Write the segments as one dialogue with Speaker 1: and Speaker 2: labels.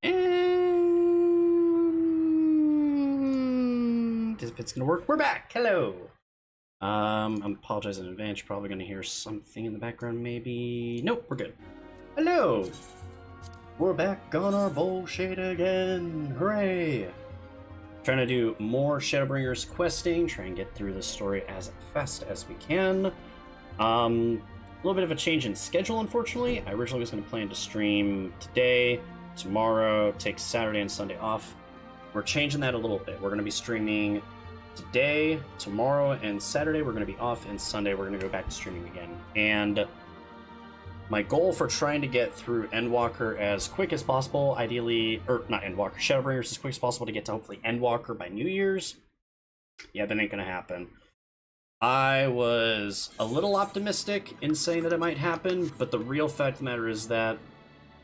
Speaker 1: And if it's gonna work, we're back. Hello. I'm apologizing in advance. You're probably gonna hear something in the background, maybe. Nope, we're good. Hello. We're back on our bullshit again. Hooray! Trying to do more Shadowbringers questing. Try and get through the story as fast as we can. A little bit of a change in schedule, unfortunately. I originally was going to plan to stream today, tomorrow, take Saturday and Sunday off. We're changing that a little bit. We're going to be streaming today, tomorrow, and Saturday. We're going to be off, and Sunday we're going to go back to streaming again. And my goal for trying to get through Endwalker as quick as possible, ideally, or not Endwalker, Shadowbringers as quick as possible to get to hopefully Endwalker by New Year's. Yeah, that ain't going to happen. I was a little optimistic in saying that it might happen, but the real fact of the matter is that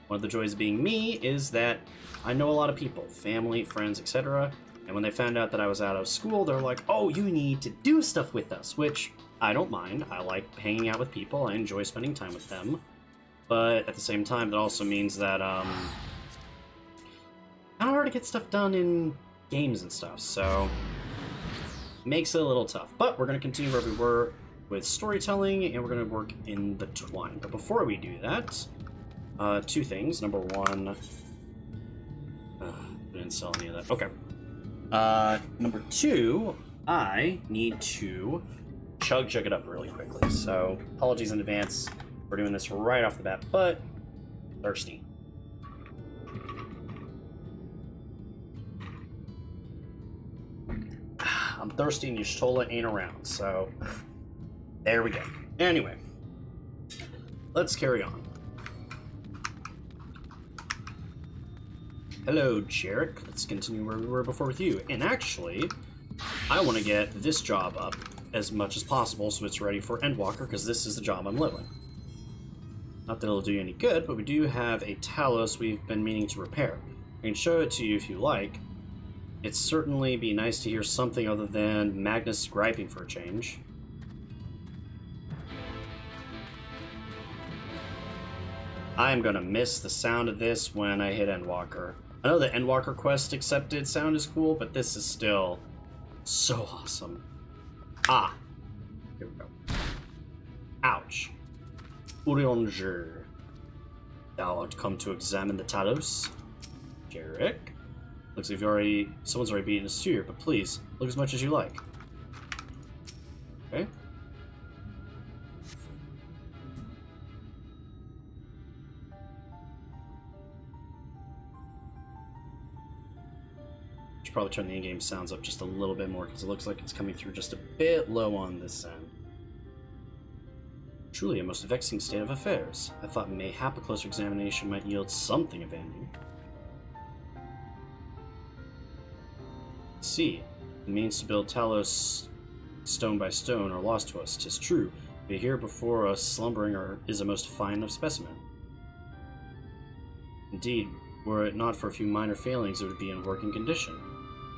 Speaker 1: one of the joys of being me is that I know a lot of people, family, friends, etc. And when they found out that I was out of school, they're like, oh, you need to do stuff with us, which I don't mind. I like hanging out with people. I enjoy spending time with them. But at the same time, that also means that kind of hard to get stuff done in games and stuff, so makes it a little tough. But we're going to continue where we were with storytelling, and we're going to work in the Twine. But before we do that, two things. Number one, I didn't sell any of that. Okay. Number two, I need to chug it up really quickly. So apologies in advance for doing this right off the bat, but thirsty. I'm thirsty and Y'shtola ain't around, so there we go. Anyway, let's carry on. Hello, Jarek. Let's continue where we were before with you. And actually, I want to get this job up as much as possible so it's ready for Endwalker, because this is the job I'm leveling. Not that it'll do you any good, but we do have a Talos we've been meaning to repair. I can show it to you if you like. It'd certainly be nice to hear something other than Magnus griping for a change. I am gonna miss the sound of this when I hit Endwalker. I know the Endwalker quest accepted sound is cool, but this is still so awesome. Ah, here we go. Ouch. Urianger. Thou art come to examine the Talos. Jarek. Looks like someone's already beaten us here, but please, look as much as you like. Okay. Should probably turn the in-game sounds up just a little bit more, because it looks like it's coming through just a bit low on this end. Truly a most vexing state of affairs. I thought mayhap a closer examination might yield something of value. See, the means to build Talos stone by stone are lost to us, 'tis true, but here before us slumbering is a most fine of specimen. Indeed, were it not for a few minor failings, it would be in working condition.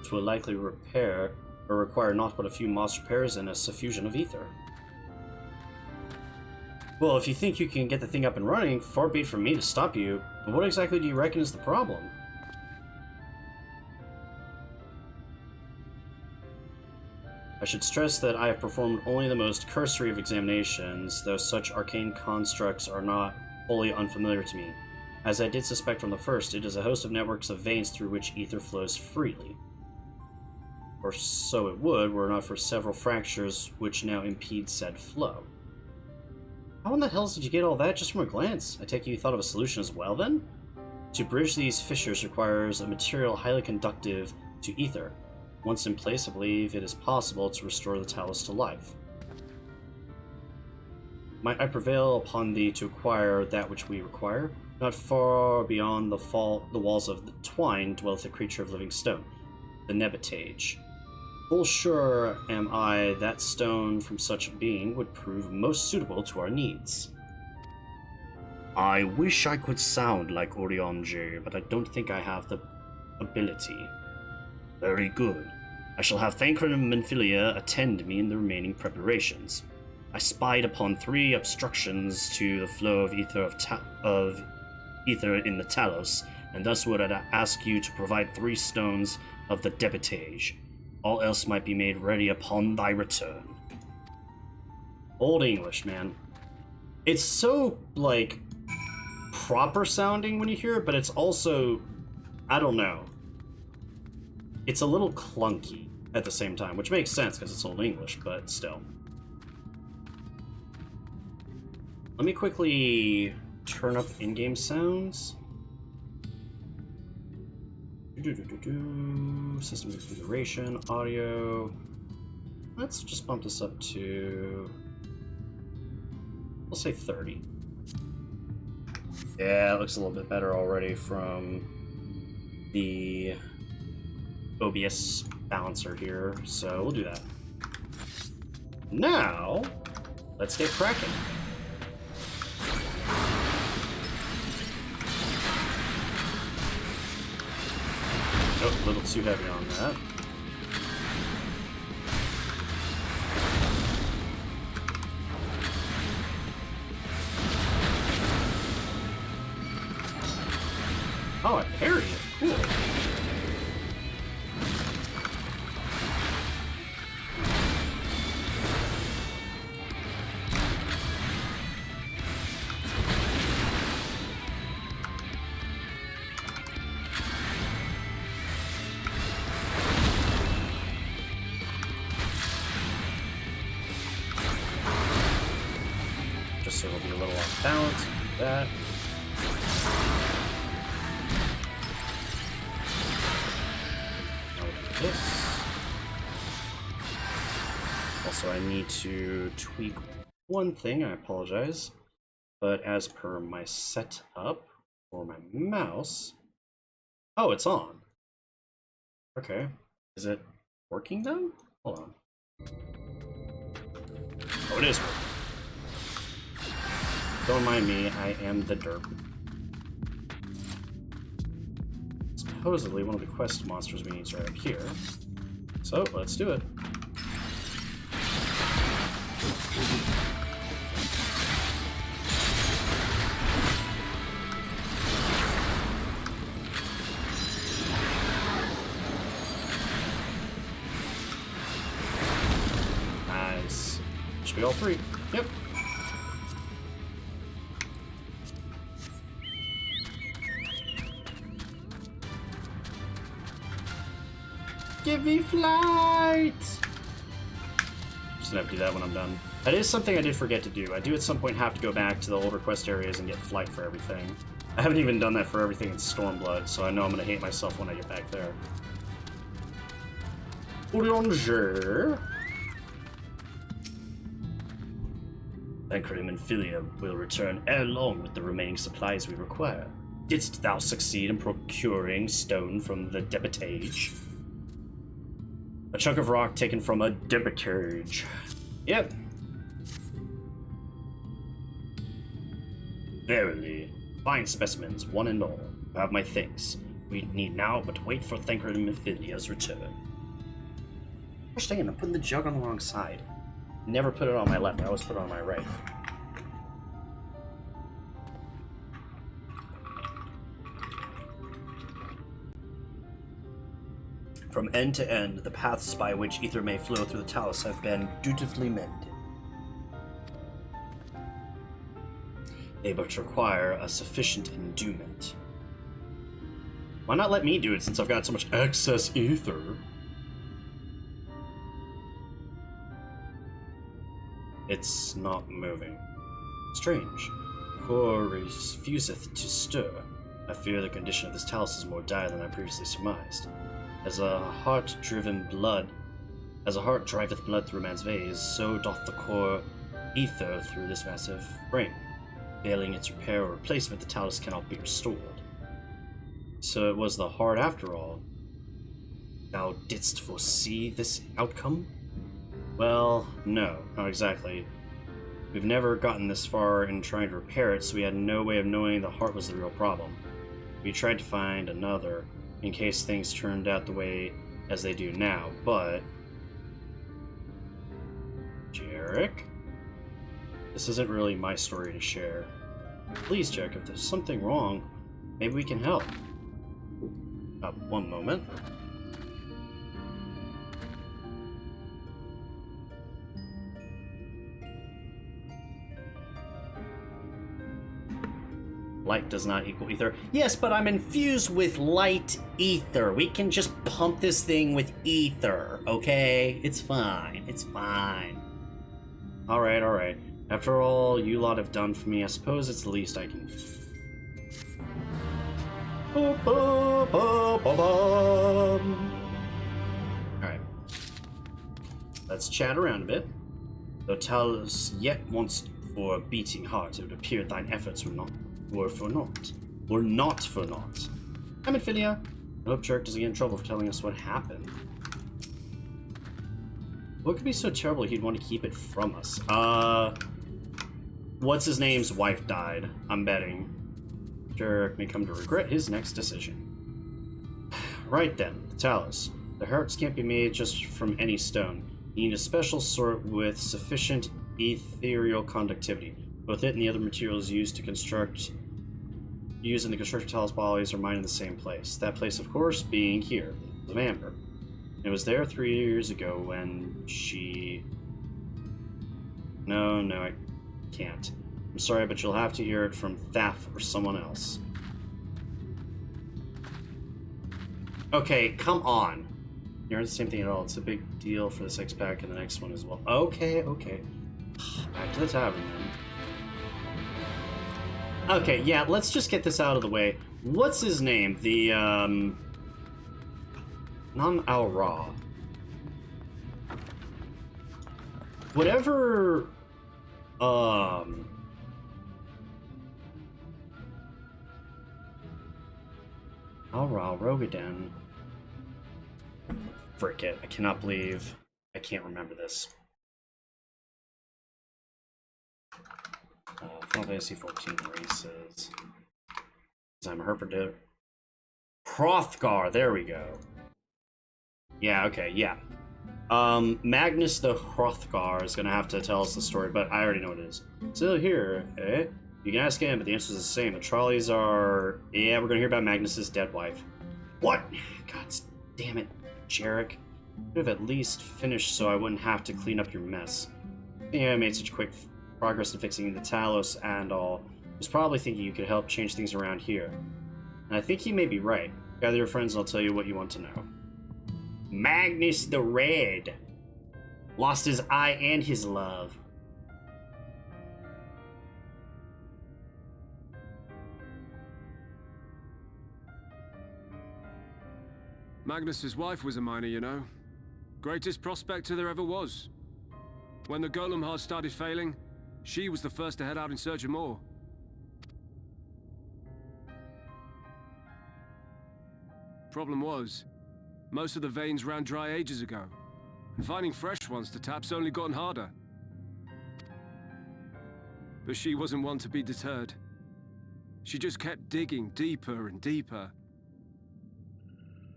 Speaker 1: It will likely repair, or require not but a few modest repairs and a suffusion of ether. Well, if you think you can get the thing up and running, far be it from me to stop you, but what exactly do you reckon is the problem? I should stress that I have performed only the most cursory of examinations, though such arcane constructs are not wholly unfamiliar to me. As I did suspect from the first, it is a host of networks of veins through which ether flows freely. Or so it would, were it not for several fractures which now impede said flow. How in the hells did you get all that just from a glance? I take it you thought of a solution as well, then? To bridge these fissures requires a material highly conductive to ether. Once in place, I believe it is possible to restore the Talos to life. Might I prevail upon thee to acquire that which we require? Not far beyond the walls of the Twine dwelleth a creature of living stone, the Nebitage. Full sure am I that stone from such a being would prove most suitable to our needs. I wish I could sound like Urianger, but I don't think I have the ability. Very good. I shall have Thancred and Menphilia attend me in the remaining preparations. I spied upon 3 obstructions to the flow of ether in the Talos, and thus would ask you to provide 3 stones of the debitage. All else might be made ready upon thy return. Old English, man. It's so, like, proper sounding when you hear it, but it's also, I don't know. It's a little clunky at the same time, which makes sense because it's Old English, but still. Let me quickly turn up in-game sounds. System configuration, audio. Let's just bump this up to, we'll say 30. Yeah, it looks a little bit better already from the OBS balancer here, so we'll do that. Now, let's get cracking. Oh, a little too heavy on that. Oh, I parried it. Cool. Just so it'll be a little off balance. Do that. This. Also, I need to tweak one thing, I apologize, but as per my setup for my mouse, oh, it's on. Okay, is it working then? Hold on. Oh, it is working. Don't mind me, I am the derp. Supposedly one of the quest monsters we need is right up here. So, let's do it. Nice. Should be all 3. Yep. Give me flight! Just gonna have to do that when I'm done. That is something I did forget to do. I do at some point have to go back to the older quest areas and get flight for everything. I haven't even done that for everything in Stormblood, so I know I'm gonna hate myself when I get back there. Orange. Thancred and Philia will return ere long with the remaining supplies we require. Didst thou succeed in procuring stone from the debitage? A chunk of rock taken from a debitage. Yep. Verily, fine specimens, one and all. I have my thanks. We need now but wait for Thancred and Mephilia's return. Gosh dang it, I'm putting the jug on the wrong side. Never put it on my left, I always put it on my right. From end to end, the paths by which ether may flow through the talus have been dutifully mended. They but require a sufficient endowment. Why not let me do it since I've got so much excess ether? It's not moving. Strange. Core refuseth to stir. I fear the condition of this talus is more dire than I previously surmised. As a heart driveth blood through man's veins, so doth the core ether through this massive frame. Failing its repair or replacement, the talus cannot be restored. So it was the heart after all. Thou didst foresee this outcome? Well, no, not exactly. We've never gotten this far in trying to repair it, so we had no way of knowing the heart was the real problem. We tried to find another, in case things turned out the way as they do now, but... Jarek? This isn't really my story to share. Please, Jarek, if there's something wrong, maybe we can help. One moment. Light does not equal ether. Yes, but I'm infused with light ether. We can just pump this thing with ether, okay? It's fine. It's fine. Alright, alright. After all you lot have done for me, I suppose it's the least I can... Alright. Let's chat around a bit. Though Talos yet wants for a beating heart, it would appear thine efforts were not for naught. I'm in Philia. I hope Jerk doesn't get in trouble for telling us what happened. What could be so terrible he'd want to keep it from us? What's his name's wife died, I'm betting. Jerk may come to regret his next decision. Right then, the Talos. The hearts can't be made just from any stone. You need a special sort with sufficient ethereal conductivity. Both it and the other materials used in the construction of Talos bodies are mined in the same place. That place, of course, being here, the Amber. It was there 3 years ago when she... No, I can't. I'm sorry, but you'll have to hear it from Thaf or someone else. Okay, come on. You aren't the same thing at all. It's a big deal for this X-Pack and the next one as well. Okay. Back to the tavern, then. Okay, yeah, let's just get this out of the way. What's his name? The, Nam Al-Ra. Whatever, Al-Ra, Rogaden. Frick it, I cannot believe I can't remember this. Final Fantasy 14 races. I'm Herperdip. Hrothgar, there we go. Yeah, okay, yeah. Magnus the Hrothgar is gonna have to tell us the story, but I already know what it is. Still here, eh? You can ask him, but the answer is the same. The trolleys are... Yeah, we're gonna hear about Magnus's dead wife. What? God damn it, Jarek. Could have at least finished so I wouldn't have to clean up your mess. I think I made such quick progress in fixing the Talos and all. I was probably thinking you could help change things around here. And I think you may be right. Gather your friends and I'll tell you what you want to know. Magnus the Red. Lost his eye and his love.
Speaker 2: Magnus's wife was a miner, you know. Greatest prospector there ever was. When the golem heart started failing, she was the first to head out in search of more. Problem was, most of the veins ran dry ages ago, and finding fresh ones to tap's only gotten harder. But she wasn't one to be deterred. She just kept digging deeper and deeper.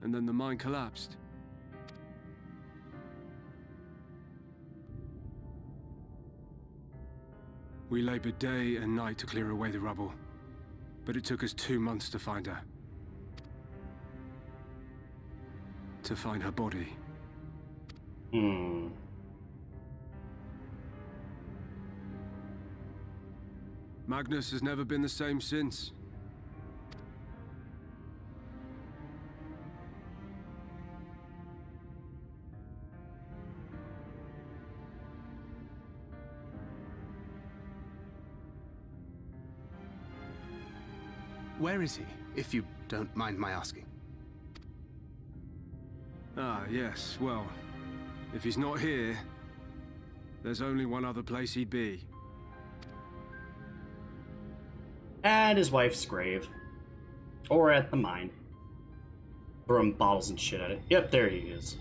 Speaker 2: And then the mine collapsed. We labored day and night to clear away the rubble, but it took us 2 months to find her. To find her body. Magnus has never been the same since.
Speaker 3: Where is he, if you don't mind my asking?
Speaker 2: Ah, yes, well, if he's not here, there's only one other place he'd be.
Speaker 1: At his wife's grave. Or at the mine. Throwing bottles and shit at it. Yep, there he is.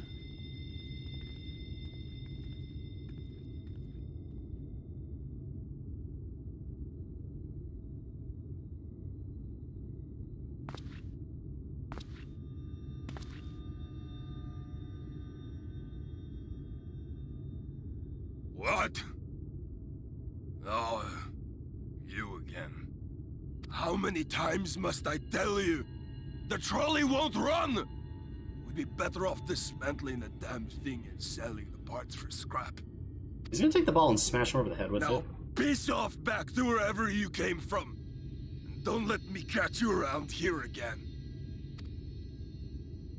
Speaker 4: What? Oh, you again. How many times must I tell you? The trolley won't run! We'd be better off dismantling the damn thing and selling the parts for scrap.
Speaker 1: He's gonna take the ball and smash him over the head with
Speaker 4: Now,
Speaker 1: it.
Speaker 4: piss off back to wherever you came from. And don't let me catch you around here again.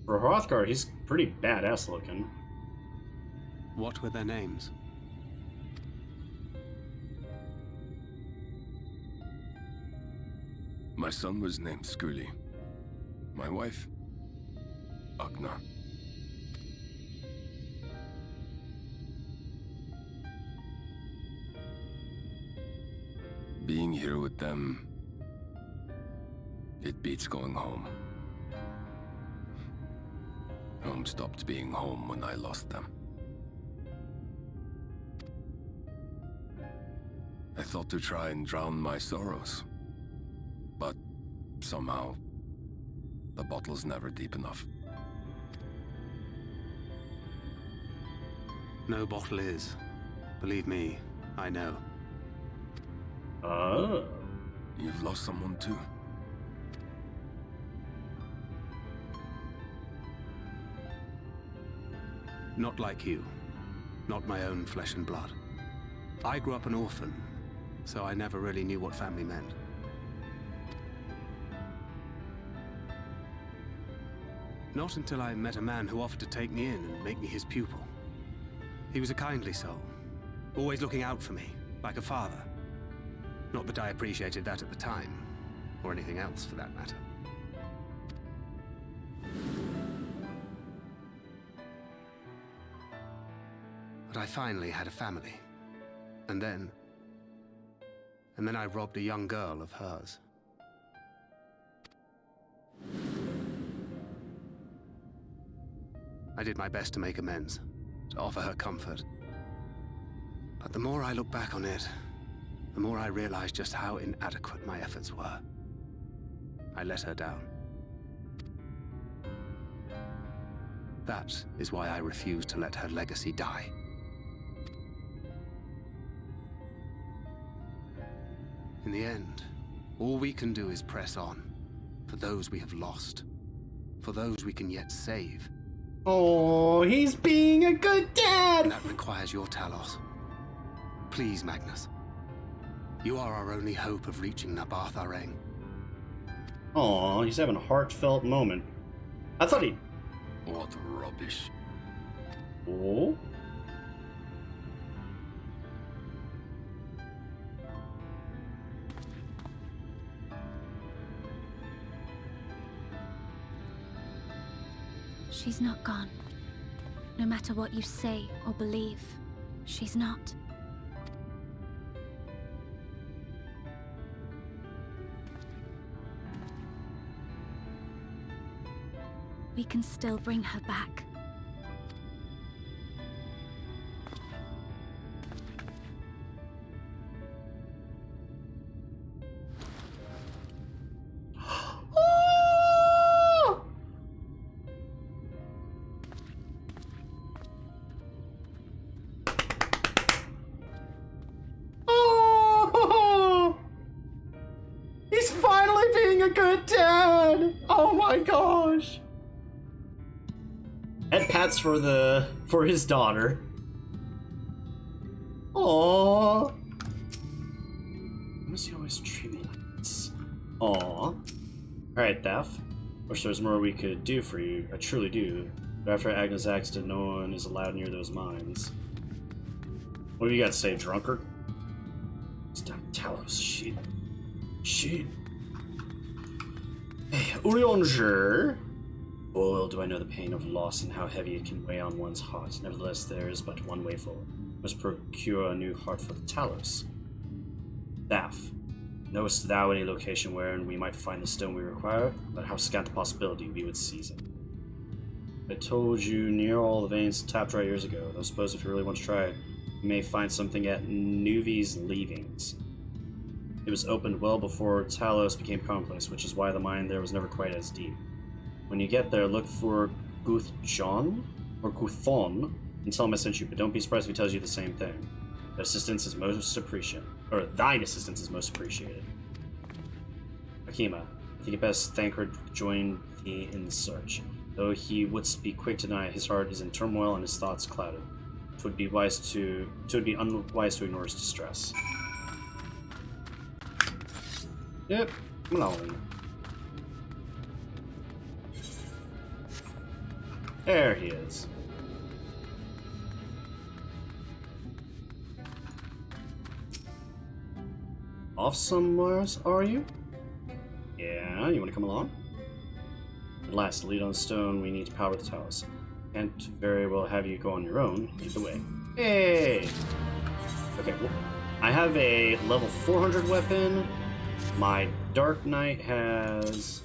Speaker 1: For a Hrothgar, he's pretty badass looking.
Speaker 3: What were their names?
Speaker 4: My son was named Skuli. My wife, Agna. Being here with them, it beats going home. Home stopped being home when I lost them. I thought to try and drown my sorrows, but somehow the bottle's never deep enough.
Speaker 3: No bottle is. Believe me, I know.
Speaker 1: Oh.
Speaker 4: You've lost someone too?
Speaker 3: Not like you. Not my own flesh and blood. I grew up an orphan, so I never really knew what family meant. Not until I met a man who offered to take me in and make me his pupil. He was a kindly soul, always looking out for me, like a father. Not that I appreciated that at the time, or anything else for that matter. But I finally had a family. And then I robbed a young girl of hers. I did my best to make amends, to offer her comfort. But the more I look back on it, the more I realize just how inadequate my efforts were. I let her down. That is why I refuse to let her legacy die. In the end, all we can do is press on, for those we have lost, for those we can yet save.
Speaker 1: Oh, he's being a good dad!
Speaker 3: And that requires your Talos. Please, Magnus. You are our only hope of reaching Nabarth Areng.
Speaker 1: Oh, he's having a heartfelt moment. I thought he...
Speaker 4: What rubbish.
Speaker 1: Oh?
Speaker 5: She's not gone. No matter what you say or believe, she's not. We can still bring her back.
Speaker 1: He's finally being a good dad! Oh my gosh! And pats for his daughter. Aww. Why does he always treat me like this? Aww. Alright, Daph. Wish there was more we could do for you. I truly do. But after Agnes' accident, no one is allowed near those mines. What do you got to say, drunkard? Stop Talos, shit. Shit. Hey, Urionger. Well, do I know the pain of loss and how heavy it can weigh on one's heart. Nevertheless, there is but one way forward. We must procure a new heart for the Talos. Daph, knowest thou any location wherein we might find the stone we require? But how scant the possibility we would seize it. I told you near all the veins tapped right years ago, though suppose if you really want to try it, you may find something at Nuvi's Leavings. It was opened well before Talos became commonplace, which is why the mine there was never quite as deep. When you get there, look for Guthjon or Guthon and tell him I sent you, but don't be surprised if he tells you the same thing. Their assistance is most appreciated. Or thine assistance is most appreciated. Akima, I think it best thank her to join he in the search. Though he would be quick to deny, his heart is in turmoil and his thoughts clouded. It would be unwise to ignore his distress. Yep, come on. There he is. Off somewhere, are you? Yeah, you want to come along? At last, lead on stone, we need to power the towers. Can't very well have you go on your own. Lead the way. Hey! Okay, well, I have a level 400 weapon. My Dark Knight has...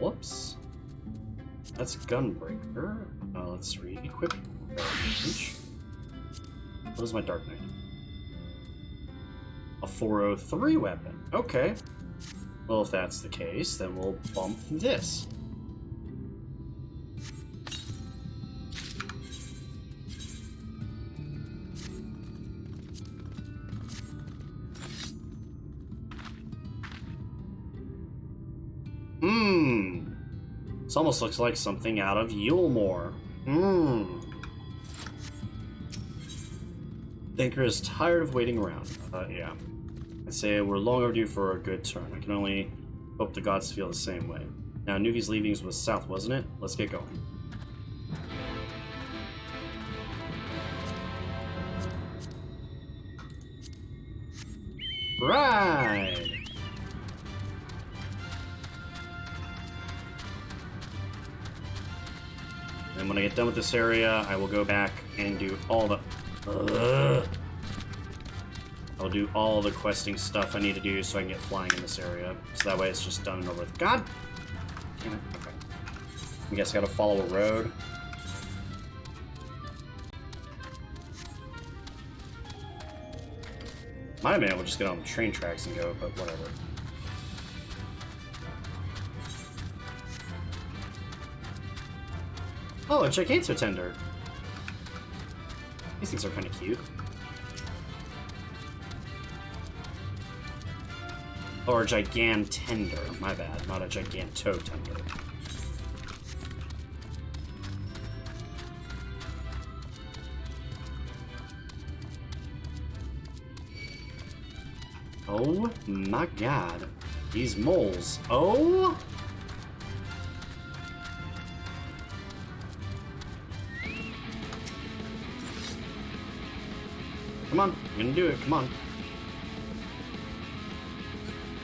Speaker 1: Whoops. That's Gunbreaker. Let's re-equip. What is my Dark Knight? A 403 weapon. Okay. Well, if that's the case, then we'll bump this. This almost looks like something out of Yulemore. Thinker is tired of waiting around. Yeah. I'd say we're long overdue for a good turn. I can only hope the gods feel the same way. Now, Nuvi's leavings was south, wasn't it? Let's get going. Right! And when I get done with this area, I will go back and do all the... I'll do all the questing stuff I need to do so I can get flying in this area. So that way it's just done and over with. God! Damn it. Okay. I guess I gotta follow a road. Might have been able to just get on the train tracks and go, but whatever. Oh, a Giganto Tender. These things are kind of cute. Or a Gigantender, my bad, not a Giganto Tender. Oh my god. These moles. Oh! Come on, I'm gonna do it, come on.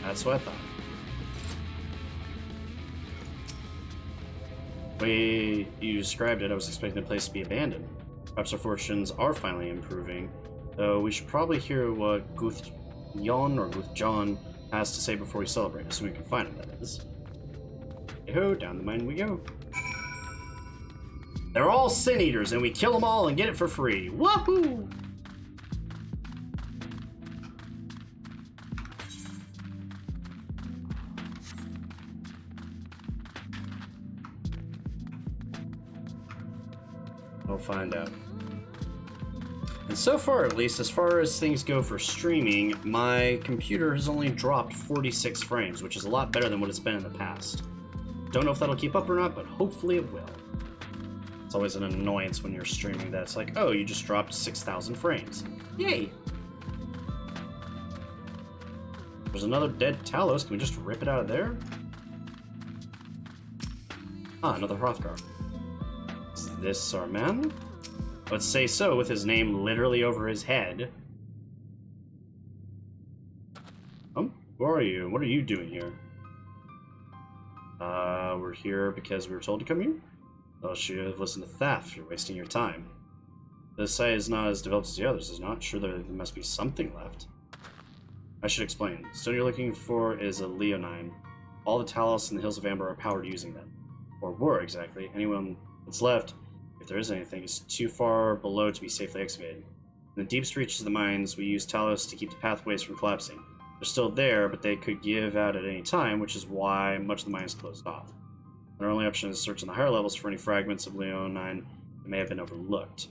Speaker 1: That's what I thought. The way you described it, I was expecting the place to be abandoned. Perhaps our fortunes are finally improving, though we should probably hear what Guthjon or Guthjon has to say before we celebrate, assuming we can find him, that is. Hey-ho, down the mine we go. They're all sin eaters, and we kill them all and get it for free. Woohoo! We'll find out. And so far, at least, as far as things go for streaming, my computer has only dropped 46 frames, which is a lot better than what it's been in the past. Don't know if that'll keep up or not, but hopefully it will. It's always an annoyance when you're streaming that it's like, oh, you just dropped 6,000 frames. Yay! There's another dead Talos. Can we just rip it out of there? Ah, another Hrothgar. Is this our man? Let's say so, with his name literally over his head. Who are you? What are you doing here? We're here because we were told to come here? Well, should have listened to Thaf. You're wasting your time. This site is not as developed as the others, is not? Sure, there must be something left. I should explain. The stone you're looking for is a Leonine. All the Talos in the Hills of Amber are powered using them. Or were, exactly. Anyone that's left, if there is anything, is too far below to be safely excavated. In the deepest reaches of the mines, we use Talos to keep the pathways from collapsing. They're still there, but they could give out at any time, which is why much of the mine is closed off. Our only option is search in the higher levels for any fragments of Leonine that may have been overlooked.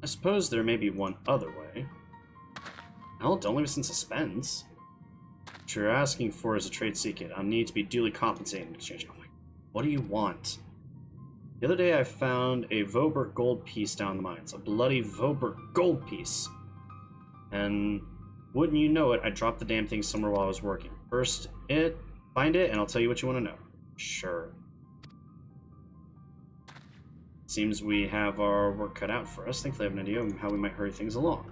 Speaker 1: I suppose there may be one other way. Hell, don't leave us in suspense. What you're asking for is a trade secret. I'll need to be duly compensated in exchange. Oh my, what do you want? The other day I found a Voberg gold piece down in the mines. A bloody Voberg gold piece. And wouldn't you know it, I dropped the damn thing somewhere while I was working. First, find it, and I'll tell you what you want to know. Sure. Seems we have our work cut out for us. Thankfully I have an idea of how we might hurry things along.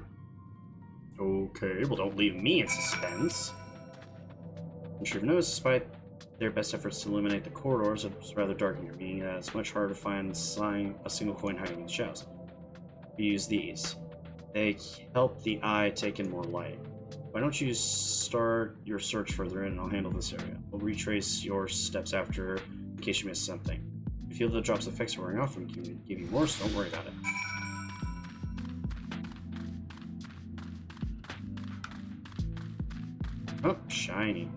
Speaker 1: Okay, well don't leave me in suspense. I'm sure you've noticed, despite their best efforts to illuminate the corridors, it's rather dark in here, meaning that it's much harder to find a single coin hiding in the shadows. We use these. They help the eye take in more light. Why don't you start your search further in and I'll handle this area. We'll retrace your steps after in case you missed something. If you feel the drop's effects are wearing off and can give you more, so don't worry about it. Oh, shiny.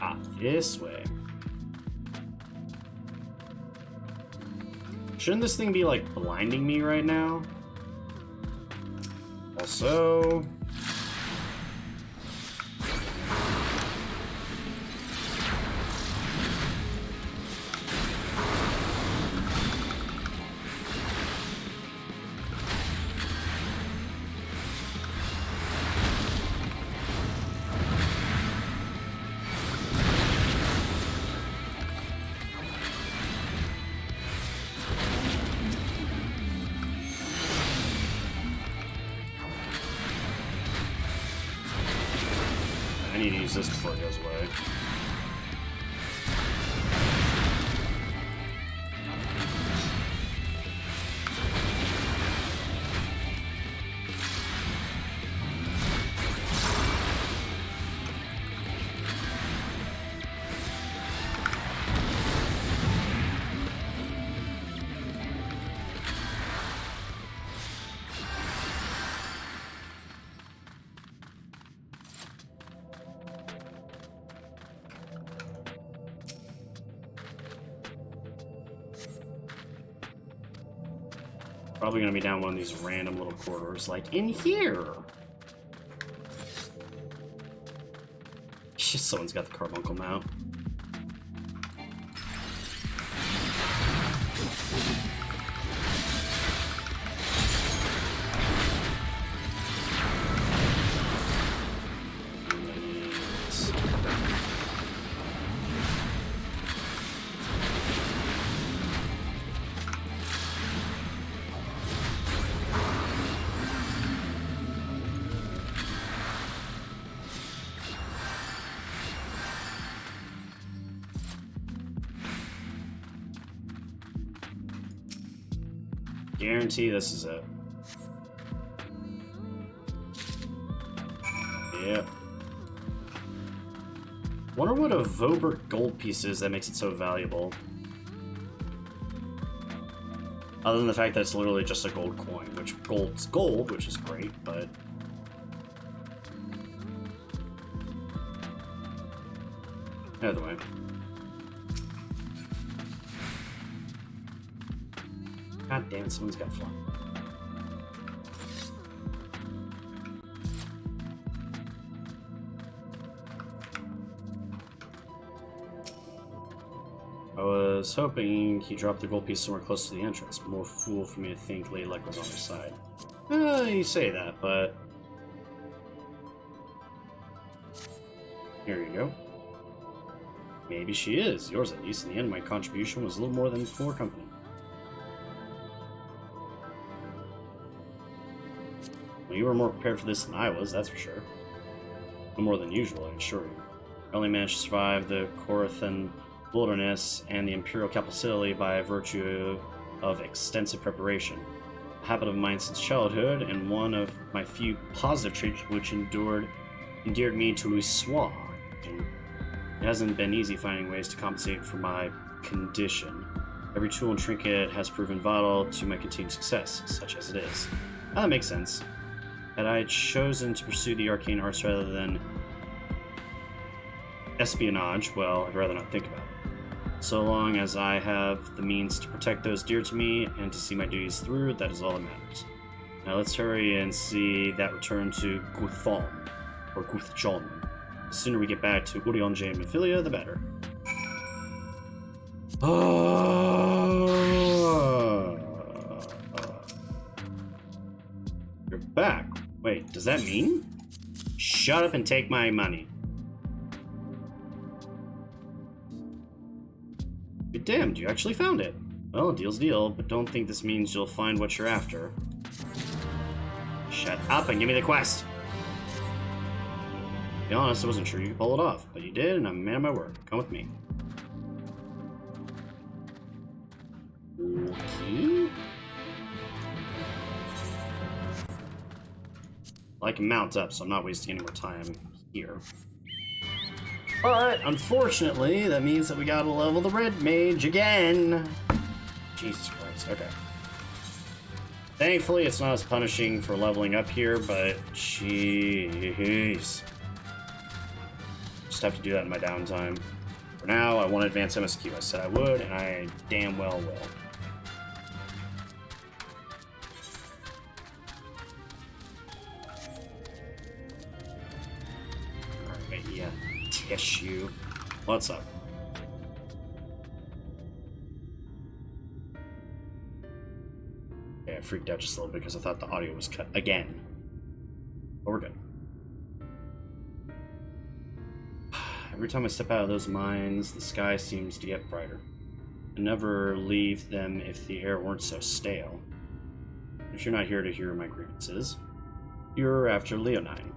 Speaker 1: Ah, this way. Shouldn't this thing be, like, blinding me right now? Also... I need to use this before it goes away. Probably gonna be down one of these random little corridors, like in here. Someone's got the carbuncle mount. Guarantee this is it. Yep. Wonder what a Voberg gold piece is that makes it so valuable. Other than the fact that it's literally just a gold coin, which gold's gold, which is great, but... Either way. God damn it, someone's got fly. I was hoping he dropped the gold piece somewhere close to the entrance. More fool for me to think Lady Luck was on his side. You say that, but... Here you go. Maybe she is. Yours at least. In the end, my contribution was a little more than for company. Well, you were more prepared for this than I was, that's for sure. No more than usual, I assure you. I only managed to survive the Corothan wilderness and the Imperial capital city by virtue of extensive preparation. A habit of mine since childhood, and one of my few positive traits which endeared me to Louisoix. It hasn't been easy finding ways to compensate for my condition. Every tool and trinket has proven vital to my continued success, such as it is. That makes sense. Had I chosen to pursue the arcane arts rather than espionage, well, I'd rather not think about it. So long as I have the means to protect those dear to me and to see my duties through, that is all that matters. Now let's hurry and see that return to Guthon, or Guthjon. The sooner we get back to Urionje and Mephilia, the better. You're back. Wait, does that mean? Shut up and take my money. Be damned, you actually found it. Well, a deal's a deal, but don't think this means you'll find what you're after. Shut up and give me the quest. To be honest, I wasn't sure you could pull it off, but you did, and I'm a man of my word. Come with me. Okay. I can mount up, so I'm not wasting any more time here. But, unfortunately, that means that we gotta level the red mage again. Jesus Christ, okay. Thankfully, it's not as punishing for leveling up here, but jeez. Just have to do that in my downtime. For now, I want to advance MSQ. I said I would, and I damn well will. Alright, yeah. Tissue. What's up? Okay, I freaked out just a little bit because I thought the audio was cut again. But we're good. Every time I step out of those mines, the sky seems to get brighter. I never leave them if the air weren't so stale. If you're not here to hear my grievances, you're after Leonine.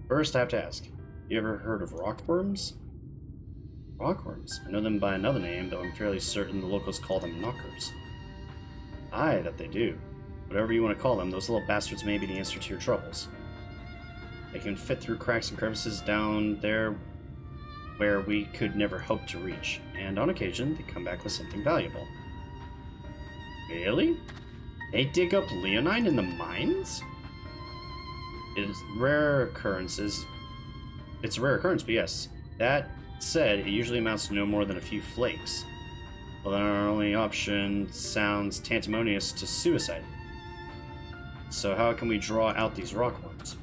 Speaker 1: First, I have to ask, you ever heard of rockworms? Rockworms? I know them by another name, though I'm fairly certain the locals call them knockers. Aye, that they do. Whatever you want to call them, those little bastards may be the answer to your troubles. They can fit through cracks and crevices down there where we could never hope to reach, and on occasion, they come back with something valuable. Really? They dig up Leonine in the mines? It's a rare occurrence, but yes. That said, it usually amounts to no more than a few flakes. Well, then our only option sounds tantamount to suicide. So how can we draw out these rockworms?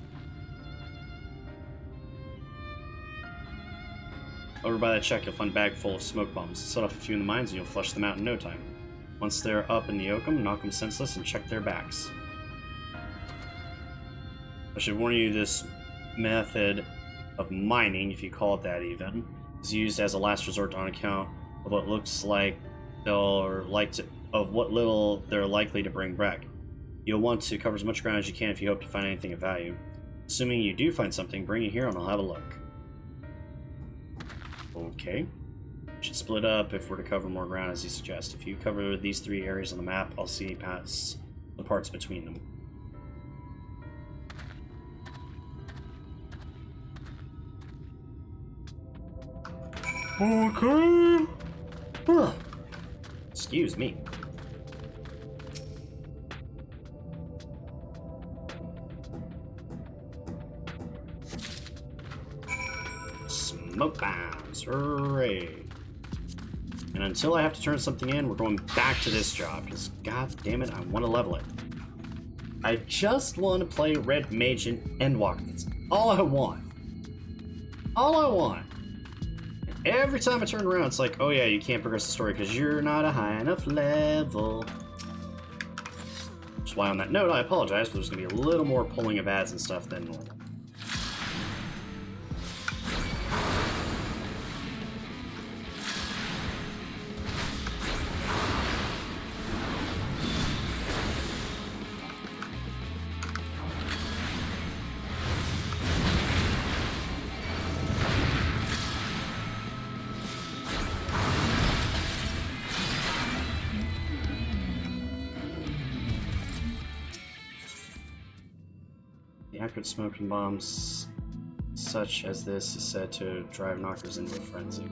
Speaker 1: Over by that check, you'll find a bag full of smoke bombs. Set off a few in the mines and you'll flush them out in no time. Once they're up in the oakum, knock them senseless and check their backs. I should warn you, this method of mining, if you call it that even, is used as a last resort on account of what looks like what little they're likely to bring back. You'll want to cover as much ground as you can if you hope to find anything of value. Assuming you do find something, bring it here and I'll have a look. Okay. Should split up if we're to cover more ground as you suggest. If you cover these 3 areas on the map, I'll see past the parts between them. Okay. Huh. Excuse me. Smoke bombs, hooray! And until I have to turn something in, we're going back to this job, because god damn it, I want to level it. I just want to play Red Mage and Endwalker. That's all I want. All I want. And every time I turn around, it's like, oh yeah, you can't progress the story because you're not a high enough level. Which is why on that note, I apologize, but there's going to be a little more pulling of ads and stuff than normal. Accurate smoking bombs such as this is said to drive knockers into a frenzy.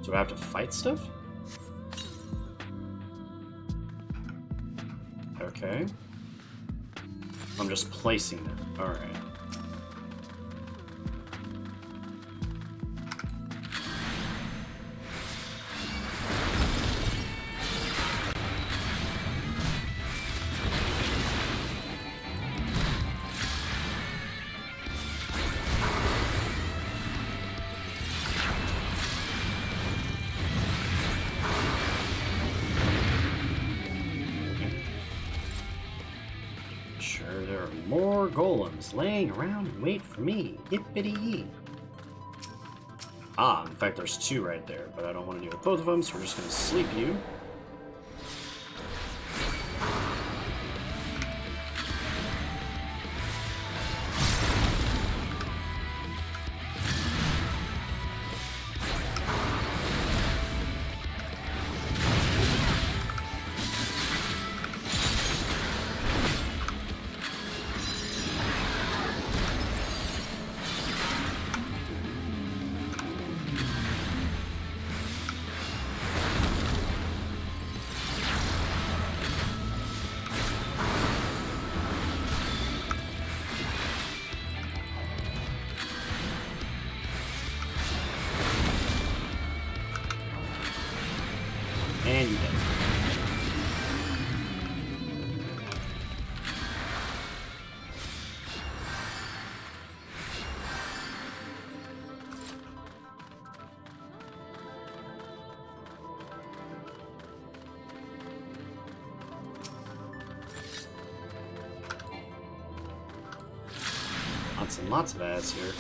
Speaker 1: Do I have to fight stuff? Okay. I'm just placing them. Alright. more golems laying around and wait for me. Yippity-yee. Ah, in fact, there's two right there, but I don't want to deal with both of them, so we're just going to sleep you. And you did. Lots and lots of ads here.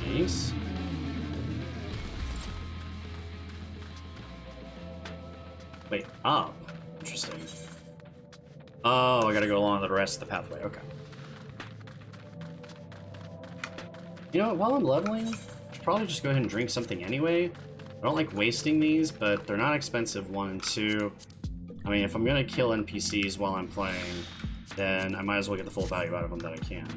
Speaker 1: Nice. Wait, up. Interesting. Oh, I gotta go along the rest of the pathway. Okay. You know what? While I'm leveling, I should probably just go ahead and drink something anyway. I don't like wasting these, but they're not expensive, 1 and 2. I mean, if I'm gonna kill NPCs while I'm playing, then I might as well get the full value out of them that I can.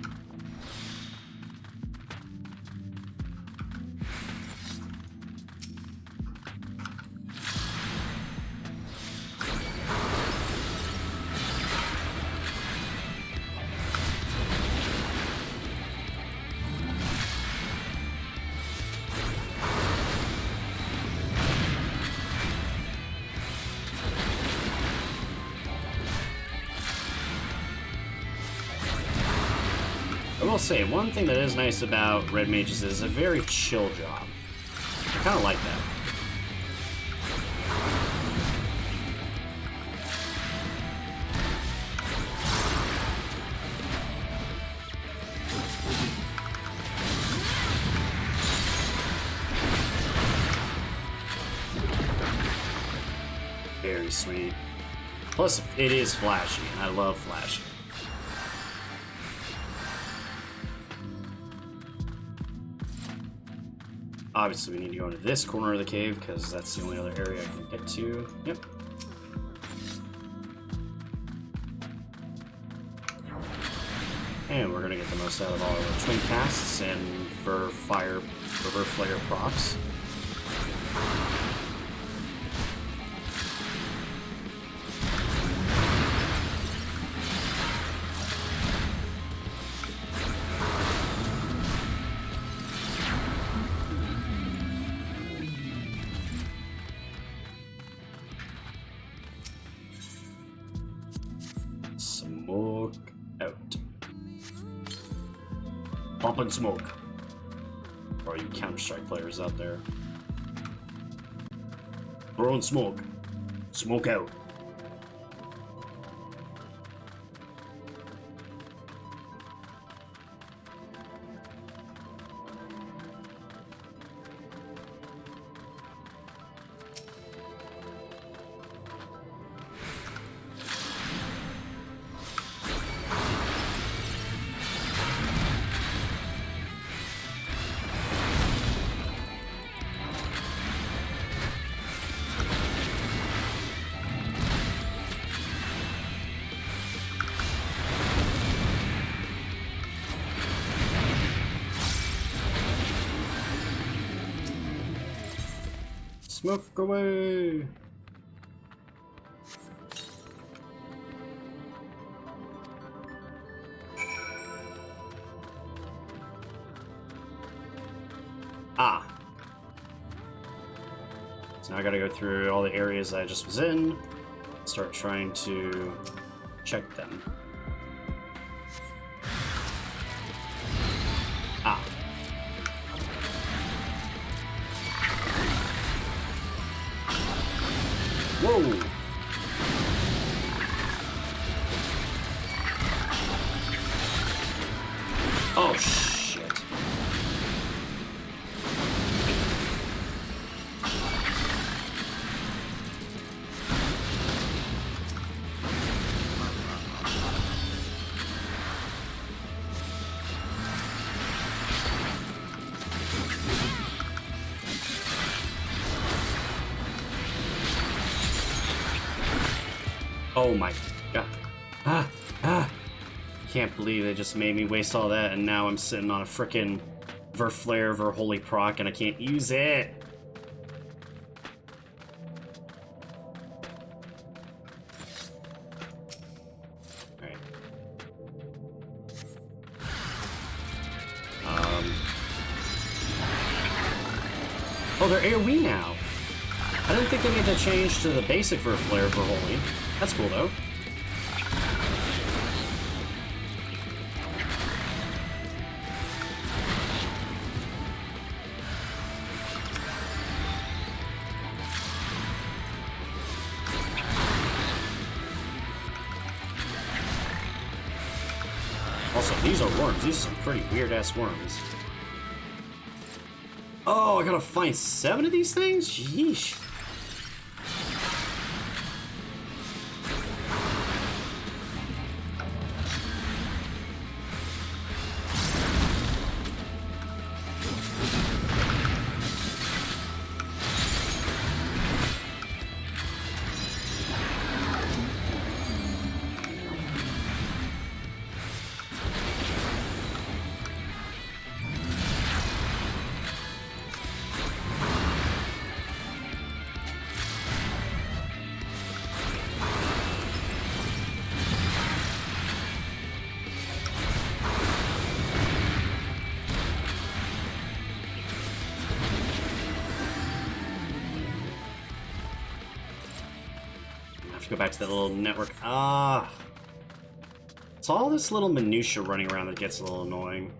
Speaker 1: I will say, one thing that is nice about Red Mages is a very chill job. I kind of like that. Very sweet. Plus, it is flashy, and I love flashy. Obviously, we need to go into this corner of the cave, because that's the only other area I can get to. Yep. And we're going to get the most out of all of our twin casts and for fire, river flare procs. Smoke out. Pop and smoke. For all you Counter-Strike players out there. Throwing smoke. Smoke out. Smoke away! Ah. So now I gotta go through all the areas I just was in, start trying to check them. Ah. Whoa! Oh, shit. Oh my god. Can't believe they just made me waste all that, and now I'm sitting on a frickin' Verflare Verholy proc and I can't use it. Alright. Oh, they're AoE now. I didn't think they made that change to the basic Verflare Verholy. That's cool though. Also, these are worms. These are some pretty weird-ass worms. Oh, I gotta find 7 of these things? Yeesh. Go back to that little network. It's all this little minutia running around that gets a little annoying.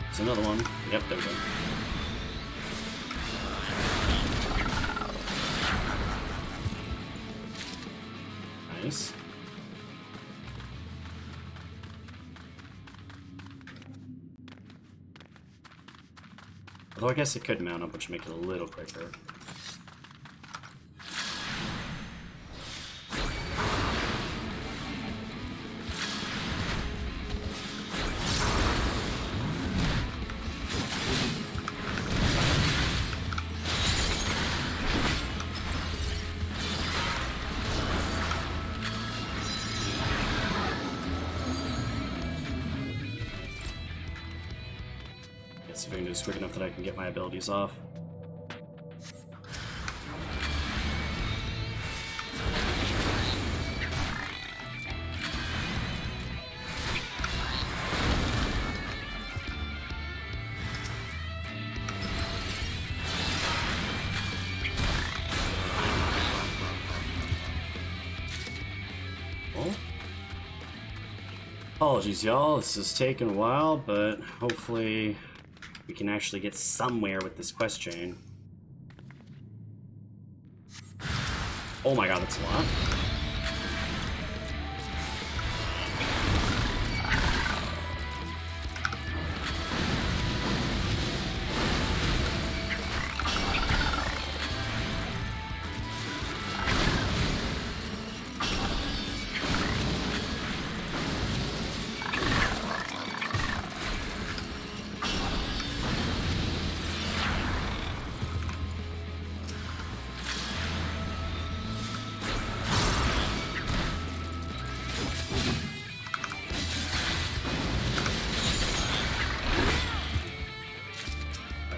Speaker 1: There's another one. Yep, there we go. Nice. Although I guess it could mount up, which would make it a little quicker. See if I can do this quick enough that I can get my abilities off. Well, apologies, y'all. This is taking a while, but hopefully we can actually get somewhere with this quest chain. Oh my god, that's a lot.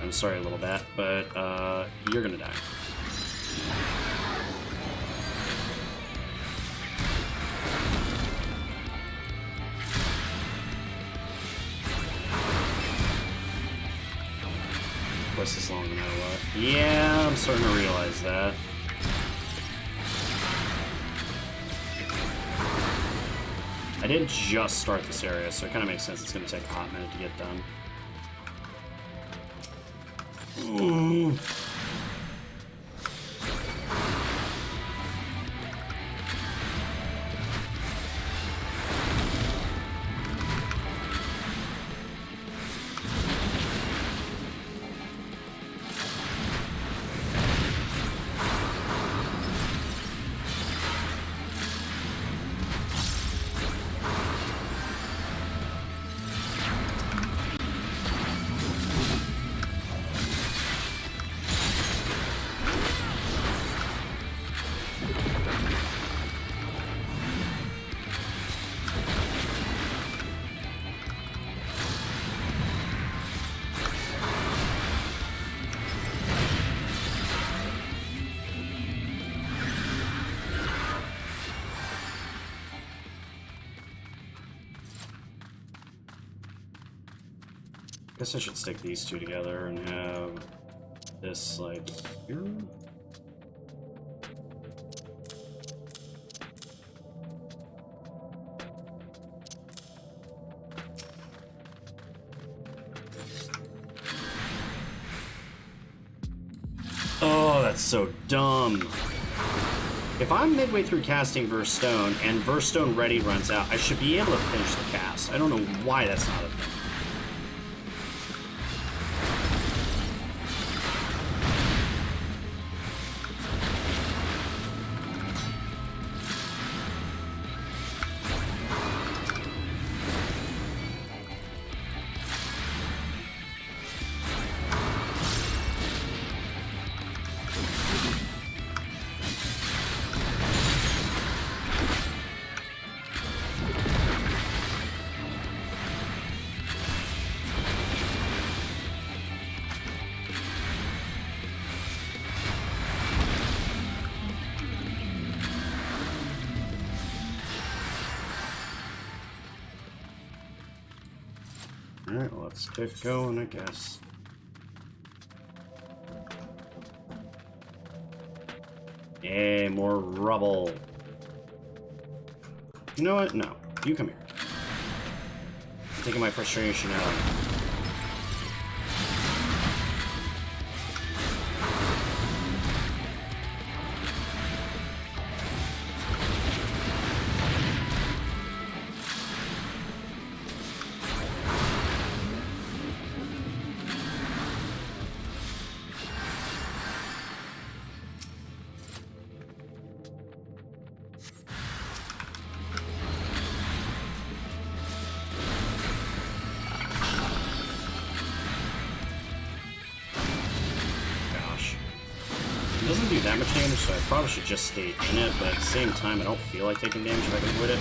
Speaker 1: I'm sorry, little bat, but you're gonna die. quest this long no matter what. Yeah, I'm starting to realize that. I didn't just start this area, so it kind of makes sense it's going to take a hot minute to get done. Guess I should stick these two together and have this like here. Oh, that's so dumb. If I'm midway through casting Verse Stone and Verse Stone Ready runs out, I should be able to finish the cast. I don't know why that's not a thing. Alright, well, let's get going, I guess. Yay, more rubble. You know what? No. You come here. I'm taking my frustration out. It doesn't do that much damage, so I probably should just stay in it, but at the same time, I don't feel like taking damage if I can avoid it.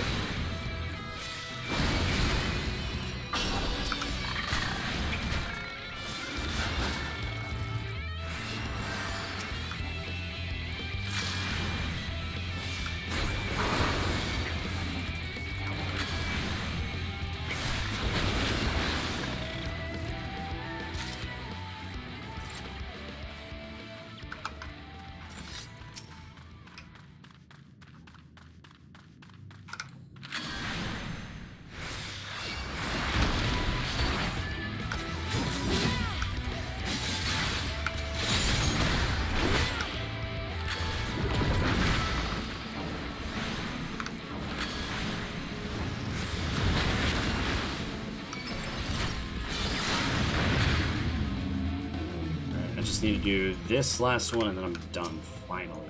Speaker 1: I just need to do this last one and then I'm done, finally.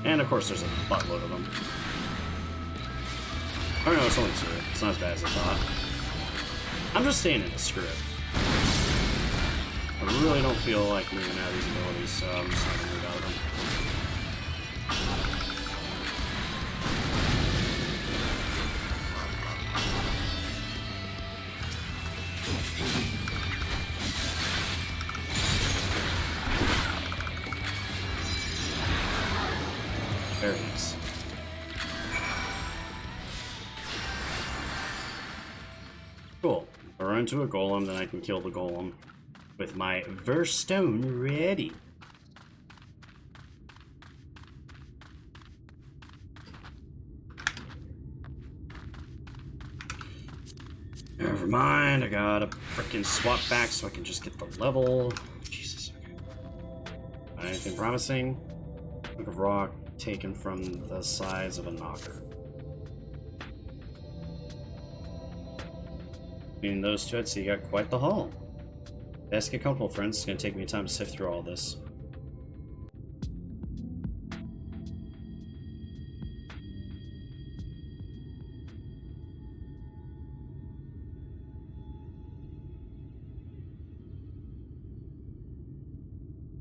Speaker 1: And of course there's a buttload of them. Oh no, it's only two. It's not as bad as I thought. I'm just staying in the script. I really don't feel like moving out of these abilities, so I'm just not gonna move out of them. Very nice. Cool. We're Turn into a golem, then I can kill the golem with my verse stone ready. Never mind, I gotta frickin' swap back so I can just get the level. Jesus. Anything promising? Chunk of rock taken from the size of a knocker. Between those two, I'd say you got quite the haul. Best get comfortable, friends. It's gonna take me time to sift through all this.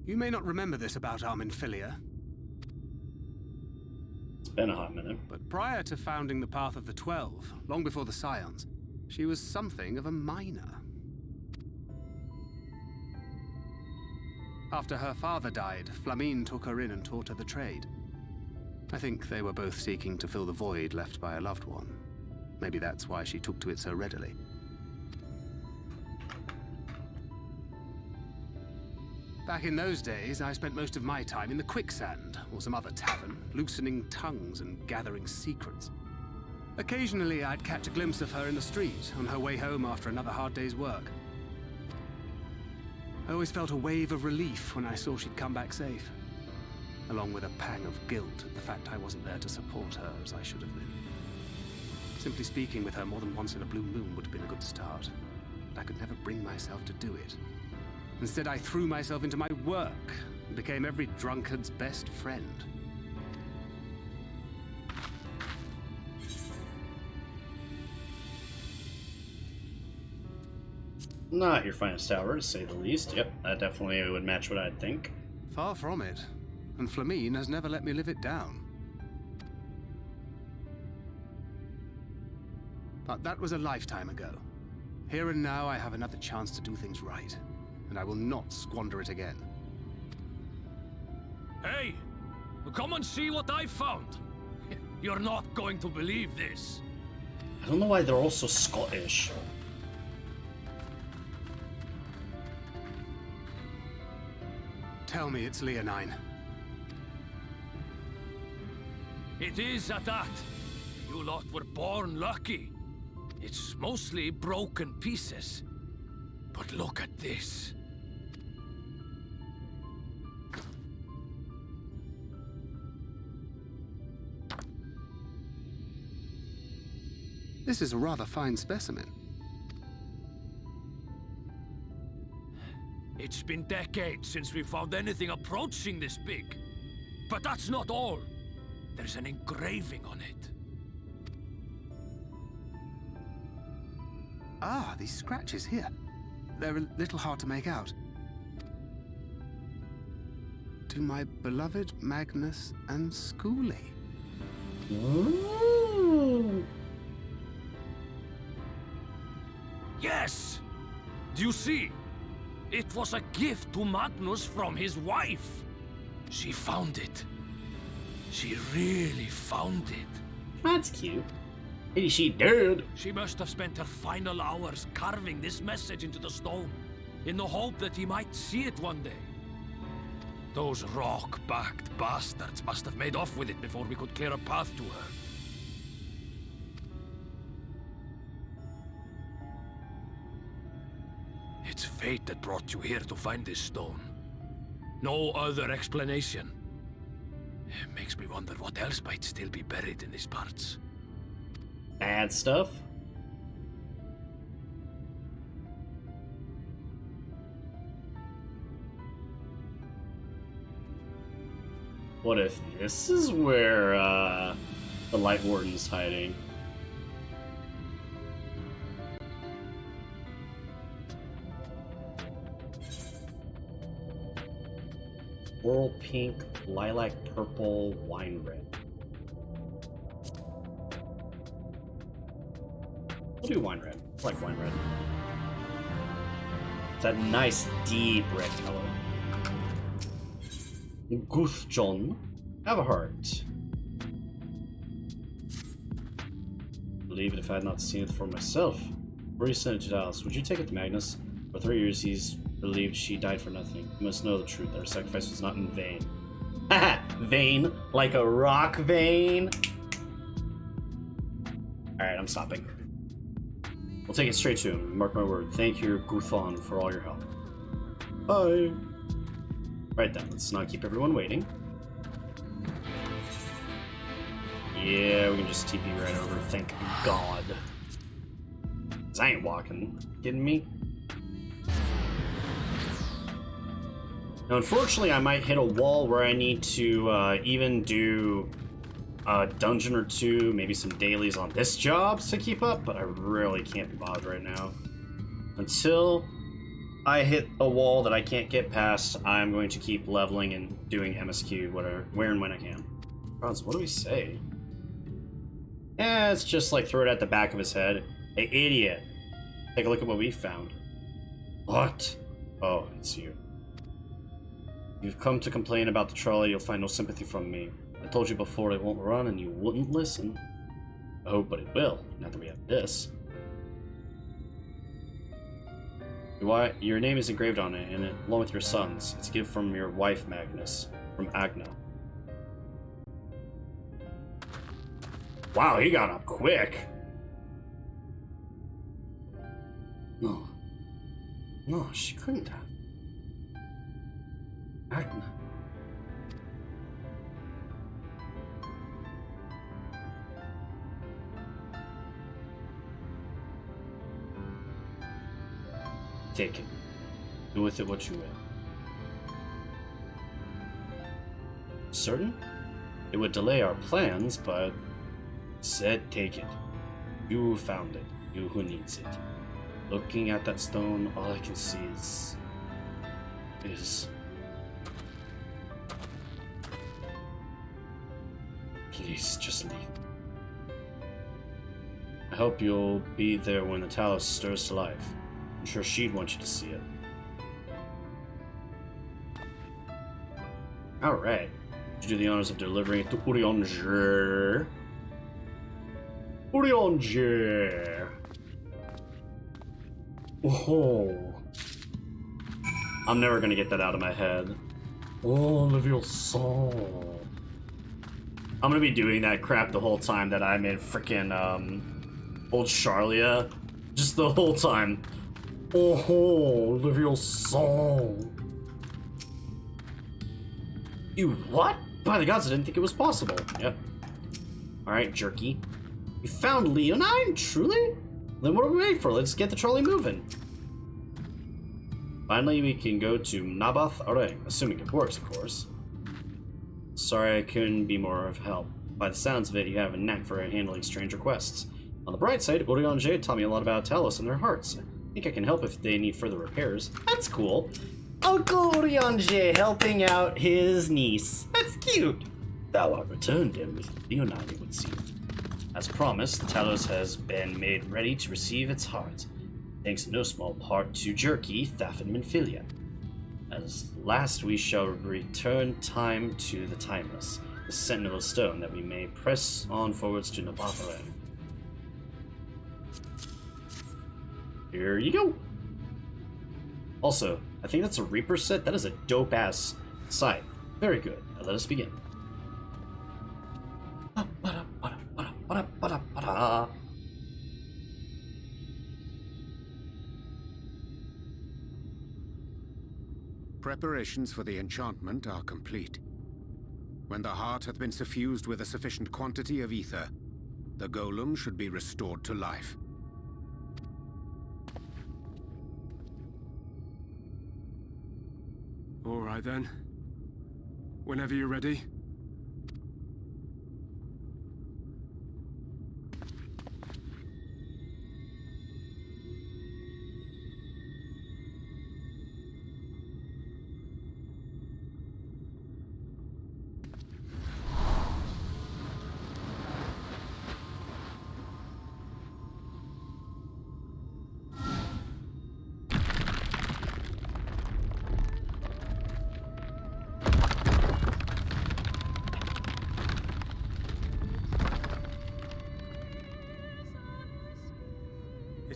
Speaker 3: You may not remember this about Arminfilia,
Speaker 1: It's been a hot minute.
Speaker 3: but prior to founding the Path of the 12, long before the Scions, she was something of a miner. After her father died, Flamine took her in and taught her the trade. I think they were both seeking to fill the void left by a loved one. Maybe that's why she took to it so readily. Back in those days, I spent most of my time in the Quicksand, or some other tavern, loosening tongues and gathering secrets. Occasionally, I'd catch a glimpse of her in the street, on her way home after another hard day's work. I always felt a wave of relief when I saw she'd come back safe, along with a pang of guilt at the fact I wasn't there to support her as I should have been. Simply speaking with her more than once in a blue moon would have been a good start, but I could never bring myself to do it. Instead, I threw myself into my work and became every drunkard's best friend.
Speaker 1: Not your finest hour, to say the least. Yep, that definitely would match what I'd think.
Speaker 3: Far from it, and Flamine has never let me live it down. But that was a lifetime ago. Here and now, I have another chance to do things right, and I will not squander it again.
Speaker 6: Hey! Come and see what I found! You're not going to believe this.
Speaker 1: I don't know why they're all so Scottish.
Speaker 3: Tell me it's Leonine.
Speaker 6: It is at that. You lot were born lucky. It's mostly broken pieces. But look at this.
Speaker 3: This is a rather fine specimen.
Speaker 6: It's been decades since we found anything approaching this big. But that's not all. There's an engraving on it.
Speaker 3: Ah, these scratches here. They're a little hard to make out. To my beloved Magnus and Schoolie.
Speaker 1: Ooh.
Speaker 6: Yes! Do you see? It was a gift to Magnus from his wife. She found it. She really found it.
Speaker 1: That's cute. Maybe she did.
Speaker 6: She must have spent her final hours carving this message into the stone, in the hope that he might see it one day. Those rock-backed bastards must have made off with it before we could clear a path to her. It's fate that brought you here to find this stone. No other explanation. It makes me wonder what else might still be buried in these parts.
Speaker 1: Bad stuff. What if this is where the Light Warden's hiding? Coral pink, lilac purple, wine red. We'll do wine red. I like wine red. It's that nice deep red color. Guthjon, have a heart. Believe it if I had not seen it for myself. Before you sent it to Dallas, would you take it to Magnus? For 3 years, he's believed she died for nothing. You must know the truth, that her sacrifice was not in vain. Haha! Vein? Like a rock vein? Alright, I'm stopping. We'll take it straight to him. Mark my word. Thank you, Guthon, for all your help. Bye! Right then, let's not keep everyone waiting. Yeah, we can just TP right over. Thank God. 'Cause I ain't walking. Kidding me? Now, unfortunately, I might hit a wall where I need to even do a dungeon or two, maybe some dailies on this job to keep up, but I really can't be bothered right now. Until I hit a wall that I can't get past, I'm going to keep leveling and doing MSQ where and when I can. Franz, what do we say? Yeah, it's just like throw it at the back of his head. Hey, idiot! Take a look at what we found. What? Oh, it's you. You've come to complain about the trolley, you'll find no sympathy from me. I told you before it won't run and you wouldn't listen. I hope, but it will, now that we have this. Why, your name is engraved on it, and along with your son's. It's a gift from your wife, Magnus. From Agna. Wow, he got up quick. No. No, she couldn't have. Agna. Take it. Do with it what you will. Certain? It would delay our plans, but... Said take it. You who found it. You who needs it. Looking at that stone, all I can see is... Please, just leave. I hope you'll be there when the Talos stirs to life. I'm sure she'd want you to see it. Alright. You do the honors of delivering it to Urianger. Urianger! Oh. I'm never gonna get that out of my head. Oh, live your soul. I'm gonna be doing that crap the whole time that I'm in frickin' Old Charlia. Just the whole time. Oh, live your soul. You what? By the gods, I didn't think it was possible. Yep. Alright, jerky. You found Leonine? Truly? Then what are we waiting for? Let's get the trolley moving. Finally, we can go to Naboth Areng, assuming it works, of course. Sorry I couldn't be more of help. By the sounds of it, you have a knack for handling strange requests. On the bright side, Urianger taught me a lot about Talos and their hearts. I think I can help if they need further repairs. That's cool. Uncle Urianger helping out his niece. That's cute. Thou art returned him with Leonine, it would seem. As promised, Talos has been made ready to receive its heart, thanks in no small part to Jerky, Thaf, and Minfilia. As last we shall return time to the timeless, the sentinel stone, that we may press on forwards to Naboth Areng. Here you go! Also, I think that's a Reaper set. That is a dope-ass sight. Very good. Now let us begin.
Speaker 7: Preparations for the enchantment are complete. When the heart hath been suffused with a sufficient quantity of ether, the golem should be restored to life.
Speaker 2: All right then. Whenever you're ready.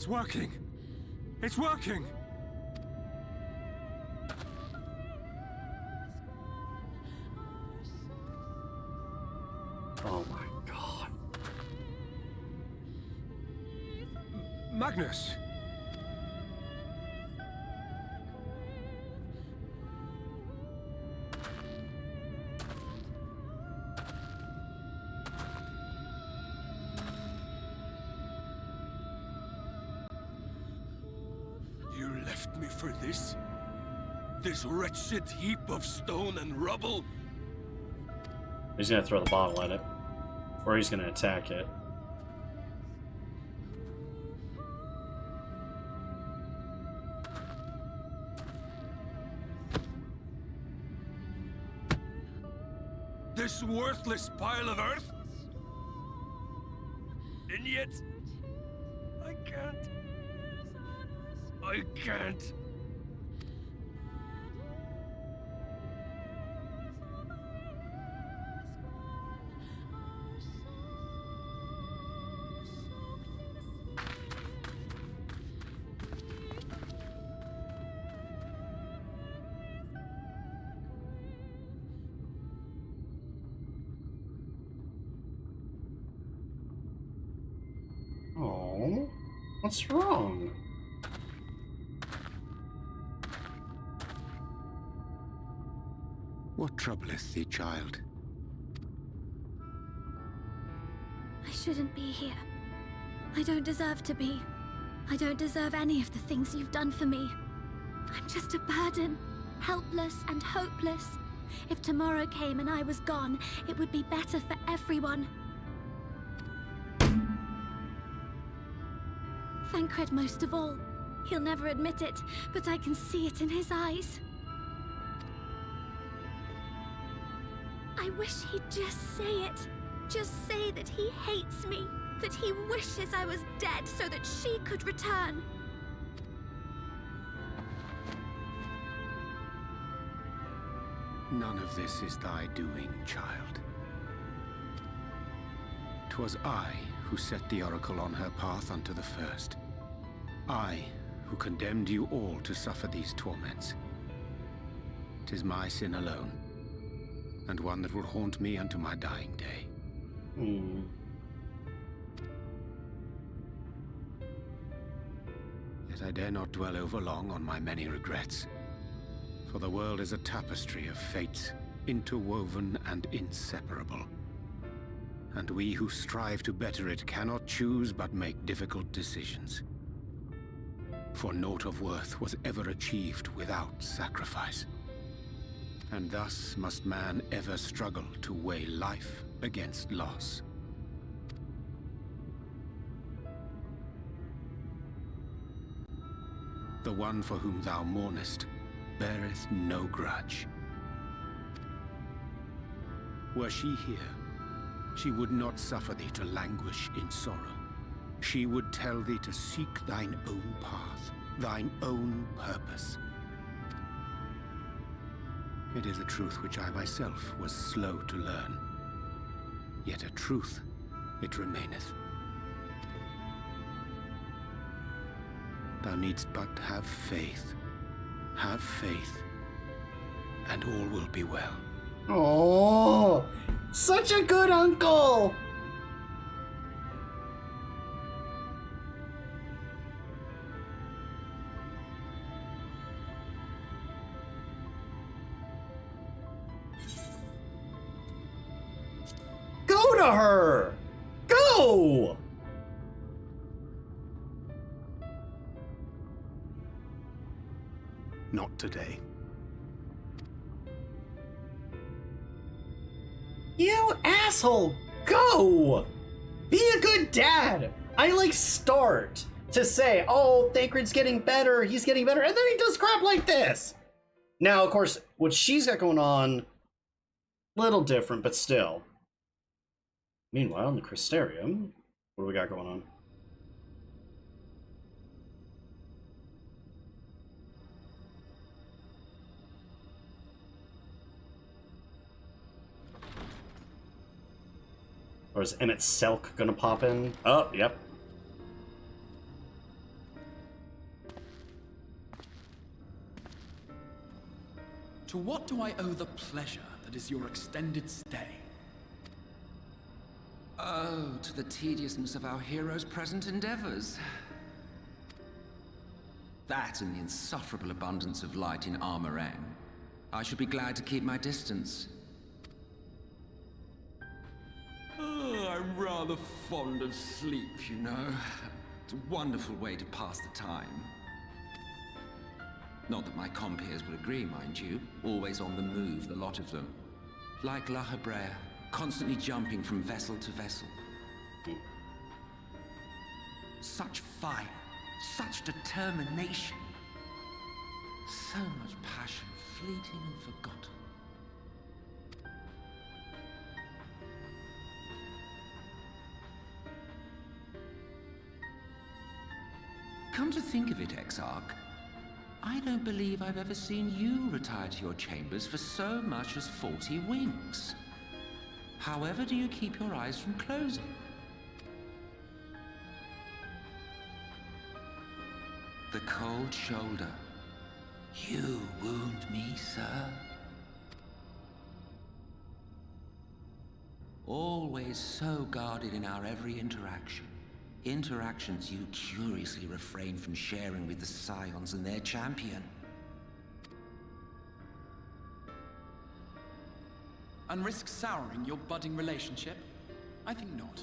Speaker 2: working! It's working!
Speaker 1: Oh my god.
Speaker 2: Magnus!
Speaker 8: You left me for this? This wretched heap of stone and rubble?
Speaker 1: He's gonna throw the bottle at it. Or he's gonna attack it.
Speaker 8: This worthless pile of earth? And yet... I can't. I can't.
Speaker 1: Oh, what's wrong?
Speaker 7: What troubleth thee, child?
Speaker 5: I shouldn't be here. I don't deserve to be. I don't deserve any of the things you've done for me. I'm just a burden, helpless and hopeless. If tomorrow came and I was gone, it would be better for everyone. Thancred most of all. He'll never admit it, but I can see it in his eyes. I wish he'd just say it. Just say that he hates me, that he wishes I was dead so that she could return.
Speaker 7: None of this is thy doing, child. 'Twas I who set the Oracle on her path unto the first. I who condemned you all to suffer these torments. 'Tis my sin alone, and one that will haunt me unto my dying day. Yet I dare not dwell over long on my many regrets, for the world is a tapestry of fates, interwoven and inseparable. And we who strive to better it cannot choose but make difficult decisions. For naught of worth was ever achieved without sacrifice. And thus must man ever struggle to weigh life against loss. The one for whom thou mournest beareth no grudge. Were she here, she would not suffer thee to languish in sorrow. She would tell thee to seek thine own path, thine own purpose. It is a truth which I myself was slow to learn. Yet a truth it remaineth. Thou needst but have faith. Have faith, and all will be well.
Speaker 1: Oh, such a good uncle! Go to her! Go!
Speaker 3: Not today.
Speaker 1: You asshole! Go! Be a good dad! I like start to say, oh, Thancred's getting better, he's getting better, and then he does crap like this! Now, of course, what she's got going on, little different, but still. Meanwhile, in the Crystarium, what do we got going on? Or is Emmett Selk gonna pop in? Oh, yep.
Speaker 9: To what do I owe the pleasure that is your extended stay?
Speaker 10: Oh, to the tediousness of our hero's present endeavors. That and the insufferable abundance of light in Armorang. I should be glad to keep my distance. Oh, I'm rather fond of sleep, you know. It's a wonderful way to pass the time. Not that my compeers will agree, mind you. Always on the move, the lot of them. Like La Hebrea, constantly jumping from vessel to vessel. Such fire, such determination. So much passion, fleeting and forgotten. Come to think of it, Exarch, I don't believe I've ever seen you retire to your chambers for so much as 40 winks. However do you keep your eyes from closing? The cold shoulder. You wound me, sir. Always so guarded in our every interaction. Interactions you curiously refrain from sharing with the Scions and their champion.
Speaker 9: And risk souring your budding relationship? I think not.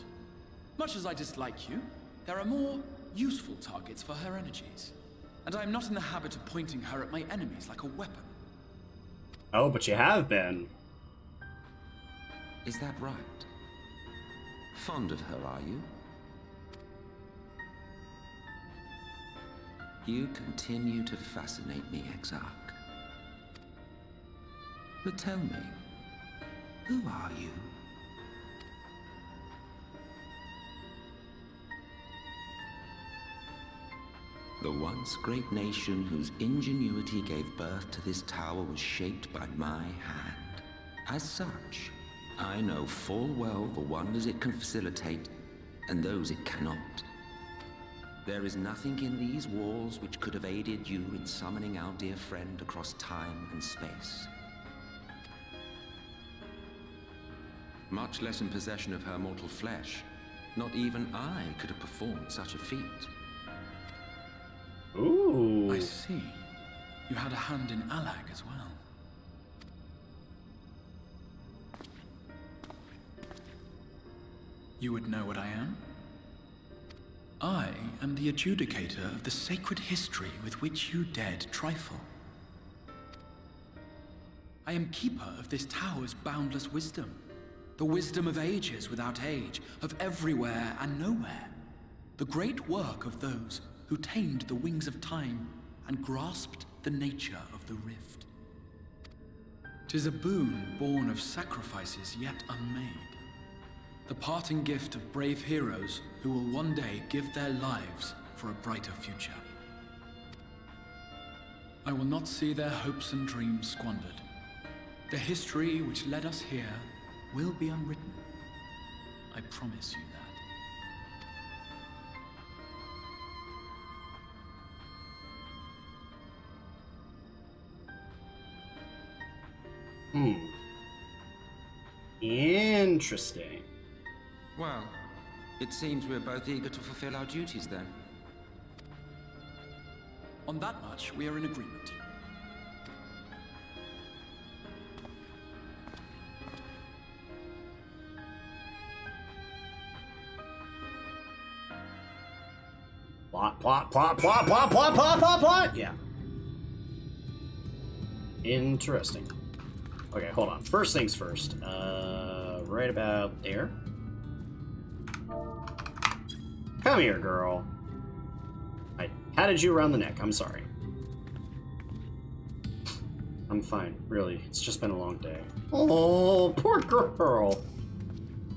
Speaker 9: Much as I dislike you, there are more useful targets for her energies. And I am not in the habit of pointing her at my enemies like a weapon.
Speaker 1: Oh, but you have been.
Speaker 10: Is that right? Fond of her, are you? You continue to fascinate me, Exarch. But tell me, who are you? The once great nation whose ingenuity gave birth to this tower was shaped by my hand. As such, I know full well the wonders it can facilitate and those it cannot. There is nothing in these walls which could have aided you in summoning our dear friend across time and space. Much less in possession of her mortal flesh. Not even I could have performed such a feat.
Speaker 1: Ooh.
Speaker 9: I see. You had a hand in Alag as well. You would know what I am? I am the adjudicator of the sacred history with which you dared trifle. I am keeper of this tower's boundless wisdom. The wisdom of ages without age, of everywhere and nowhere. The great work of those who tamed the wings of time and grasped the nature of the rift. 'Tis a boon born of sacrifices yet unmade. The parting gift of brave heroes who will one day give their lives for a brighter future. I will not see their hopes and dreams squandered. The history which led us here will be unwritten. I promise you that.
Speaker 1: Interesting.
Speaker 10: Well, it seems we're both eager to fulfill our duties then.
Speaker 9: On that much, we are in agreement.
Speaker 1: Plot, plot, plot, plot, plot, plot, plot, plot, plot! Yeah. Interesting. Okay, hold on. First things first. Right about there. Come here, girl. I patted you around the neck. I'm sorry. I'm fine, really. It's just been a long day. Oh, poor girl.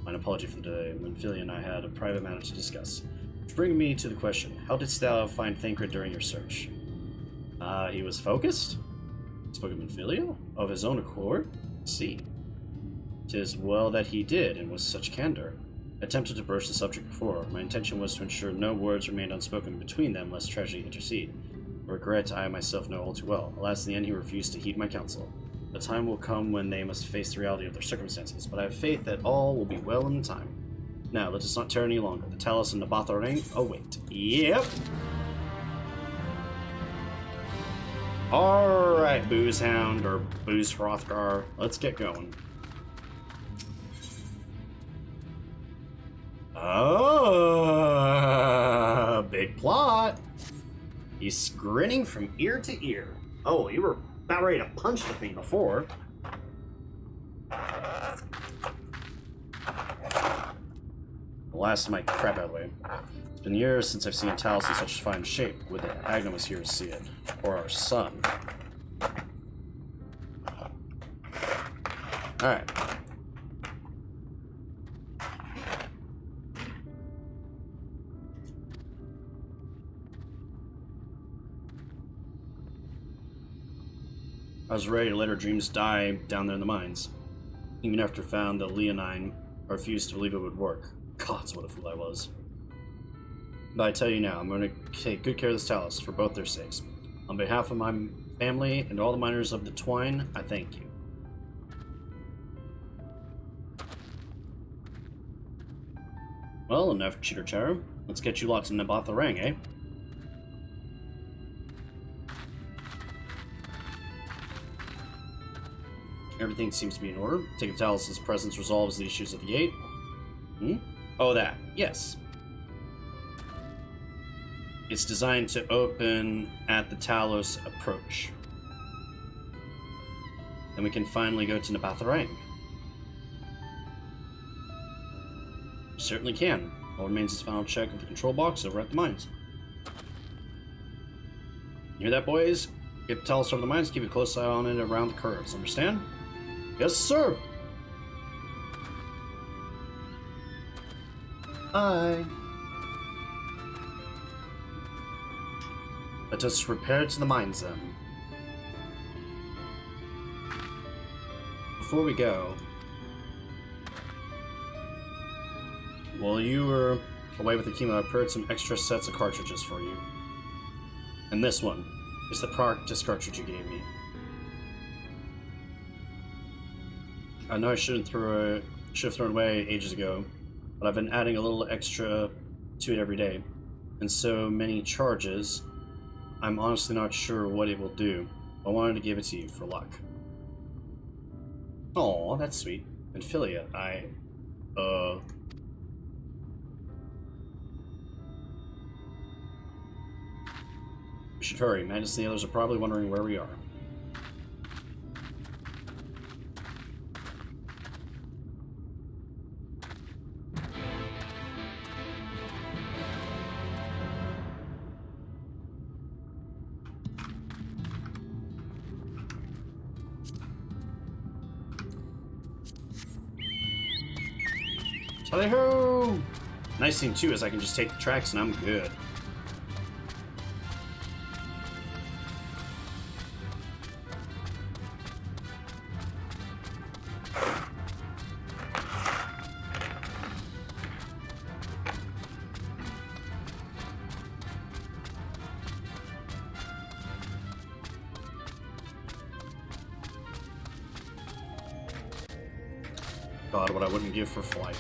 Speaker 1: An apology for today. Minfilia and I had a private matter to discuss. Which brings me to the question. How didst thou find Thancred during your search? He was focused? Spoke of Minfilia? Of his own accord? See. 'Tis well that he did, and with such candor. I attempted to broach the subject before. My intention was to ensure no words remained unspoken between them, lest tragedy intercede. A regret I myself know all too well. Alas, in the end he refused to heed my counsel. The time will come when they must face the reality of their circumstances, but I have faith that all will be well in time. Now, let us not tarry any longer. The Talos and the Nabatha ring await. Yep! Alright, Booze Hound, or Booze Hrothgar, let's get going. Oh, big plot! He's grinning from ear to ear. Oh, you were about ready to punch the thing before. The last of my crap out of the way. It's been years since I've seen Talos in such fine shape. With it, Agna was here to see it. Or our son. Alright. I was ready to let her dreams die down there in the mines. Even after I found the Leonine, I refused to believe it would work. Gods, what a fool I was. But I tell you now, I'm going to take good care of this Talos, for both their sakes. On behalf of my family and all the miners of the Twine, I thank you. Well, enough chitter-chatter. Let's get you lots of Nabatha Rang, eh? Everything seems to be in order. Take Talos' presence resolves the issues of the gate. Oh, that. Yes. It's designed to open at the Talos approach. Then we can finally go to Nabatha Rang. Certainly can. All remains is final check of the control box over at the mines. You hear that, boys? Get the Talos over the mines, keep a close eye on it around the curves. Understand? Yes, sir! Aye. Let us repair to the mines then. Before we go, while you were away with the chemo, I prepared some extra sets of cartridges for you. And this one is the practice cartridge you gave me. I know I should have thrown it away ages ago, but I've been adding a little extra to it every day. And so many charges, I'm honestly not sure what it will do. I wanted to give it to you for luck. Aw, that's sweet. And Philia, we should hurry. Magnus and the others are probably wondering where we are. Tally-ho! Nice thing too is I can just take the tracks and I'm good. God, what I wouldn't give for flight.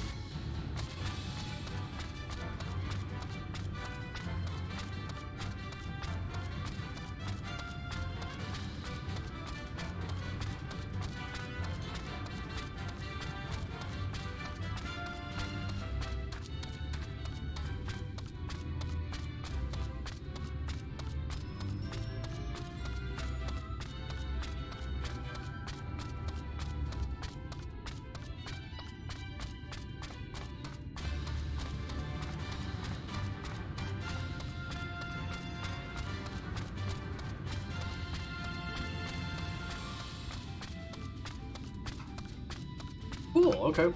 Speaker 1: Cool, okay.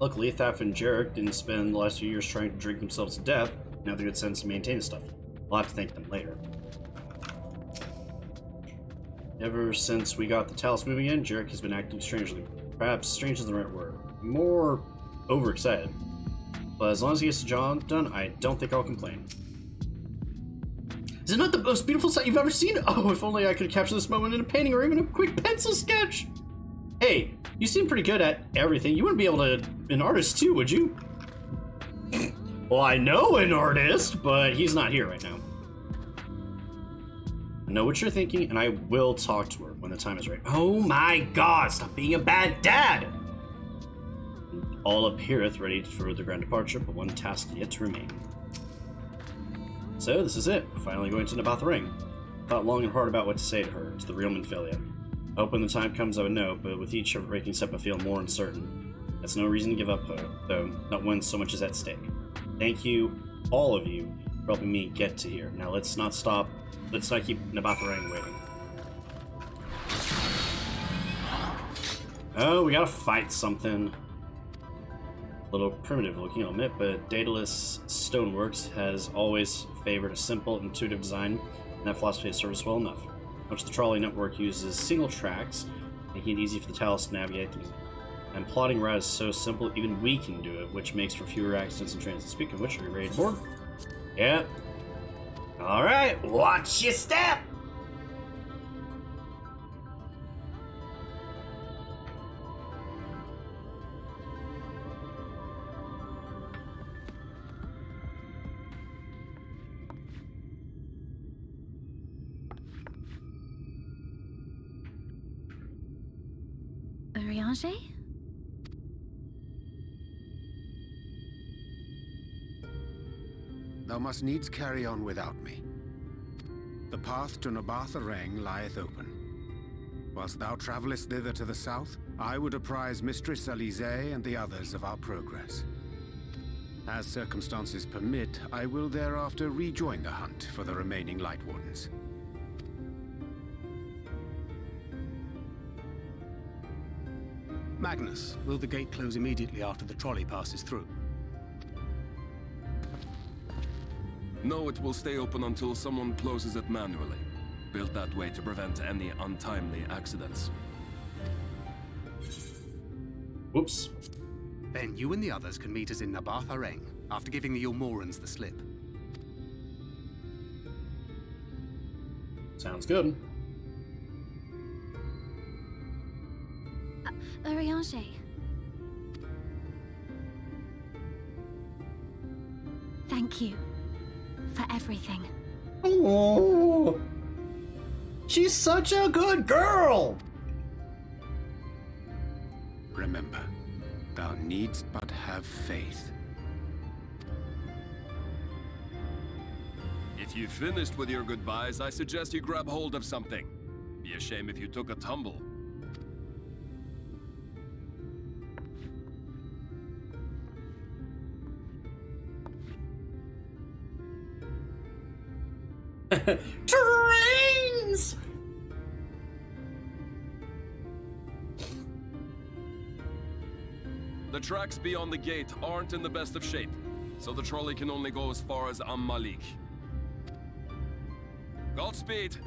Speaker 1: Luckily, Thaf and Jarek didn't spend the last few years trying to drink themselves to death. Now they're good sense to maintain the stuff. I'll have to thank them later. Ever since we got the Talos moving in, Jarek has been acting strangely. Perhaps strange is the right word. More overexcited. But as long as he gets the job done, I don't think I'll complain. Is it not the most beautiful sight you've ever seen? Oh, if only I could capture this moment in a painting or even a quick pencil sketch. Hey, you seem pretty good at everything. You wouldn't be able to be an artist too, would you? Well, I know an artist, but he's not here right now. I know what you're thinking, and I will talk to her when the time is right. Oh my god, stop being a bad dad! All appeareth ready for the grand departure, but one task yet to remain. So, this is it. We're finally going to Nabatha Ring. Thought long and hard about what to say to her, to the real Minfilia. I hope when the time comes I would know, but with each breaking step I feel more uncertain. That's no reason to give up hope, though, not when so much is at stake. Thank you, all of you, for helping me get to here. Now let's not stop. Let's not keep Nabatha Ring waiting. Oh, we gotta fight something. A little primitive looking, I'll admit, but Dailies Stoneworks has always favored a simple, intuitive design, and that philosophy has served us well enough. Much the trolley network uses single tracks, making it easy for the Talus to navigate things. And plotting route is so simple, even we can do it, which makes for fewer accidents in transit. Speaking of which, are we ready to board? Yeah. Alright, watch your step!
Speaker 5: Urianger?
Speaker 7: Thou must needs carry on without me. The path to Nabatha Ring lieth open. Whilst thou travellest thither to the south, I would apprise Mistress Alize and the others of our progress. As circumstances permit, I will thereafter rejoin the hunt for the remaining Light Wardens.
Speaker 3: Magnus, will the gate close immediately after the trolley passes through?
Speaker 11: No, it will stay open until someone closes it manually. Built that way to prevent any untimely accidents.
Speaker 1: Whoops.
Speaker 3: Then you and the others can meet us in Nabatha Ring, after giving the Ilmorans the slip.
Speaker 1: Sounds good.
Speaker 5: Urianger. Thank you for everything.
Speaker 1: Oh, she's such a good girl!
Speaker 7: Remember, thou needst but have faith.
Speaker 11: If you've finished with your goodbyes, I suggest you grab hold of something. Be a shame if you took a tumble.
Speaker 1: Trains!
Speaker 11: The tracks beyond the gate aren't in the best of shape, so the trolley can only go as far as Malik. Godspeed!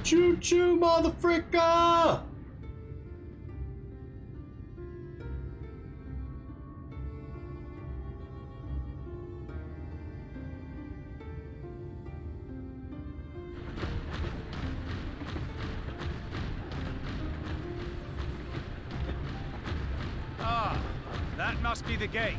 Speaker 1: Choo-choo, motherfricker!
Speaker 3: Ah, that must be the gate.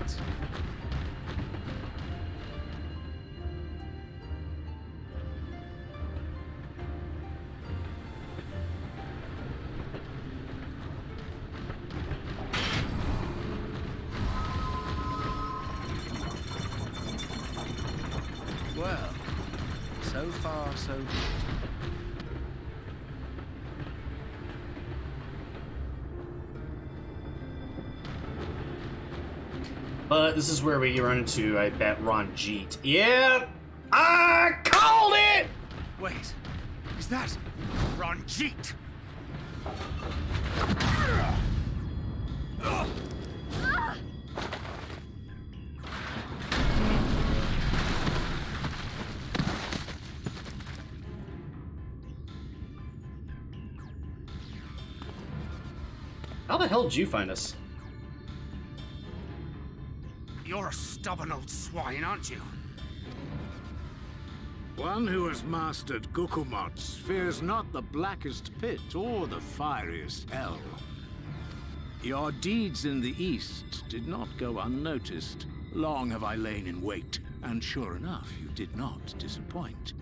Speaker 3: Well, so far, so good.
Speaker 1: But this is where we run into, I bet, Ranjit. Yep! I called it!
Speaker 3: Wait, is that Ranjit?
Speaker 1: How the hell did you find us?
Speaker 7: You're a stubborn old swine, aren't you? One who has mastered Gukumots fears not the blackest pit or the fieriest hell. Your deeds in the east did not go unnoticed. Long have I lain in wait, and sure enough, you did not disappoint.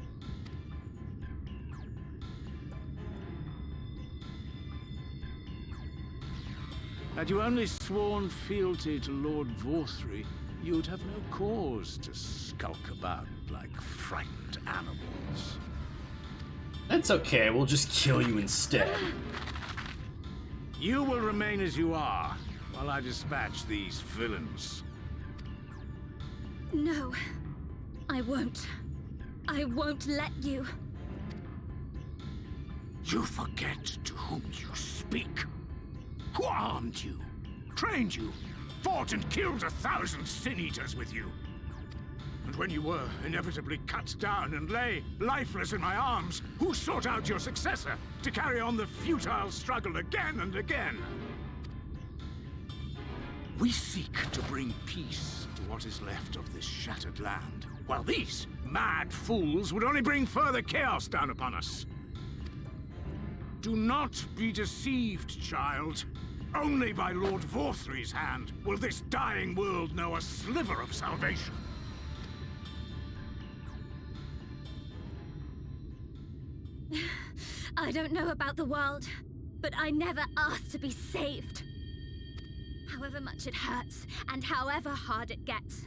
Speaker 7: Had you only sworn fealty to Lord Vorthry, you'd have no cause to skulk about like frightened animals.
Speaker 1: That's okay, we'll just kill you instead.
Speaker 7: You will remain as you are, while I dispatch these villains.
Speaker 5: No, I won't. I won't let you.
Speaker 7: You forget to whom you speak. Who armed you, trained you, fought and killed 1,000 sin-eaters with you. And when you were inevitably cut down and lay lifeless in my arms, who sought out your successor to carry on the futile struggle again and again? We seek to bring peace to what is left of this shattered land, while these mad fools would only bring further chaos down upon us. Do not be deceived, child. Only by Lord Vorthry's hand will this dying world know a sliver of salvation.
Speaker 5: I don't know about the world, but I never asked to be saved. However much it hurts, and however hard it gets.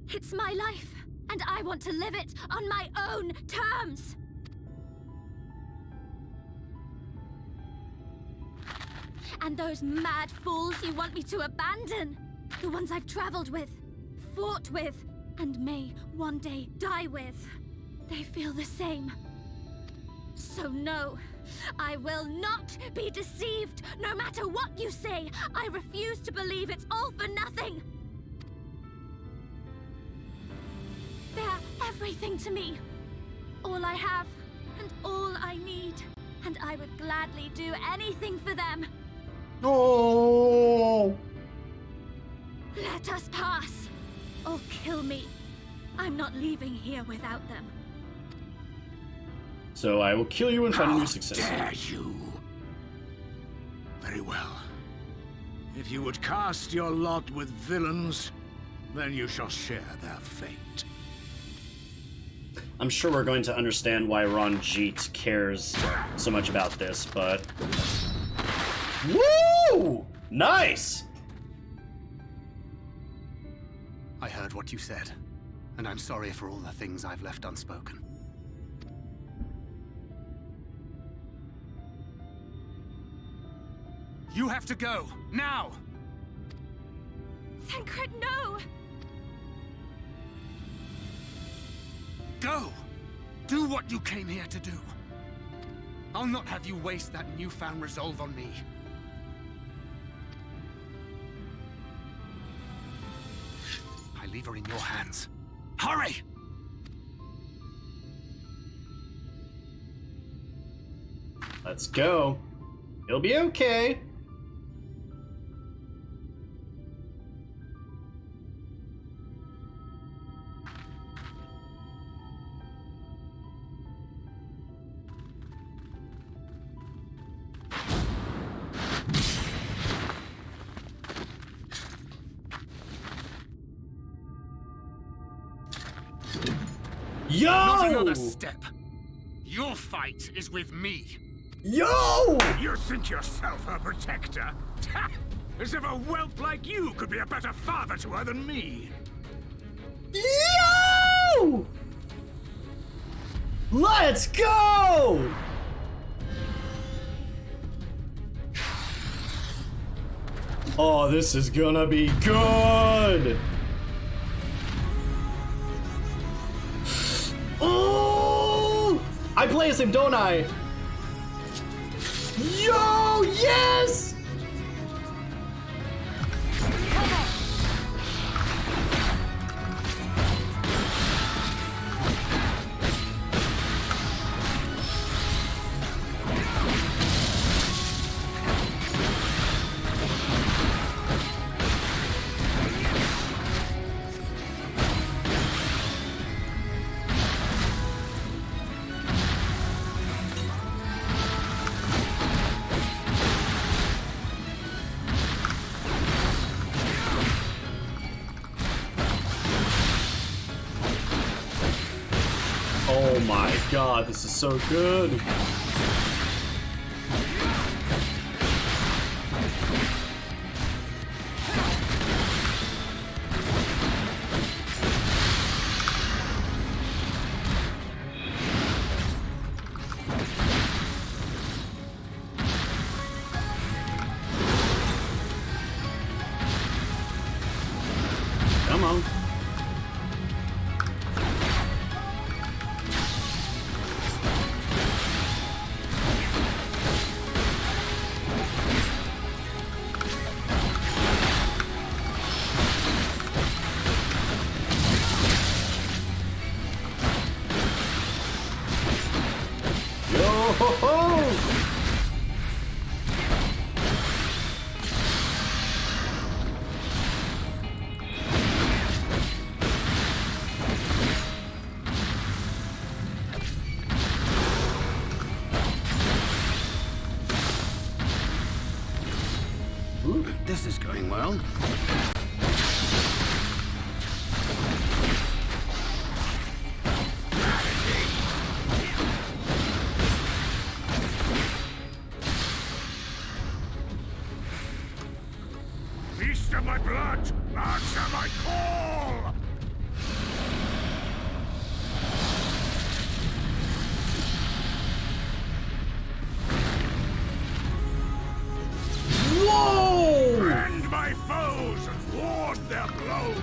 Speaker 5: It's my life, and I want to live it on my own terms! And those mad fools you want me to abandon, the ones I've traveled with, fought with, and may one day die with, they feel the same. So no, I will not be deceived, no matter what you say. I refuse to believe it's all for nothing. They're everything to me. All I have, and all I need. And I would gladly do anything for them.
Speaker 1: Oh!
Speaker 5: Let us pass, or kill me. I'm not leaving here without them.
Speaker 1: So I will kill you and find a new successor.
Speaker 7: How dare you? Very well. If you would cast your lot with villains, then you shall share their fate.
Speaker 1: I'm sure we're going to understand why Ranjit cares so much about this, but... Woo! Nice!
Speaker 3: I heard what you said, and I'm sorry for all the things I've left unspoken. You have to go, now!
Speaker 5: Thancred, no!
Speaker 3: Go! Do what you came here to do. I'll not have you waste that newfound resolve on me. I leave her in your hands. Hurry!
Speaker 1: Let's go. It'll be okay. Yo!
Speaker 7: Not another step. Your fight is with me.
Speaker 1: Yo!
Speaker 7: You think yourself her protector? As if a whelp like you could be a better father to her than me.
Speaker 1: Yo! Let's go! Oh, this is gonna be good! Oh! I play as him, don't I? Yo, yes! Oh my god, this is so good. Come on. Yo-ho-ho!
Speaker 7: Ooh, this is going well.
Speaker 8: Feast of my blood! Answer my call!
Speaker 1: Whoa!
Speaker 8: Rend my foes and ward their blows!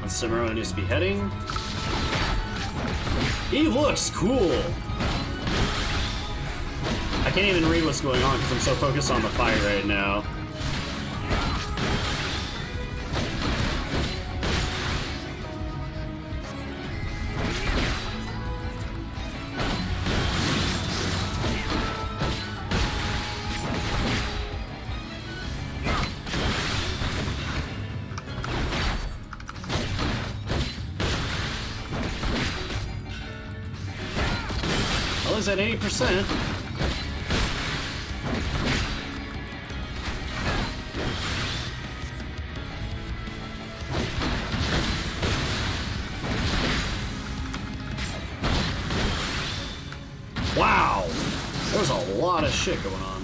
Speaker 1: On Cimarron is beheading. He looks cool! I can't even read what's going on because I'm so focused on the fight right now. Well, it's at 80%. Wow! There's a lot of shit going on.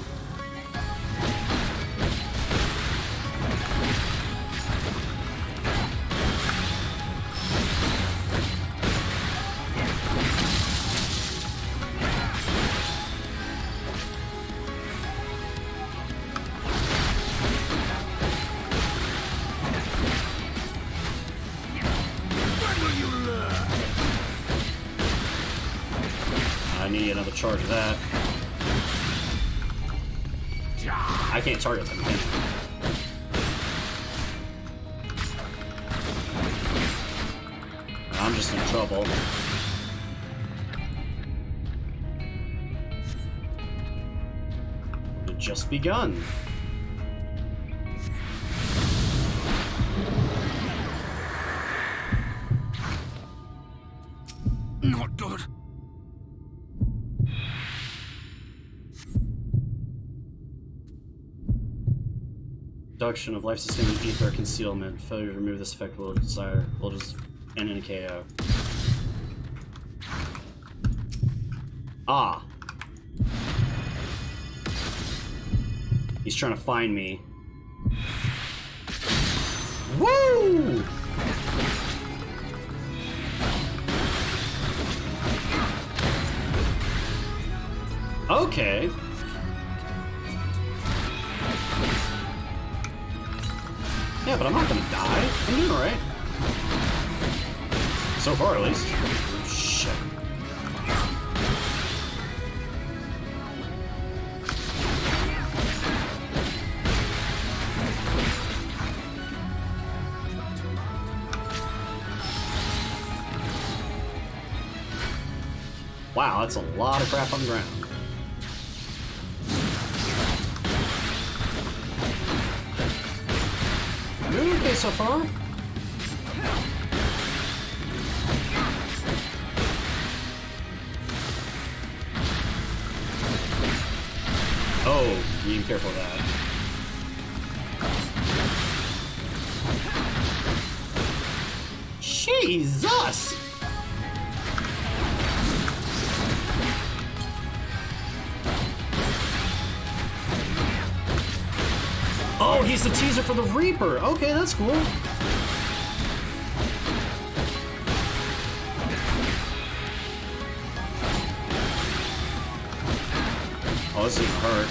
Speaker 1: I need another charge of that. I can't target them, can I? I'm just in trouble. It just begun.
Speaker 8: Not good.
Speaker 1: Reduction of life-sustaining ether concealment. Failure to remove this effect will just end in a KO. Ah. He's trying to find me. Woo! Okay. Yeah, but I'm not gonna die. I'm doing alright. So far, at least. Shit. Wow, that's a lot of crap on the ground. Okay, so far. Oh, you be careful of that. Jesus! Oh, he's the teaser for the Reaper. Okay, that's cool. Oh, this is hurt.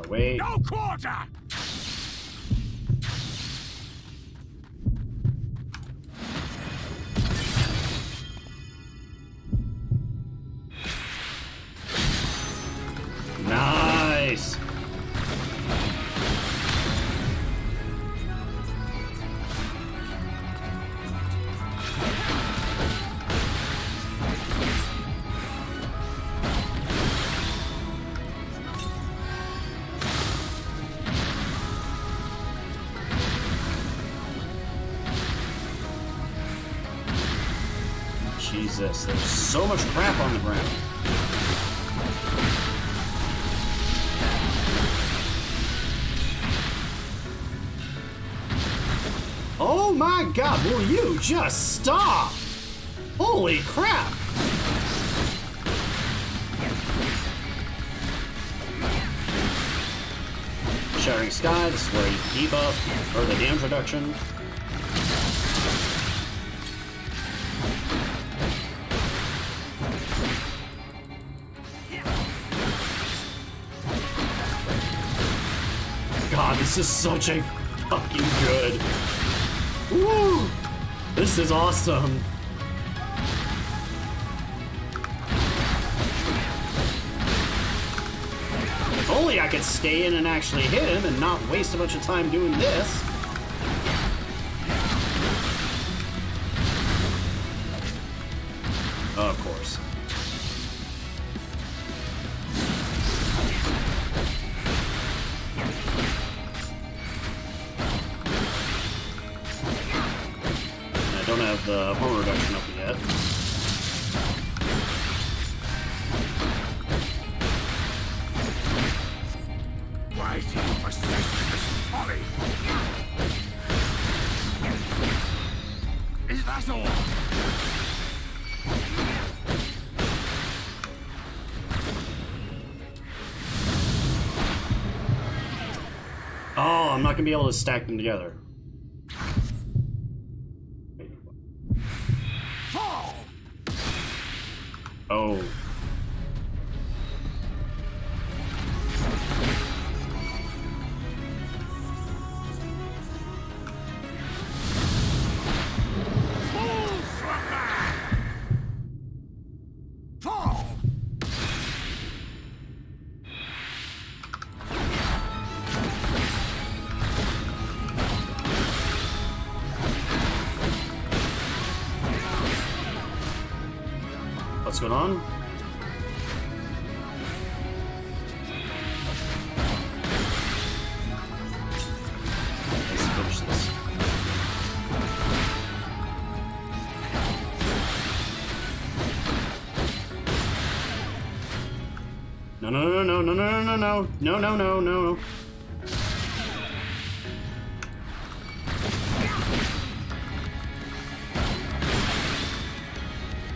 Speaker 1: Wait.
Speaker 8: No quarter!
Speaker 1: Nice. Jesus, there's so much crap on the ground. Oh my god, will you just stop? Holy crap! Shattering Sky, this is where you debuff, or the damage reduction. God, this is such a fucking good. Woo! This is awesome. If only I could stay in and actually hit him and not waste a bunch of time doing this. Of course. I don't have the horror reduction up yet.
Speaker 8: Why do you persist in this folly? Is that all?
Speaker 1: Oh, I'm not gonna be able to stack them together. Oh. What's going on? Let's finish this. No, no, no, no, no, no, no, no, no, no, no, no.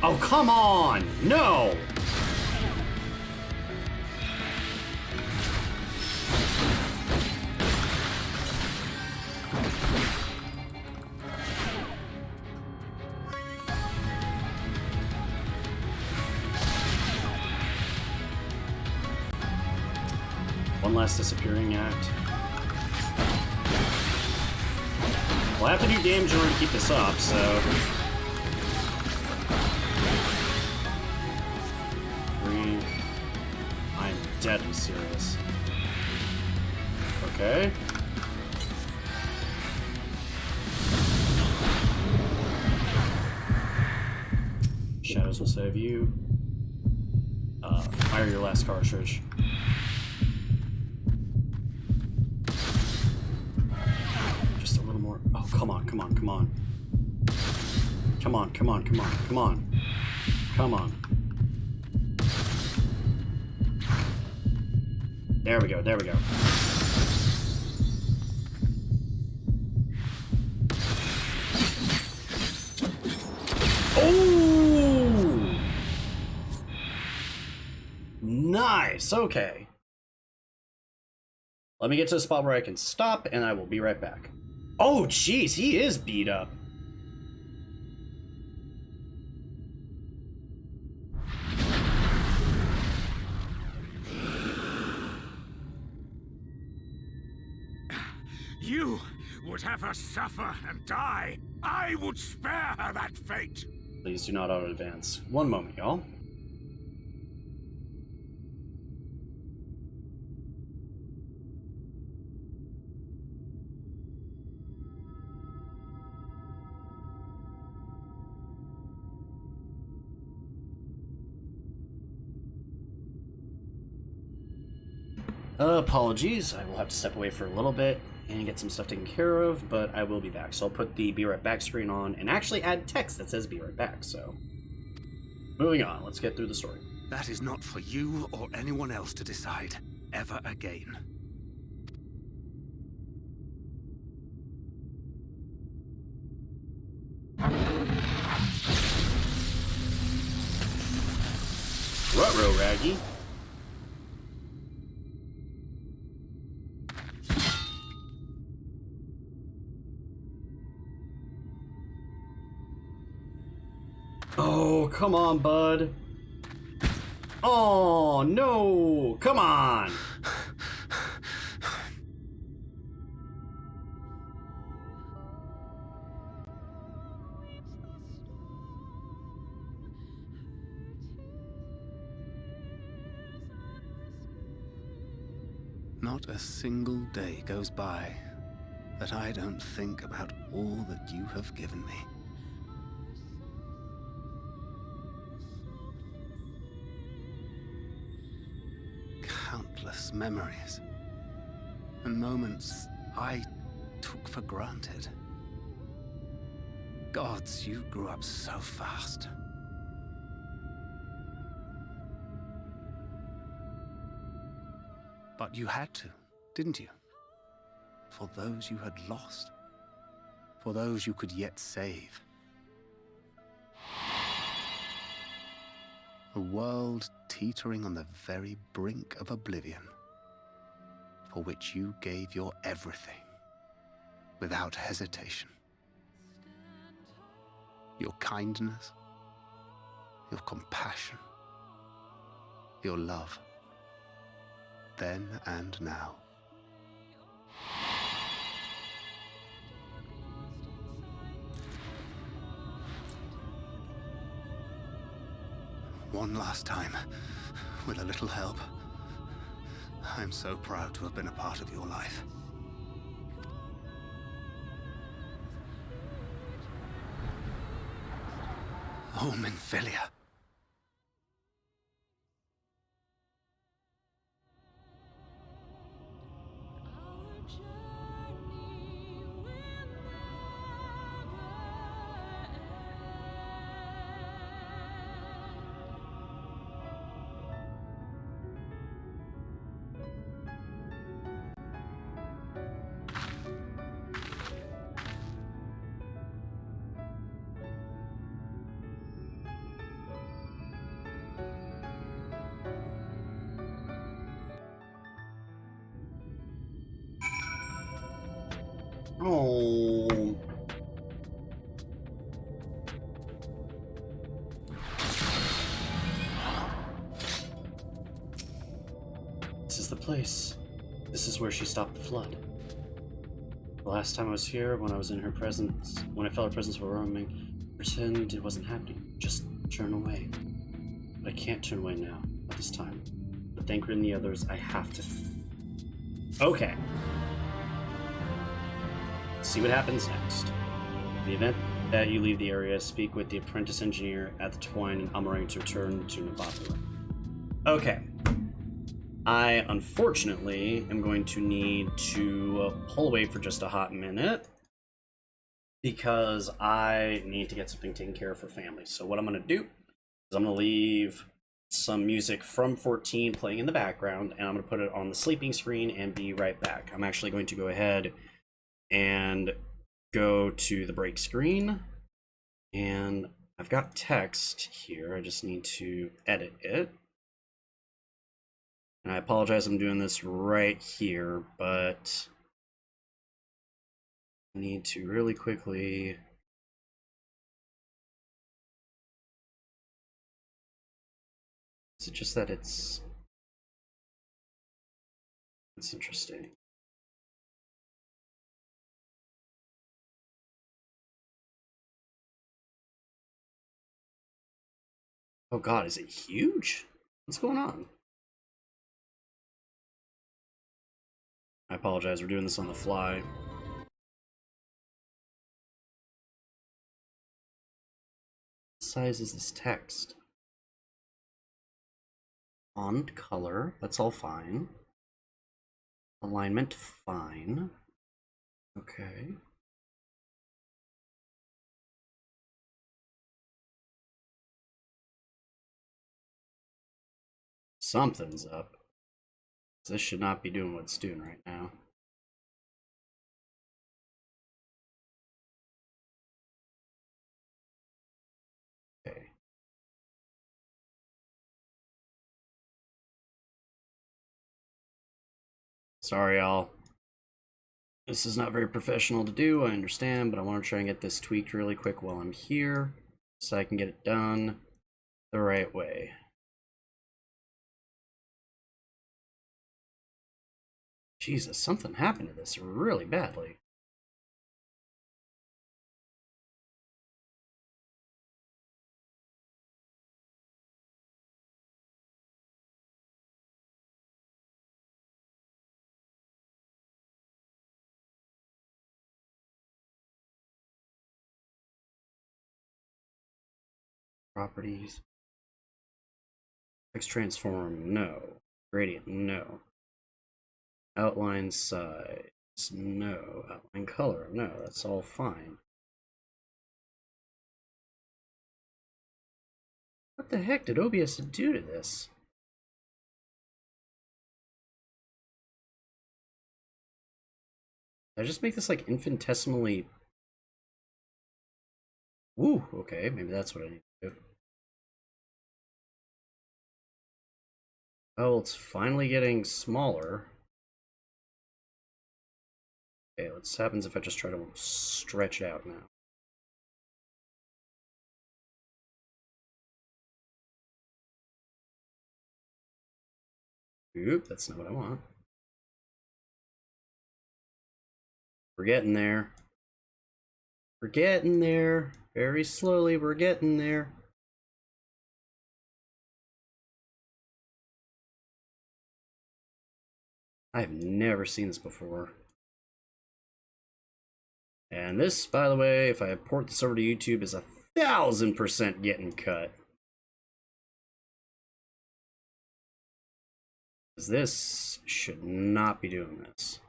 Speaker 1: Oh, come on! No! One last disappearing act. Well, I have to do damage in order to keep this up, so... 3. I'm deadly serious. Okay. Shadows will save you. Fire your last cartridge. Just a little more. Oh, come on, come on, come on. Come on, come on, come on, come on. Come on. There we go, there we go. Oh! Nice, okay. Let me get to a spot where I can stop, and I will be right back. Oh, jeez, he is beat up.
Speaker 7: You would have her suffer and die. I would spare her that fate.
Speaker 1: Please do not auto-advance. One moment, y'all. Apologies, I will have to step away for a little bit and get some stuff taken care of, but I will be back. So I'll put the be right back screen on and actually add text that says be right back, so. Moving on, let's get through the story.
Speaker 3: That is not for you or anyone else to decide, ever again.
Speaker 1: Ruh-roh, Raggy. Oh, come on, bud. Oh, no. Come on.
Speaker 3: Not a single day goes by that I don't think about all that you have given me. Countless memories and moments I took for granted. Gods, you grew up so fast. But you had to, didn't you? For those you had lost. For those you could yet save. A world teetering on the very brink of oblivion, for which you gave your everything, without hesitation. Your kindness, your compassion, your love, then and now. One last time, with a little help. I'm so proud to have been a part of your life. Oh, Minfilia.
Speaker 1: Oh. This is the place. This is where she stopped the flood. The last time I was here, when I was in her presence, when I felt her presence while roaming, pretend it wasn't happening. Just turn away. But I can't turn away now, at this time. But Thanker and the others, I have to. Okay. Let's see what happens next. The event that you leave the area, speak with the apprentice engineer at the Twine and Amarang to return to Navatala. Okay. I, unfortunately, am going to need to pull away for just a hot minute because I need to get something taken care of for family. So what I'm going to do is I'm going to leave some music from 14 playing in the background, and I'm going to put it on the sleeping screen and be right back. I'm actually going to go ahead and go to the break screen, and I've got text here. I just need to edit it. And I apologize, I'm doing this right here, but I need to really quickly. Is it just that it's interesting? Oh God, is it huge? What's going on? I apologize, we're doing this on the fly. What size is this text? Font color, that's all fine. Alignment, fine. Okay. Something's up. This should not be doing what it's doing right now. Okay. Sorry, y'all. This is not very professional to do, I understand, but I want to try and get this tweaked really quick while I'm here so I can get it done the right way. Jesus, something happened to this really badly. Properties. Text transform, no. Gradient, no. Outline size, no. Outline color, no. That's all fine. What the heck did OBS do to this? Did I just make this like infinitesimally... Woo, okay, maybe that's what I need to do. Oh, it's finally getting smaller. Okay, what happens if I just try to stretch out now? Oop, that's not what I want. We're getting there. We're getting there. Very slowly, we're getting there. I've never seen this before. And this, by the way, if I port this over to YouTube, is 1000% getting cut. Because this should not be doing this.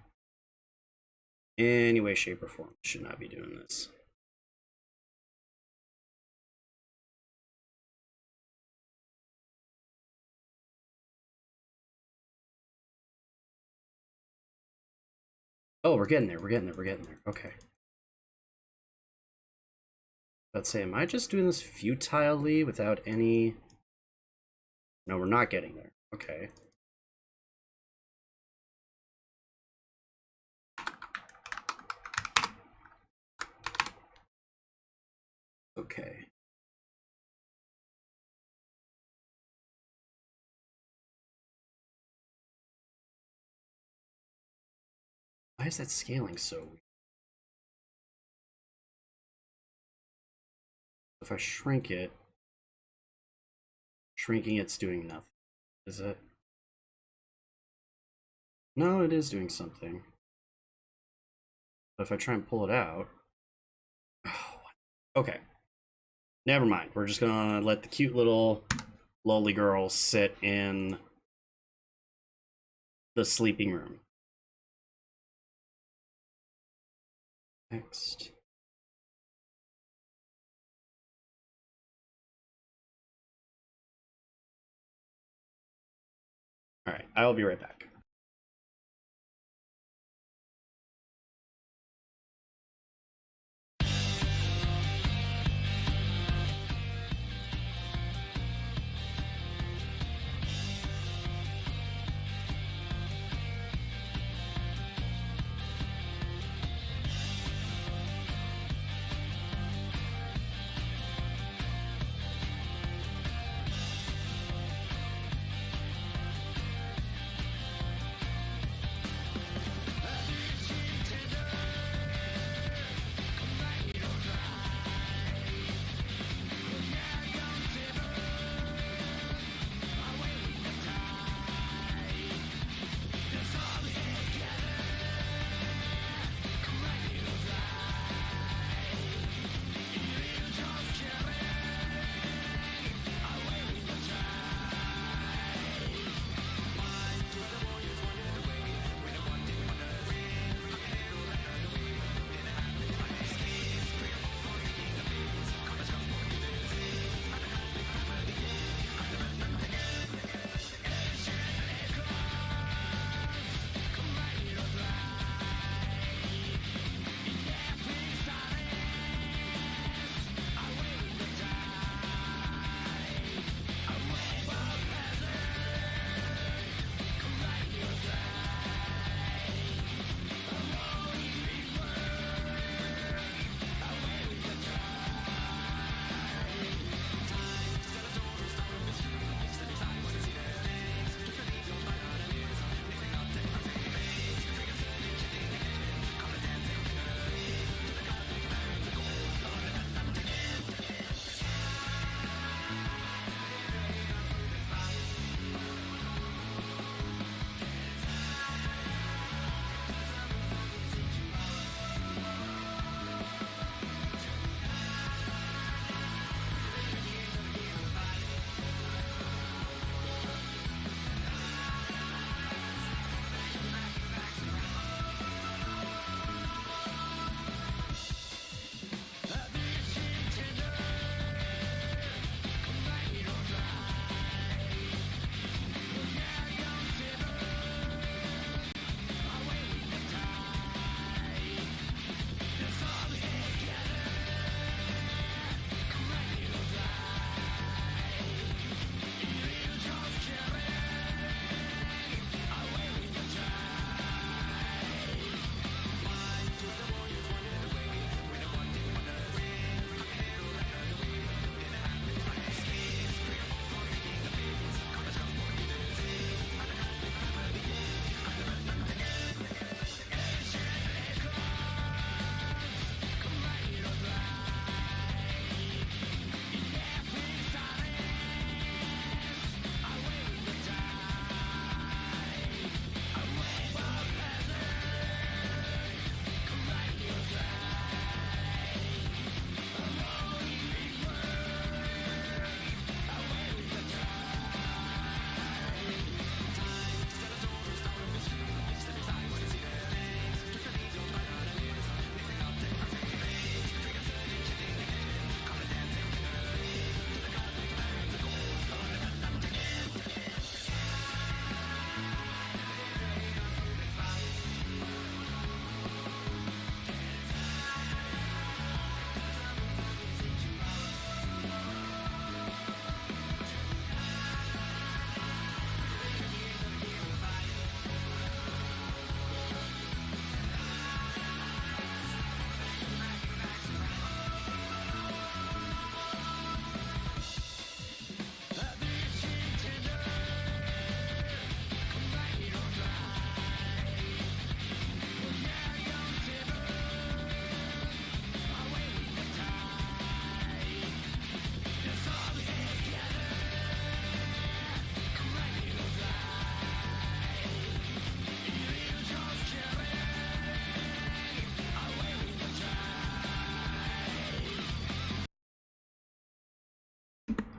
Speaker 1: Any way, shape, or form, should not be doing this. Oh, we're getting there, we're getting there, we're getting there. Okay. Let's say, am I just doing this futilely without any... No, we're not getting there. Okay. Okay. Why is that scaling so weird? If I shrink it, shrinking it's doing nothing. Is it? No, it is doing something. But if I try and pull it out... Okay. Never mind. We're just gonna let the cute little lowly girl sit in the sleeping room. Next. Alright, I will be right back.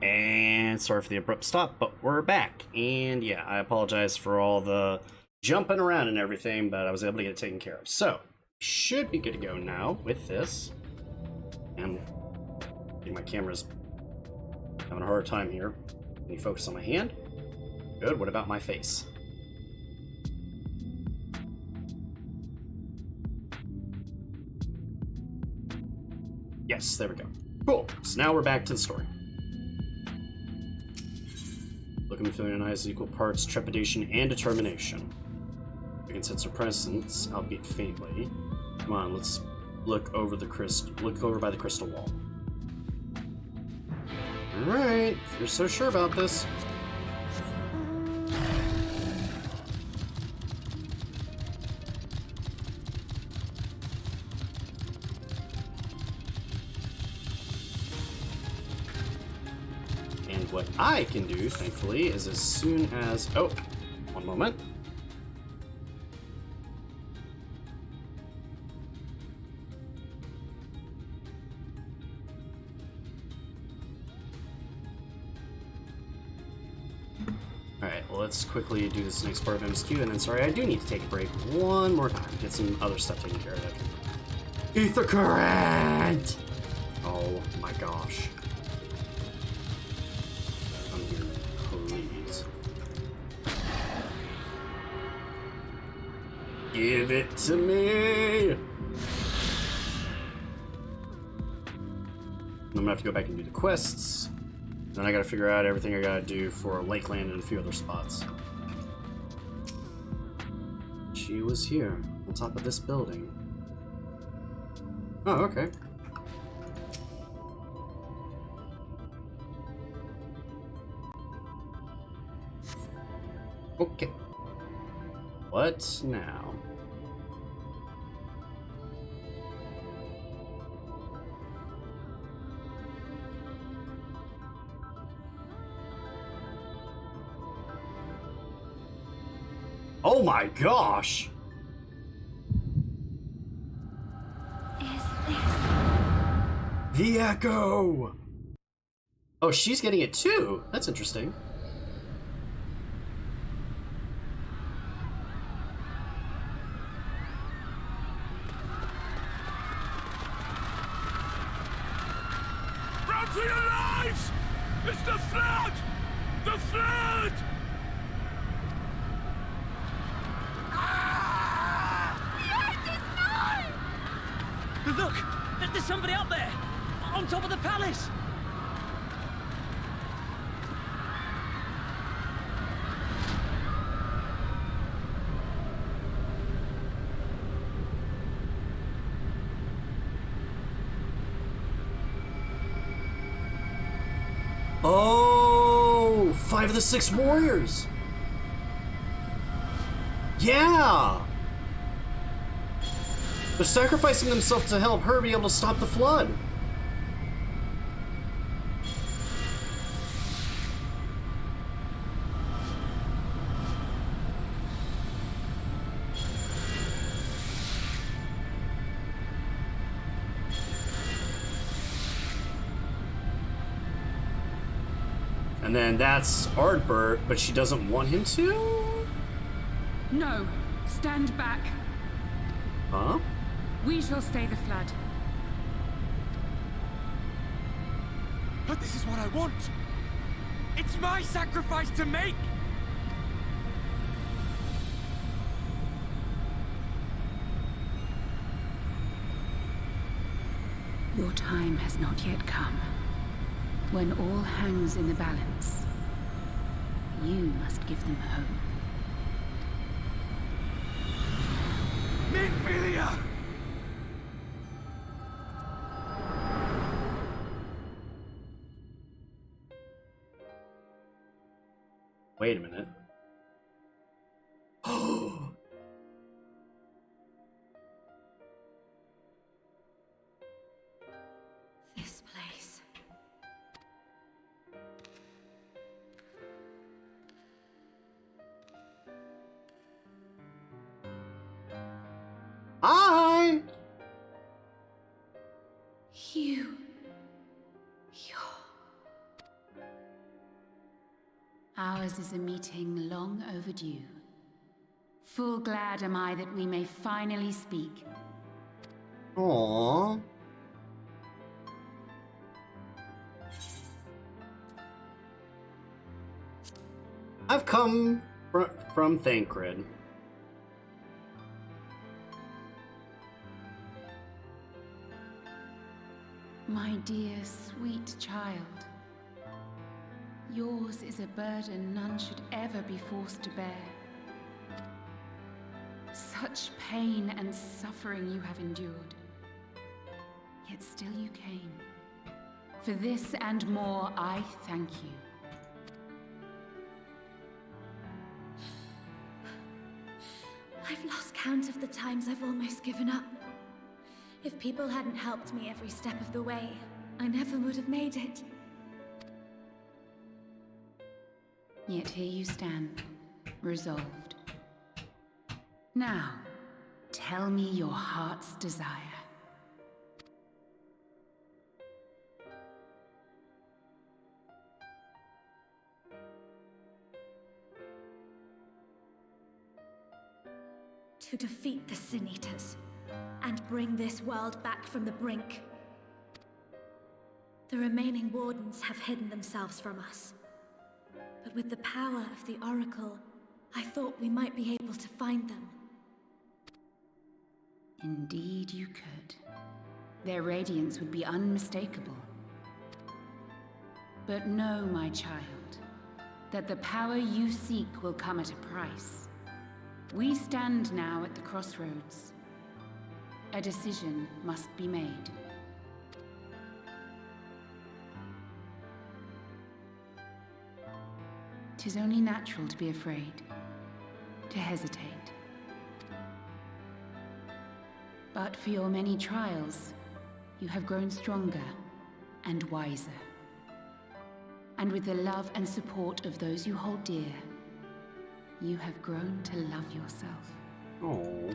Speaker 1: And sorry for the abrupt stop, but we're back. And yeah, I apologize for all the jumping around and everything, but I was able to get it taken care of. So, should be good to go now with this. And I think my camera's having a hard time here. Can you focus on my hand? Good, what about my face? Yes, there we go. Cool, so now we're back to the story. Looking and feeling eyes equal parts trepidation and determination. You can sense her presence, albeit faintly. Come on, let's look over by the crystal wall. Alright, if you're so sure about this. And what I can do, thankfully, is as soon as... Oh, one moment. Alright, well, let's quickly do this next part of MSQ, and then, sorry, I do need to take a break one more time. Get some other stuff taken care of. Ether current! Oh my gosh. Come here, please. Give it to me! I'm gonna have to go back and do the quests. Then I gotta figure out everything I gotta do for Lakeland and a few other spots. She was here, on top of this building. Oh, okay. Okay. What now? Oh my gosh!
Speaker 5: Is this...
Speaker 1: The Echo! Oh, she's getting it too! That's interesting.
Speaker 8: Run for your lives! It's the flood! The flood!
Speaker 12: Look! There's somebody up there! On top of the palace!
Speaker 1: Oh! 5 of the 6 warriors! Yeah! They're sacrificing themselves to help her be able to stop the flood. And then that's Ardbert, but she doesn't want him to?
Speaker 13: No. Stand back.
Speaker 1: Huh?
Speaker 13: We shall stay the flood.
Speaker 8: But this is what I want! It's my sacrifice to make!
Speaker 13: Your time has not yet come. When all hangs in the balance, you must give them hope.
Speaker 8: Nymphelia!
Speaker 1: Wait a minute.
Speaker 5: This place.
Speaker 1: Hi!
Speaker 5: You. You're...
Speaker 13: Ours is a meeting long overdue. Full glad am I that we may finally speak.
Speaker 1: Aww. I've come from Thancred.
Speaker 13: My dear, sweet child. Yours is a burden none should ever be forced to bear. Such pain and suffering you have endured. Yet still you came. For this and more, I thank you.
Speaker 5: I've lost count of the times I've almost given up. If people hadn't helped me every step of the way, I never would have made it.
Speaker 13: Yet here you stand, resolved. Now, tell me your heart's desire.
Speaker 5: To defeat the Sin Eaters, and bring this world back from the brink. The remaining Wardens have hidden themselves from us. But with the power of the Oracle, I thought we might be able to find them.
Speaker 13: Indeed you could. Their radiance would be unmistakable. But know, my child, that the power you seek will come at a price. We stand now at the crossroads. A decision must be made. 'Tis only natural to be afraid, to hesitate. But for your many trials, you have grown stronger and wiser. And with the love and support of those you hold dear, you have grown to love yourself.
Speaker 1: Oh.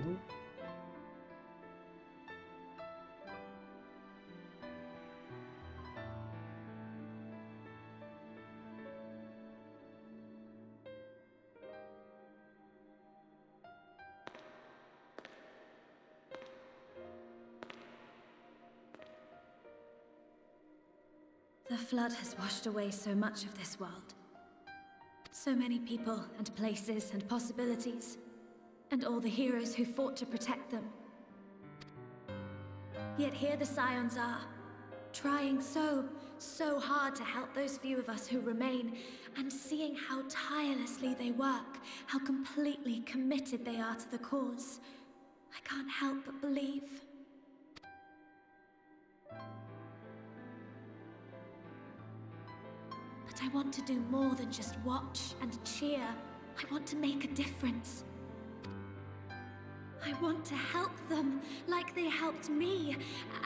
Speaker 5: The flood has washed away so much of this world. So many people and places and possibilities, and all the heroes who fought to protect them. Yet here the Scions are, trying so hard to help those few of us who remain, and seeing how tirelessly they work, how completely committed they are to the cause. I can't help but believe. But I want to do more than just watch and cheer. I want to make a difference. I want to help them like they helped me,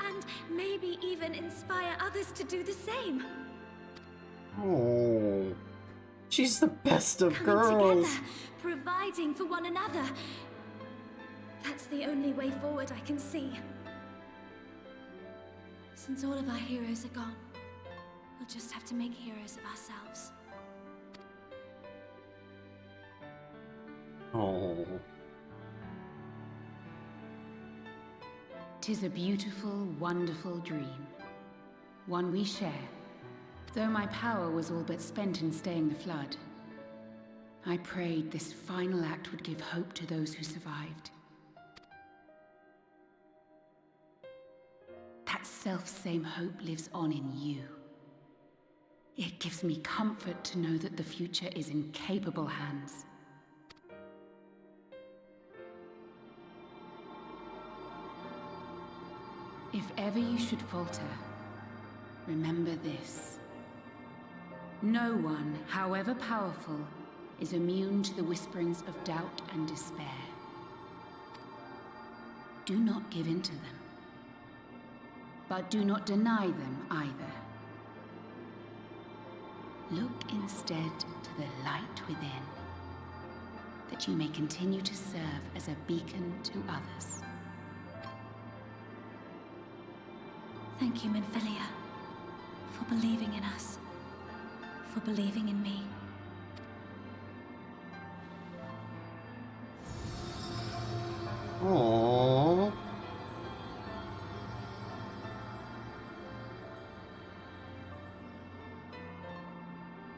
Speaker 5: and maybe even inspire others to do the same.
Speaker 1: Oh, she's the best of
Speaker 5: Coming
Speaker 1: girls.
Speaker 5: together, providing for one another. That's the only way forward I can see. Since all of our heroes are gone, we'll just have to make heroes of ourselves.
Speaker 1: Oh.
Speaker 13: 'Tis a beautiful, wonderful dream. One we share. Though my power was all but spent in staying the flood, I prayed this final act would give hope to those who survived. That self-same hope lives on in you. It gives me comfort to know that the future is in capable hands. If ever you should falter, remember this. No one, however powerful, is immune to the whisperings of doubt and despair. Do not give in to them. But do not deny them either. Look instead to the light within, that you may continue to serve as a beacon to others.
Speaker 5: Thank you, Minfilia, for believing in us, for believing in me.
Speaker 1: Aww.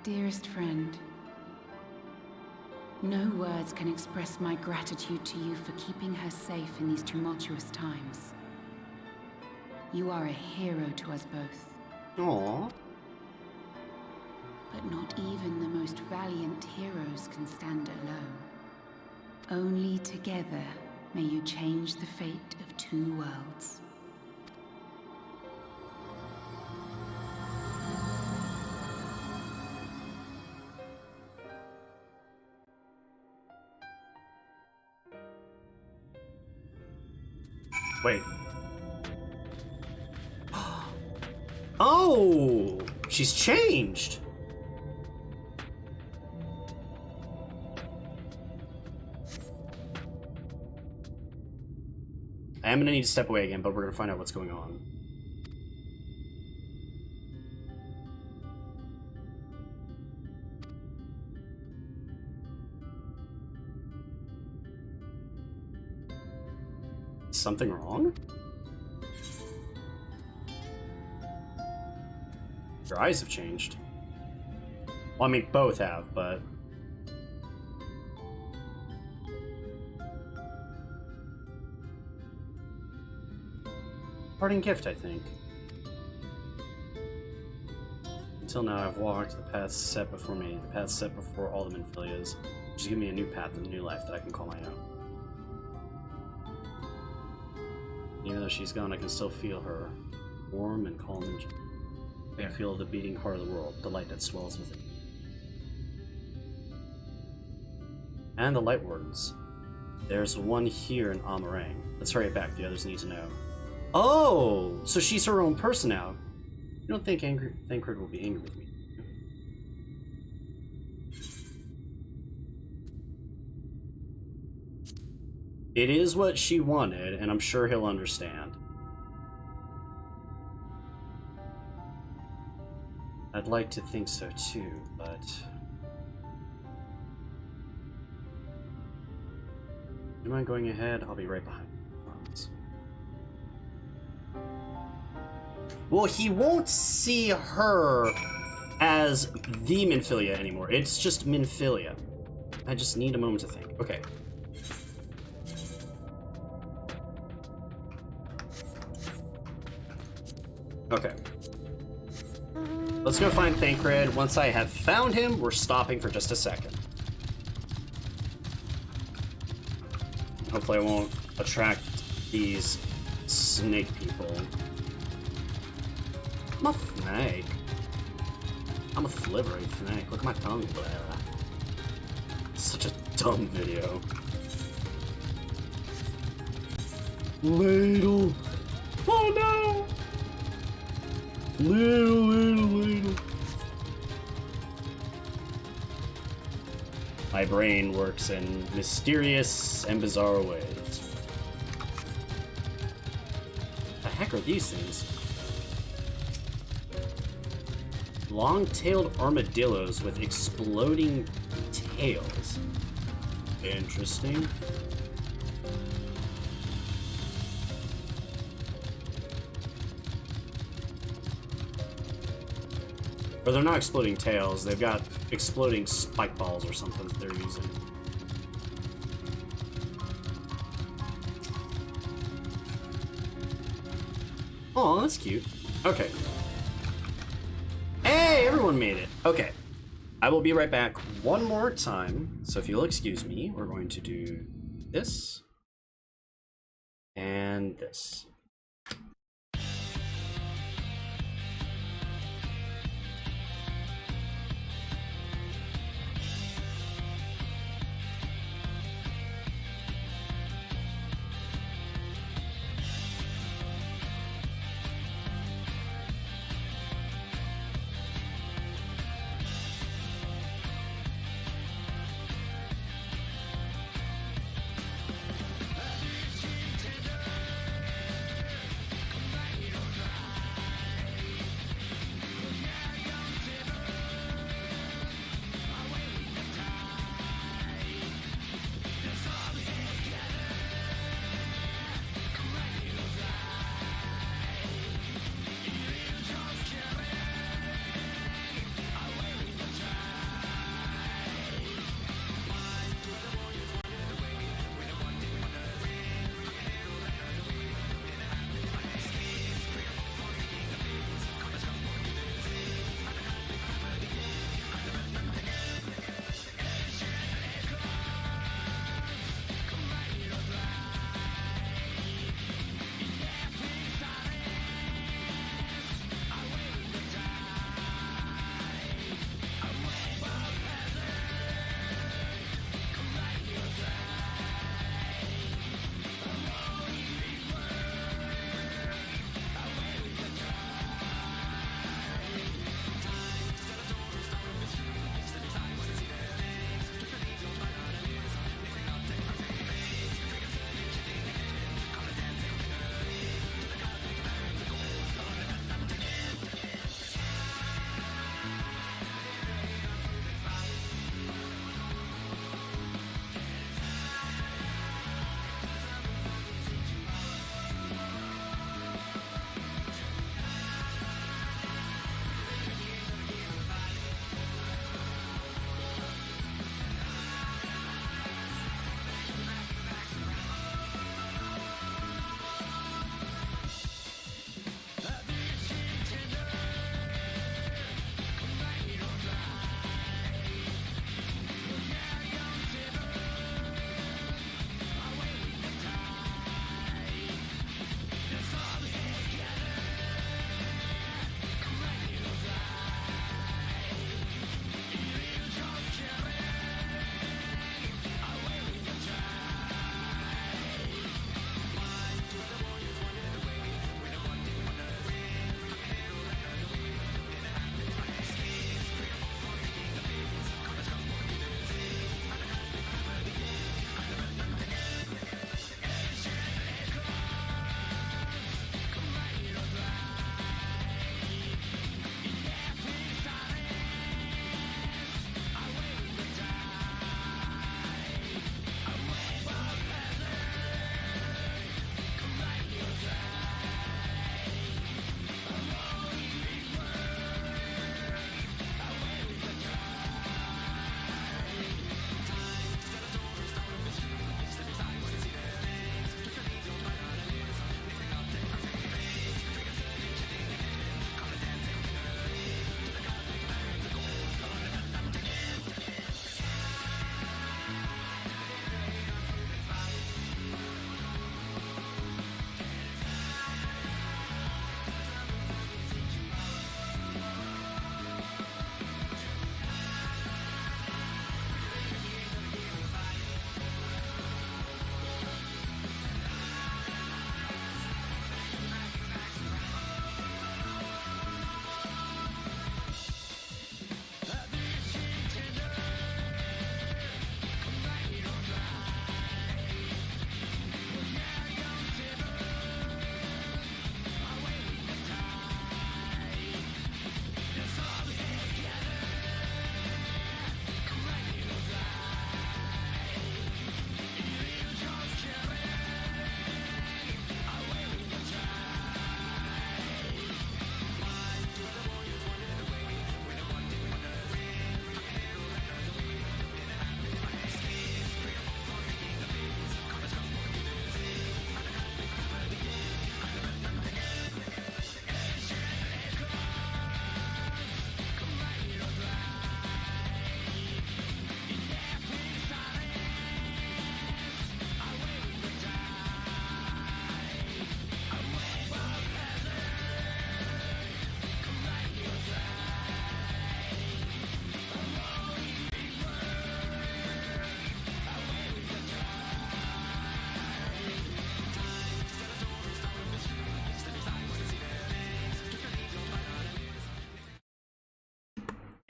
Speaker 13: Dearest friend, no words can express my gratitude to you for keeping her safe in these tumultuous times. You are a hero to us both.
Speaker 1: Aww.
Speaker 13: But not even the most valiant heroes can stand alone. Only together may you change the fate of two worlds.
Speaker 1: Wait. Oh! She's changed! I am gonna need to step away again, but we're gonna find out what's going on. Something wrong? Your eyes have changed. Well, I mean, both have, but... Parting gift, I think. Until now, I've walked the path set before me, the path set before all the Minfilias. Just give me a new path and a new life that I can call my own. Even though she's gone, I can still feel her. Warm and calm and gentle. I feel the beating heart of the world, the light that swells within. And the Light Wardens. There's one here in Amarang. Let's hurry it back, the others need to know. Oh! So she's her own person now. You don't think Thancred will be angry with me? It is what she wanted, and I'm sure he'll understand. I'd like to think so too, but... Do you mind going ahead? I'll be right behind you. Well, he won't see her as the Minfilia anymore. It's just Minfilia. I just need a moment to think. Okay. Okay. Let's go find Thancred. Once I have found him, we're stopping for just a second. Hopefully I won't attract these snake people. I'm a snake. I'm a slippery snake. Look at my tongue. Blah. Such a dumb video. Ladle. Oh no! Little. My brain works in mysterious and bizarre ways. The heck are these things? Long-tailed armadillos with exploding tails. Interesting. Or they're not exploding tails, they've got exploding spike balls or something that they're using. Oh, that's cute. Okay. Hey, everyone made it. Okay. I will be right back one more time. So if you'll excuse me, we're going to do this and this.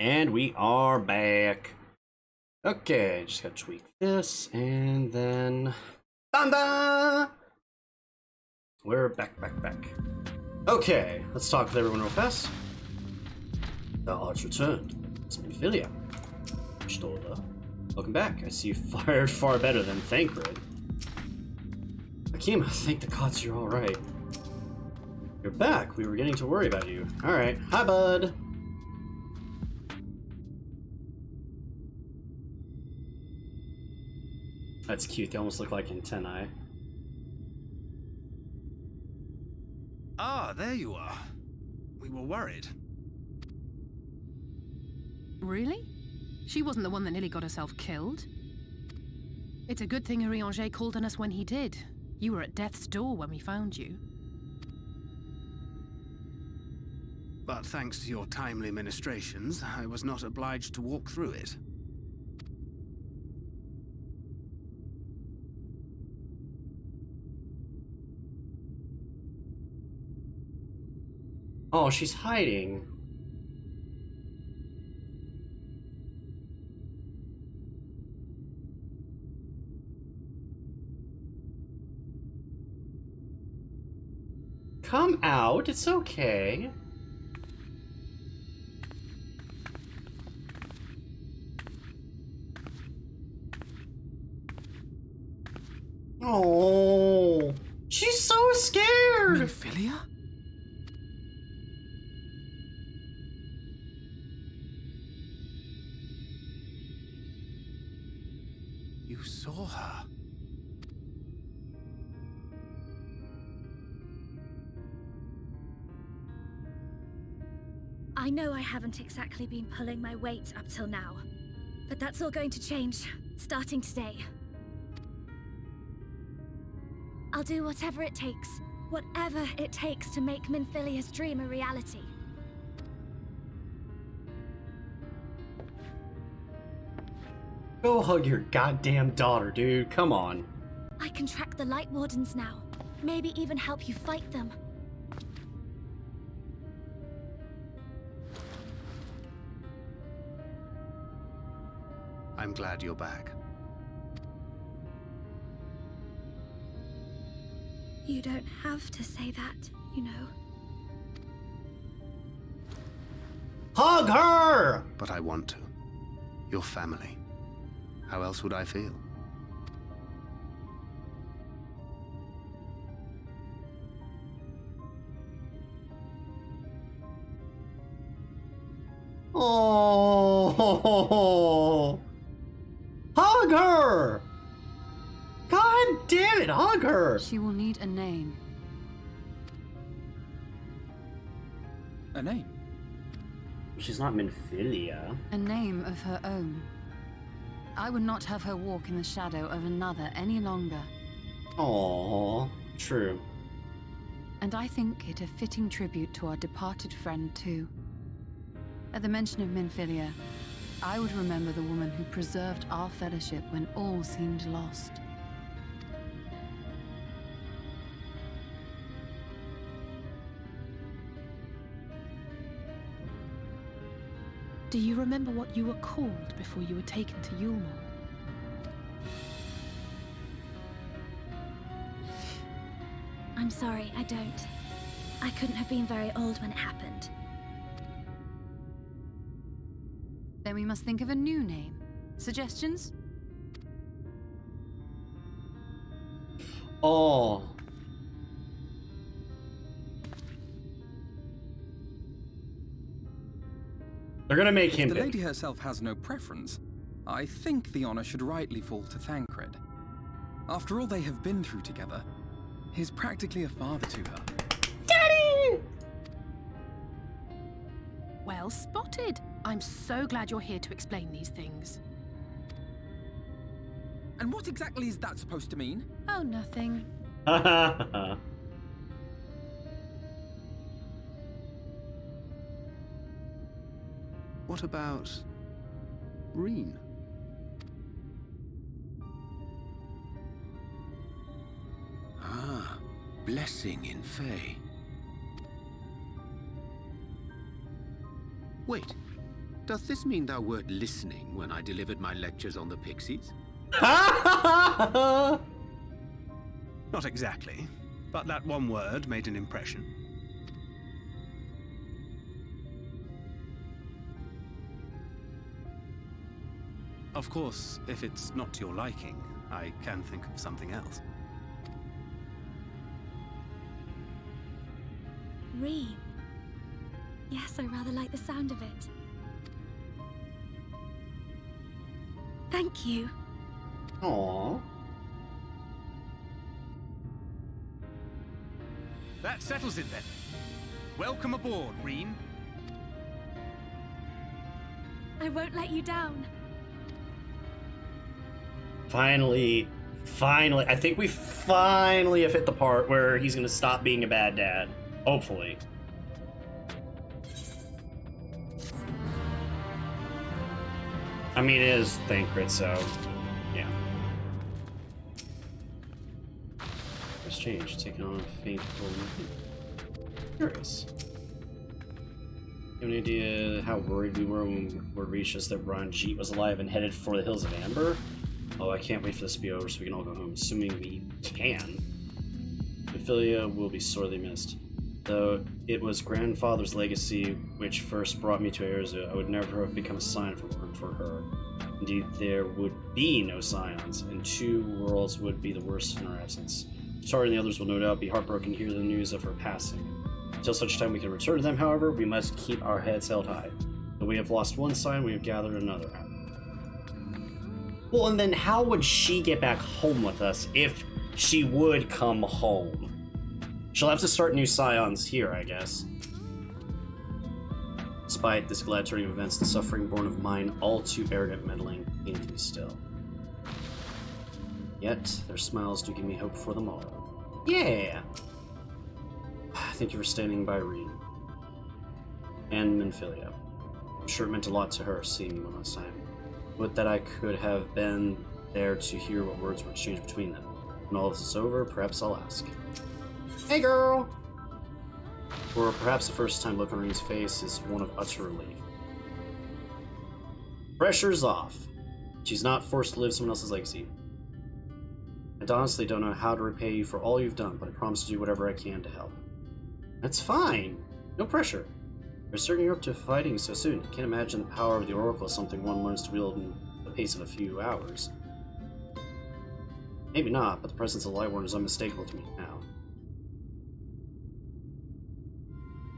Speaker 1: And we are back. Okay, just gotta tweak this, and then... Banda! We're back. Okay, let's talk with everyone real fast. The odds returned. It's Minfilia. Stolda. Welcome back. I see you fired far better than Thancred. Akima, thank the gods you're alright. You're back. We were getting to worry about you. Alright. Hi, bud. That's cute. They almost look like antennae.
Speaker 14: Ah, there you are. We were worried.
Speaker 15: Really? She wasn't the one that nearly got herself killed. It's a good thing Urianger called on us when he did. You were at death's door when we found you.
Speaker 3: But thanks to your timely ministrations, I was not obliged to walk through it.
Speaker 1: Oh, she's hiding. Come out, it's okay. Oh, she's so scared.
Speaker 3: Minfilia? You saw her.
Speaker 5: I know I haven't exactly been pulling my weight up till now, but that's all going to change, starting today. I'll do whatever it takes to make Minfilia's dream a reality.
Speaker 1: Go hug your goddamn daughter, dude. Come on.
Speaker 5: I can track the Light Wardens now. Maybe even help you fight them.
Speaker 3: I'm glad you're back.
Speaker 5: You don't have to say that, you know.
Speaker 1: Hug her!
Speaker 3: But I want to. Your family. How else would I feel?
Speaker 1: Oh, hug her! God damn it, hug her!
Speaker 15: She will need a name.
Speaker 14: A name?
Speaker 1: She's not Minfilia.
Speaker 15: A name of her own. I would not have her walk in the shadow of another any longer.
Speaker 1: Oh, true.
Speaker 15: And I think it a fitting tribute to our departed friend, too. At the mention of Minfilia, I would remember the woman who preserved our fellowship when all seemed lost. Do you remember what you were called before you were taken to Yulmore?
Speaker 5: I'm sorry, I don't. I couldn't have been very old when it happened.
Speaker 15: Then we must think of a new name. Suggestions?
Speaker 1: Oh. They're gonna make him
Speaker 16: If the
Speaker 1: big.
Speaker 16: lady herself has no preference, I think the honor should rightly fall to Thancred. After all they have been through together, he's practically a father to her.
Speaker 1: Daddy!
Speaker 15: Well spotted. I'm so glad you're here to explain these things.
Speaker 16: And what exactly is that supposed to mean?
Speaker 15: Oh, nothing.
Speaker 3: What about Reen?
Speaker 7: Ah, blessing in Fae. Wait, Does this mean thou wert listening when I delivered my lectures on the pixies?
Speaker 3: Not exactly, but that one word made an impression. Of course, if it's not to your liking, I can think of something else.
Speaker 5: Reed. Yes, I rather like the sound of it. Thank you.
Speaker 1: Aww.
Speaker 3: That settles it then. Welcome aboard, Reen.
Speaker 5: I won't let you down.
Speaker 1: Finally, I think we finally have hit the part where he's gonna stop being a bad dad. Hopefully. I mean, it is Thancred, so yeah. First change, taking on a faint movement. Curious. You have any idea how worried we were when we reached us that Ranjit was alive and headed for the Hills of Amber? Oh, I can't wait for this to be over so we can all go home, assuming we can. Ophelia will be sorely missed. Though it was grandfather's legacy which first brought me to Erza, I would never have become a scion if it weren't for her. Indeed, there would be no scions, and 2 worlds would be the worst in our absence. Tari and the others will no doubt be heartbroken to hear the news of her passing. Until such time we can return to them, however, we must keep our heads held high. Though we have lost one scion, we have gathered another. Well, and then how would she get back home with us if she would come home? She'll have to start new scions here, I guess. Despite this glad turning of events, the suffering born of mine, all too arrogant meddling, painfully still. Yet, their smiles do give me hope for the morrow. Yeah! Thank you for standing by, Reed. And Minfilia. I'm sure it meant a lot to her seeing me one last time. Would that I could have been there to hear what words were exchanged between them. When all this is over, perhaps I'll ask. Hey, girl! Or perhaps the first time look on Reen's face is one of utter relief. Pressure's off. She's not forced to live someone else's legacy. I honestly don't know how to repay you for all you've done, but I promise to do whatever I can to help. That's fine. No pressure. We're certainly up to fighting so soon. I can't imagine the power of the Oracle is something one learns to wield in the pace of a few hours. Maybe not, but the presence of Lightborn is unmistakable to me now.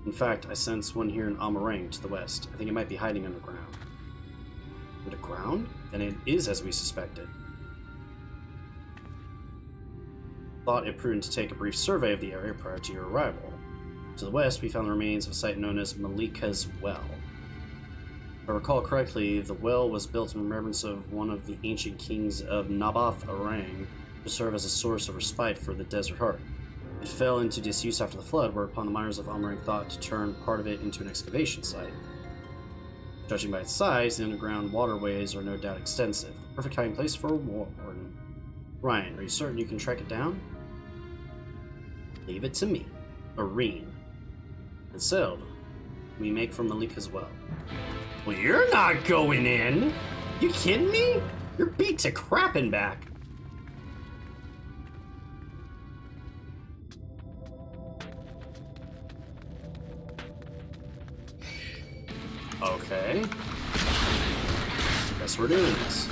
Speaker 1: In fact, I sense one here in Amarang to the west. I think it might be hiding underground. Underground? Then it is as we suspected. Thought it prudent to take a brief survey of the area prior to your arrival. To the west, we found the remains of a site known as Malika's Well. If I recall correctly, the well was built in remembrance of one of the ancient kings of Nabath Arang to serve as a source of respite for the Desert Heart. It fell into disuse after the flood, whereupon the miners of Amarang thought to turn part of it into an excavation site. Judging by its size, the underground waterways are no doubt extensive. Perfect hiding place for a warden. Ryan, are you certain you can track it down? Leave it to me. Reen. And so, we make for Malika's Well. Well, you're not going in! You kidding me? You're beat to crap and back. Okay. Guess we're doing this.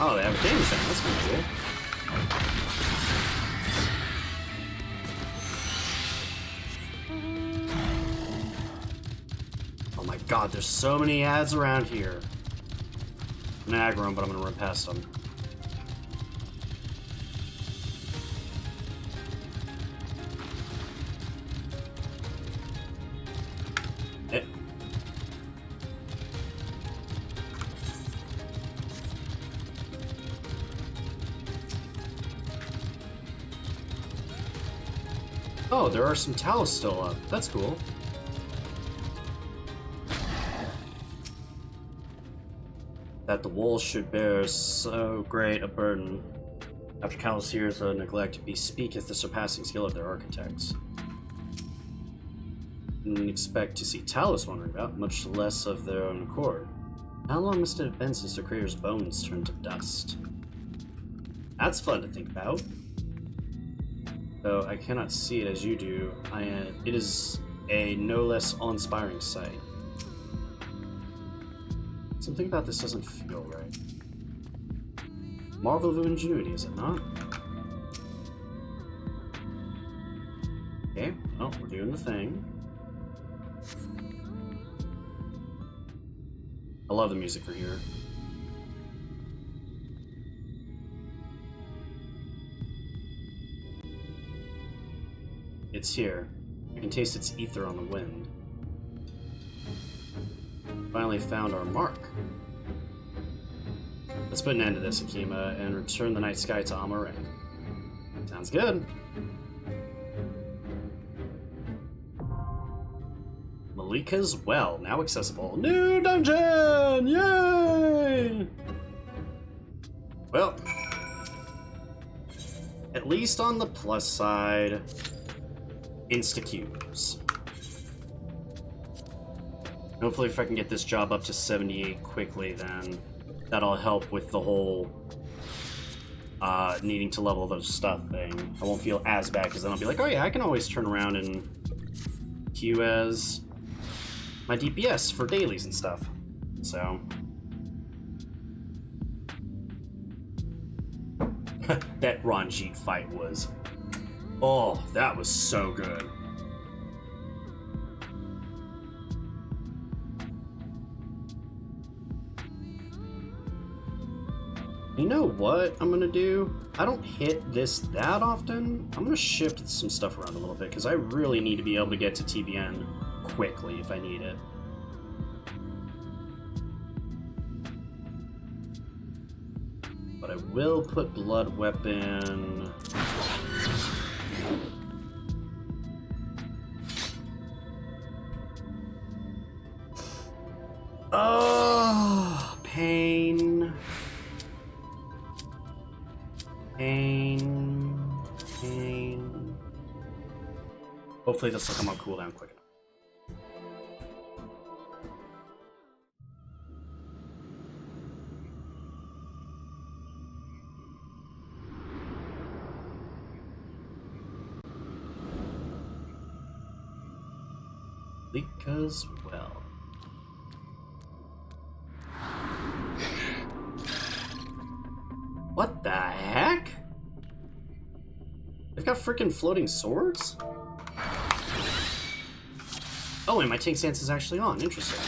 Speaker 1: Oh, they have a game sound. That's kind of cool. Oh my god, there's so many ads around here. I'm gonna aggro them, but I'm gonna run past them. Oh, there are some towels still up. That's cool. That the walls should bear so great a burden. After countless years of neglect, bespeaketh the surpassing skill of their architects. Didn't expect to see Talos wandering about, much less of their own accord. How long must it have been since their creator's bones turned to dust? That's fun to think about. Though I cannot see it as you do, it is a no less awe-inspiring sight. Something about this doesn't feel right. Marvel of ingenuity, is it not? Okay, well, we're doing the thing. I love the music for here. It's here. I can taste its ether on the wind. Finally found our mark. Let's put an end to this, Akima, and return the night sky to Amaran. Sounds good. Malika's Well, now accessible. New dungeon! Yay! Well, at least on the plus side, insta-cubes. Hopefully if I can get this job up to 78 quickly, then that'll help with the whole needing to level those stuff thing. I won't feel as bad, because then I'll be like, oh yeah, I can always turn around and queue as my DPS for dailies and stuff. So that Ranjit fight was, oh, that was so good. You know what I'm gonna do? I don't hit this that often. I'm gonna shift some stuff around a little bit because I really need to be able to get to TBN quickly if I need it. But I will put blood weapon. Oh, pain. Pain. Hopefully this will come on cooldown quick enough. Because, well. What the heck? They've got freaking floating swords? Oh, and my tank stance is actually on. Interesting.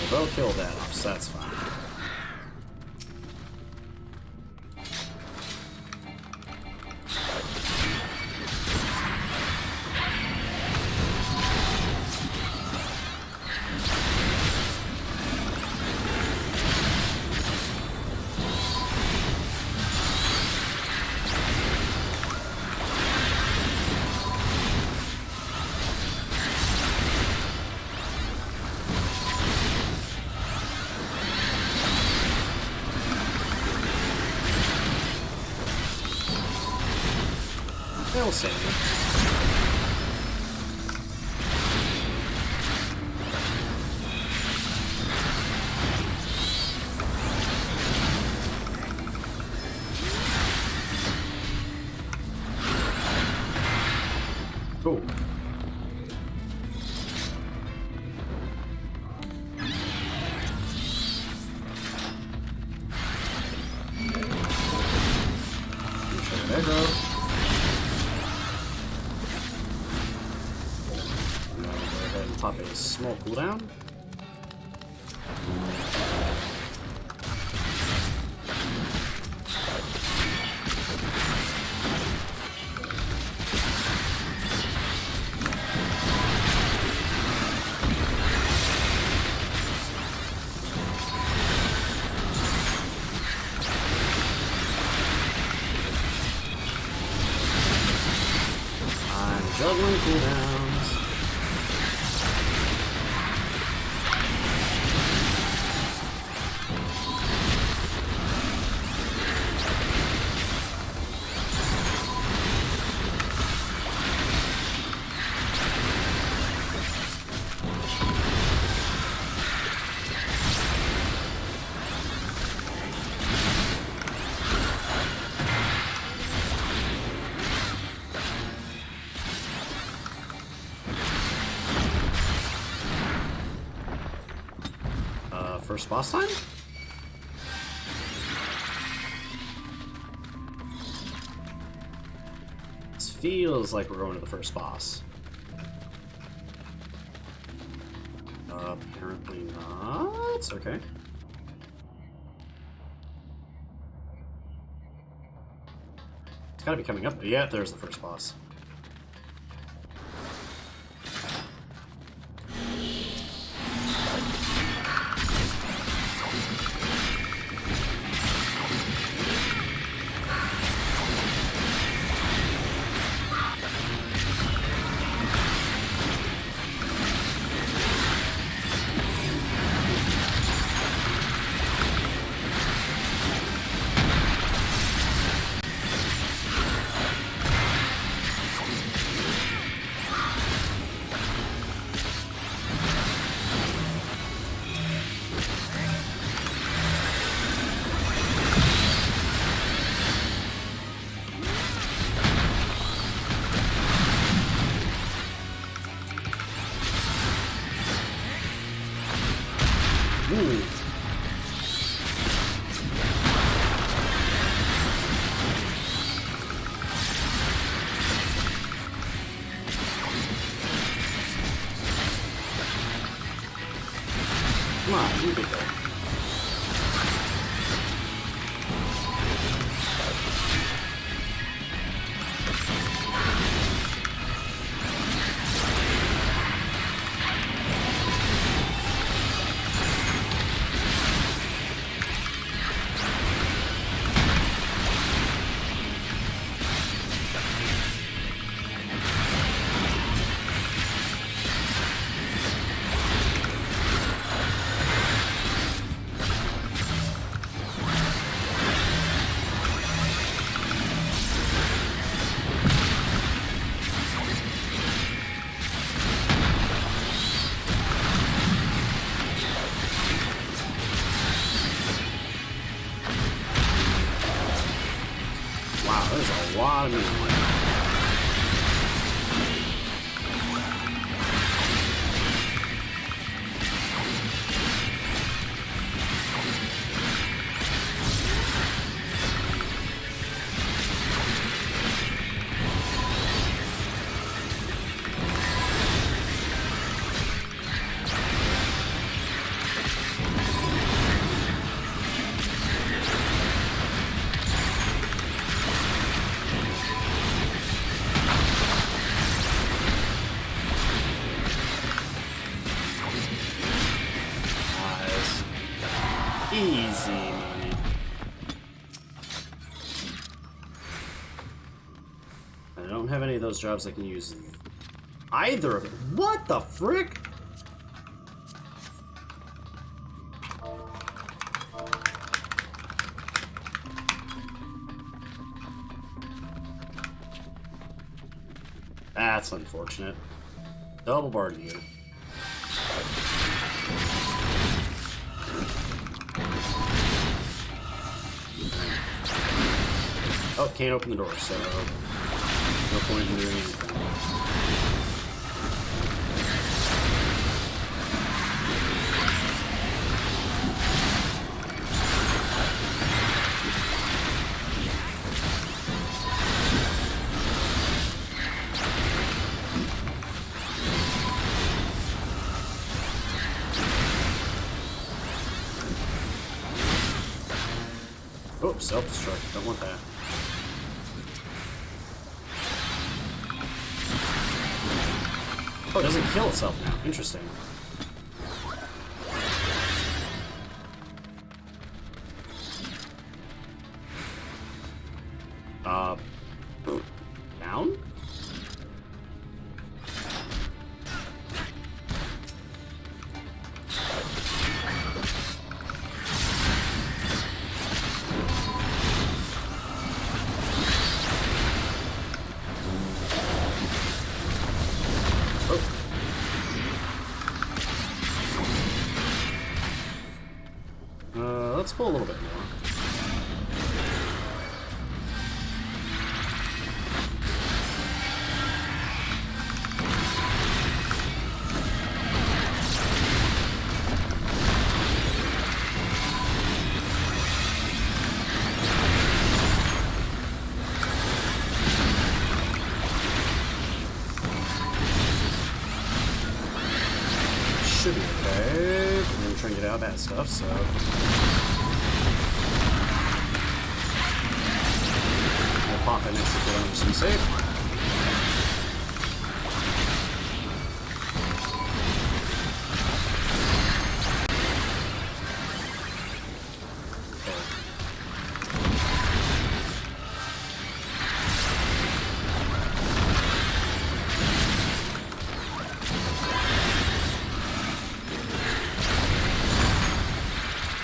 Speaker 1: They'll kill that off, so that's fine. They'll save it. Cool. Aggro. Go ahead and pop a small cooldown. Juggling cooldowns. First boss time? This feels like we're going to the first boss. Apparently not. Okay. It's gotta be coming up. Yeah, there's the first boss. Come on, you big guy. Wow, there's a lot of movement. Easy money. I don't have any of those jobs I can use either of them. What the frick? That's unfortunate. Double bar to you. Oh, can't open the door, so no point in doing anything. self-destruct. Don't want that. Oh, it doesn't kill itself now. Interesting. Down? Let's pull a little bit more. Should be okay. I'm trying to get out of that stuff, so. Pop an extra bit on some save.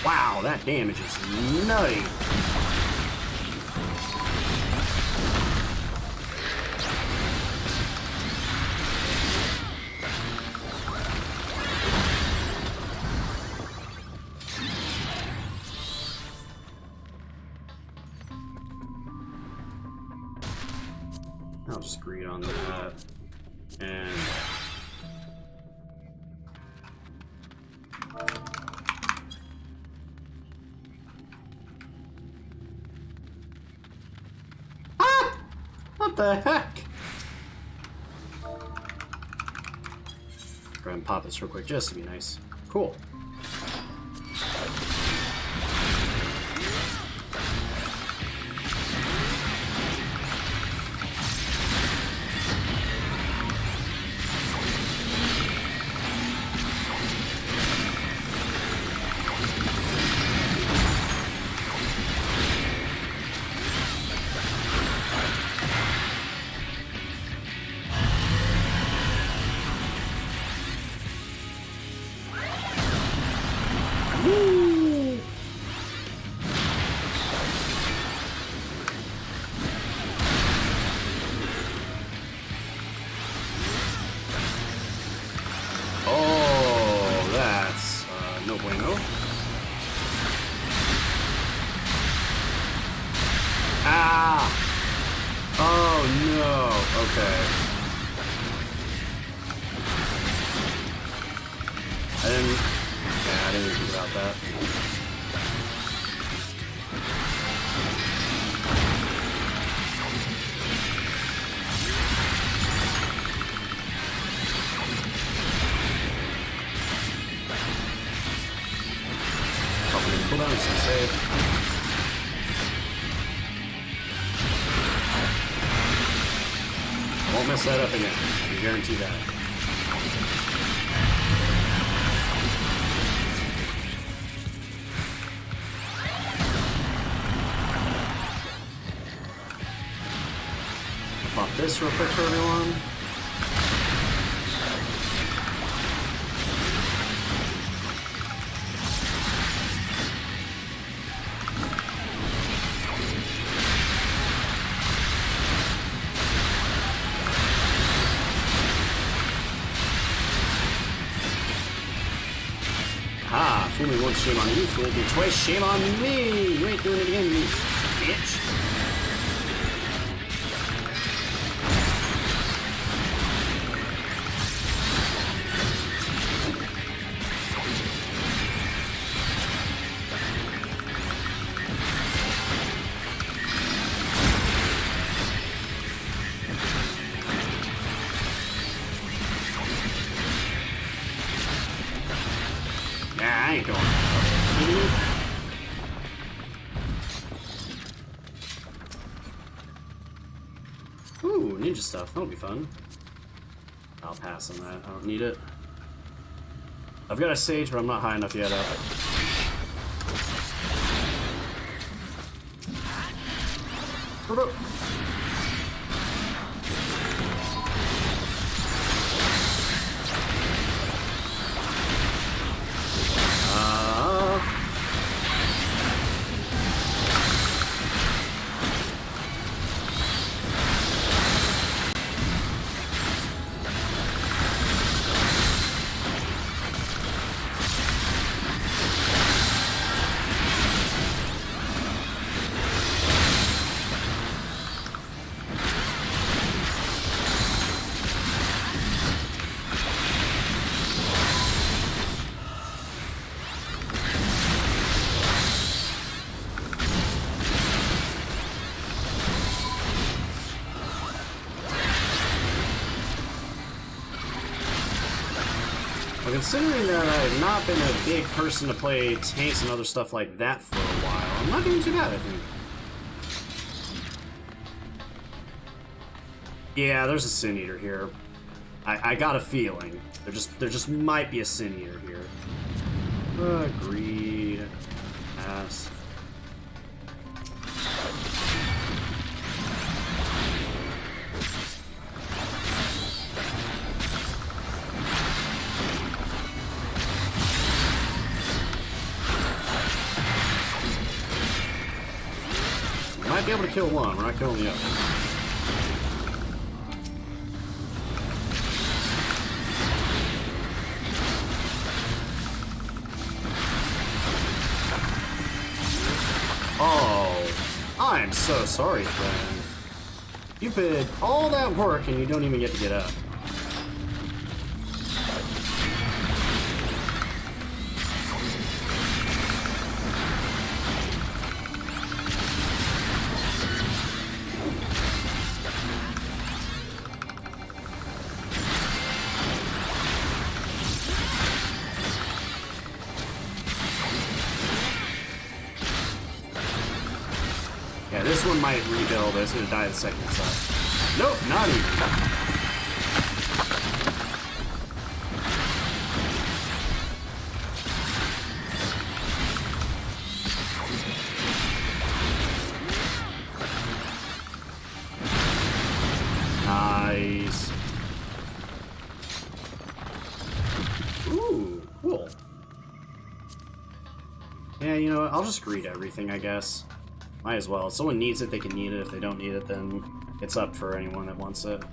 Speaker 1: Wow, that damage is nutty. I'll just agree on that. And ah! What the heck? Go ahead and pop this real quick just to be nice. Cool. Oh, that's no bueno. Ah! Oh no. Okay. I didn't think about that. Pull down some save. I won't mess that up again. I can guarantee that. Pop this real quick for everyone. Ah, fool me once, shame on you. Fool me twice, shame on me. You ain't doing it again, you bitch. I ain't going. Ooh, ninja stuff. That'll be fun. I'll pass on that. I don't need it. I've got a sage, but I'm not high enough yet up. Considering that I've not been a big person to play tanks and other stuff like that for a while, I'm not doing too bad, I think. Yeah, there's a Sin Eater here. I got a feeling. There just might be a Sin Eater here. Agreed. Pass. Might be able to kill one, we're not killing the other. Oh, I'm so sorry, friend. You did all that work and you don't even get to get up. Yeah, this one might rebuild, but it's gonna die the second side. Nope, not even. Nice. Ooh, cool. Yeah, you know what? I'll just greet everything, I guess. Might as well. If someone needs it, they can need it. If they don't need it, then it's up for anyone that wants it.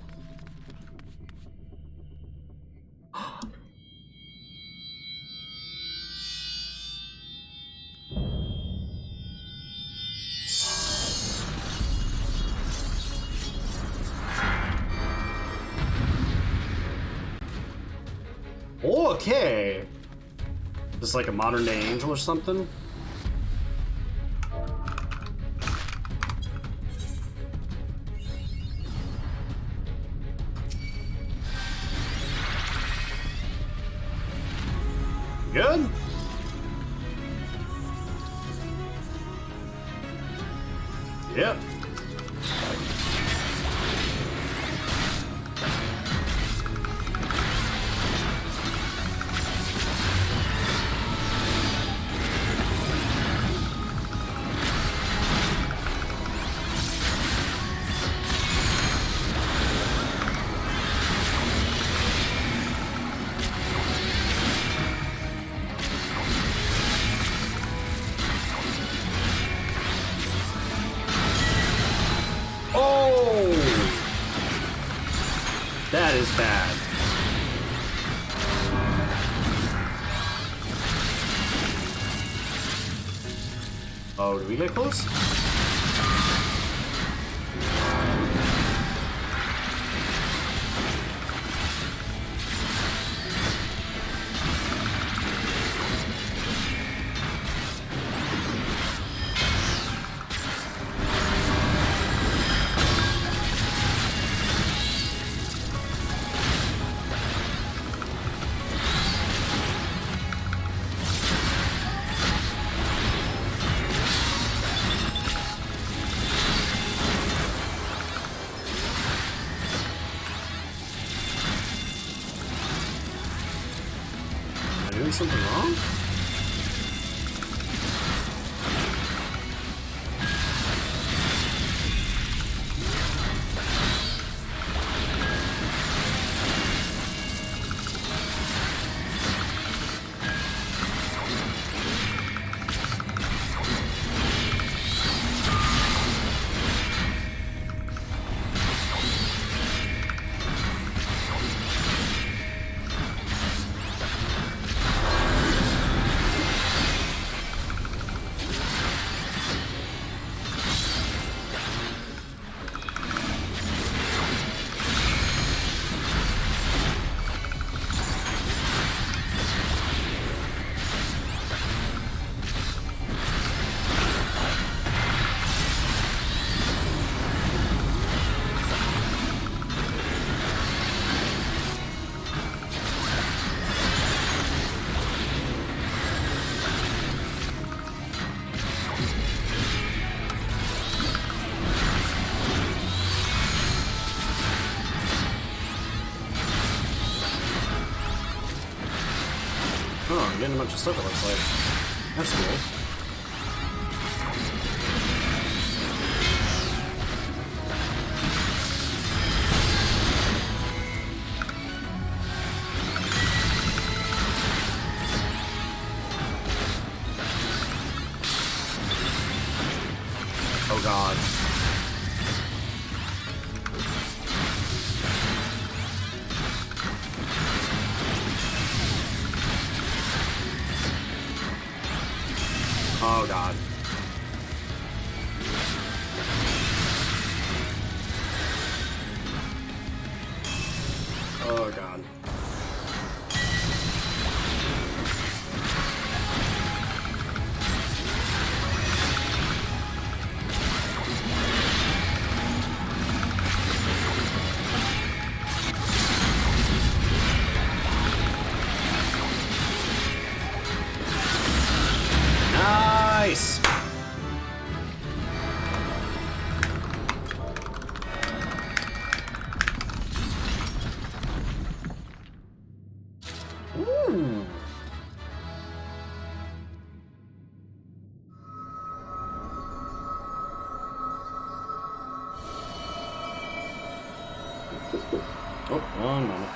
Speaker 1: Okay. Just like a modern day angel or something? Good? Yep. That is bad. Oh, did we get close? doing something wrong? Oh, I'm getting a bunch of stuff, it looks like. That's cool. Oh god. Oh god. Oh god. Nice! Ooh. Oh, one moment.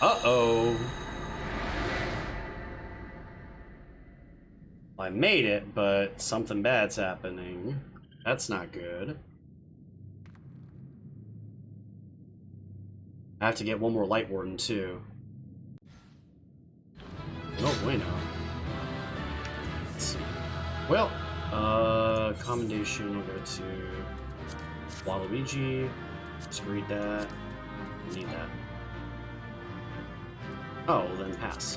Speaker 1: Uh-oh. I made it, but something bad's happening. That's not good. I have to get one more Light Warden, too. No bueno. Let's see. Well, commendation, we'll go to Waluigi. Just read that. Need that. Oh, well then pass.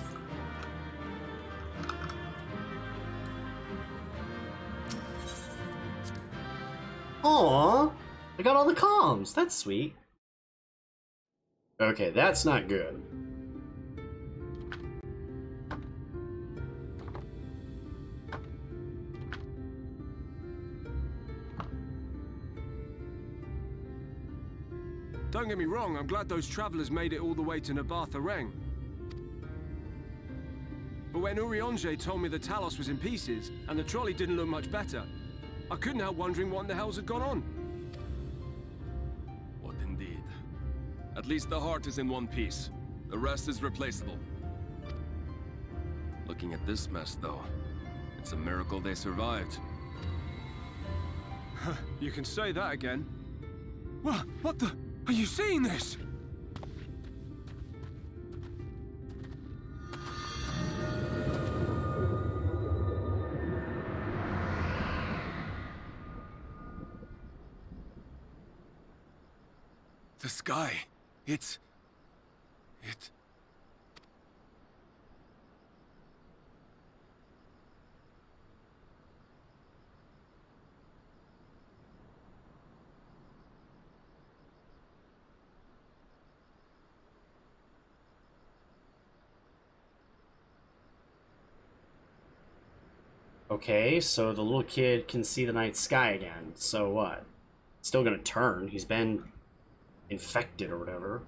Speaker 1: Aww! I got all the comms! That's sweet. Okay, that's not good.
Speaker 2: Don't get me wrong, I'm glad those travelers made it all the way to Nabatha Reng. But when Urianger told me the Talos was in pieces, and the trolley didn't look much better, I couldn't help wondering what in the hells had gone on.
Speaker 11: What indeed? At least the heart is in one piece. The rest is replaceable. Looking at this mess, though, it's a miracle they survived.
Speaker 2: You can say that again. What the? Are you seeing this?
Speaker 11: The sky. It...
Speaker 1: Okay, so the little kid can see the night sky again. So what? Still gonna turn. He's been infected or whatever.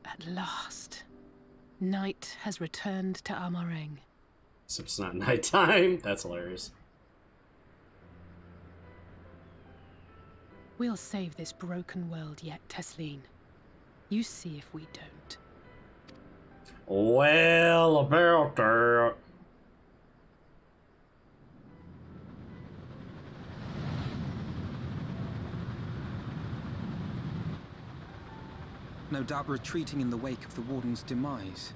Speaker 17: At last, night has returned to Amareng.
Speaker 1: Except it's not nighttime. That's hilarious.
Speaker 17: We'll save this broken world yet, Tesleen. You see if we don't.
Speaker 1: Well, about that.
Speaker 16: No doubt retreating in the wake of the Warden's demise.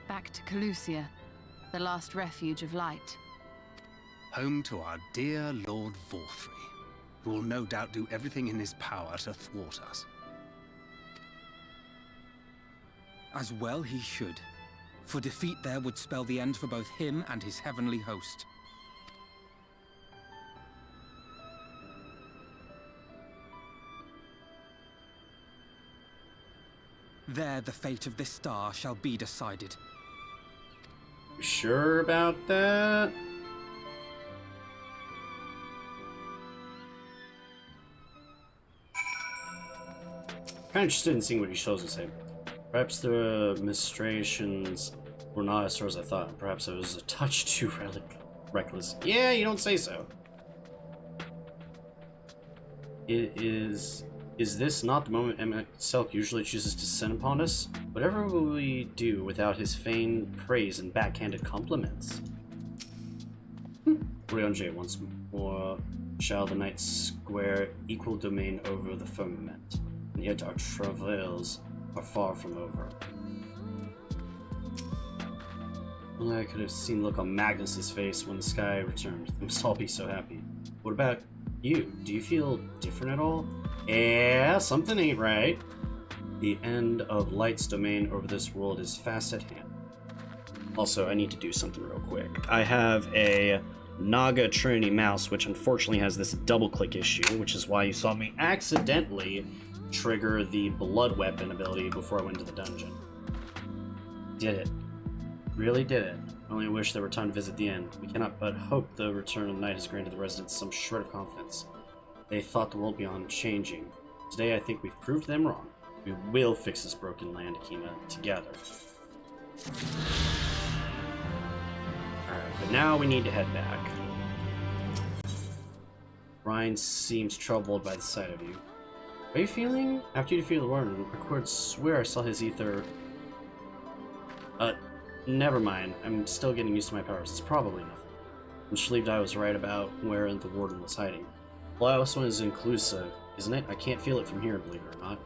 Speaker 15: Back to Calusia, the last refuge of light.
Speaker 3: Home to our dear Lord Vorthry, who will no doubt do everything in his power to thwart us.
Speaker 16: As well he should, for defeat there would spell the end for both him and his heavenly host. There the fate of this star shall be decided.
Speaker 1: You sure about that? Kind of interested in seeing what he shows us here. Perhaps the administrations were not as far as I thought. Perhaps it was a touch too reckless. Yeah, you don't say so. Is this not the moment MSQ usually chooses to descend upon us? Whatever will we do without his feigned praise and backhanded compliments? 41J, once more shall the night square equal domain over the firmament, and yet our travails are far from over. Only I could have seen the look on Magnus's face when the sky returned. They must all be so happy. What about you? Do you feel different at all? Yeah, something ain't right. The end of Light's domain over this world is fast at hand. Also, I need to do something real quick. I have a Naga Trinity mouse, which unfortunately has this double-click issue, which is why you saw me accidentally trigger the blood weapon ability before I went to the dungeon. Did it. Really did it. Only wish there were time to visit the end. We cannot but hope the return of night has granted the residents some shred of confidence. They thought the world beyond changing. Today I think we've proved them wrong. We will fix this broken land, Akima, together. Alright, but now we need to head back. Ryan seems troubled by the sight of you. Are you feeling? After you defeated the warden, I could swear I saw his ether. Never mind. I'm still getting used to my powers. It's probably nothing. And ShB was right about where the warden was hiding. The last one is inclusive, isn't it? I can't feel it from here, believe it or not.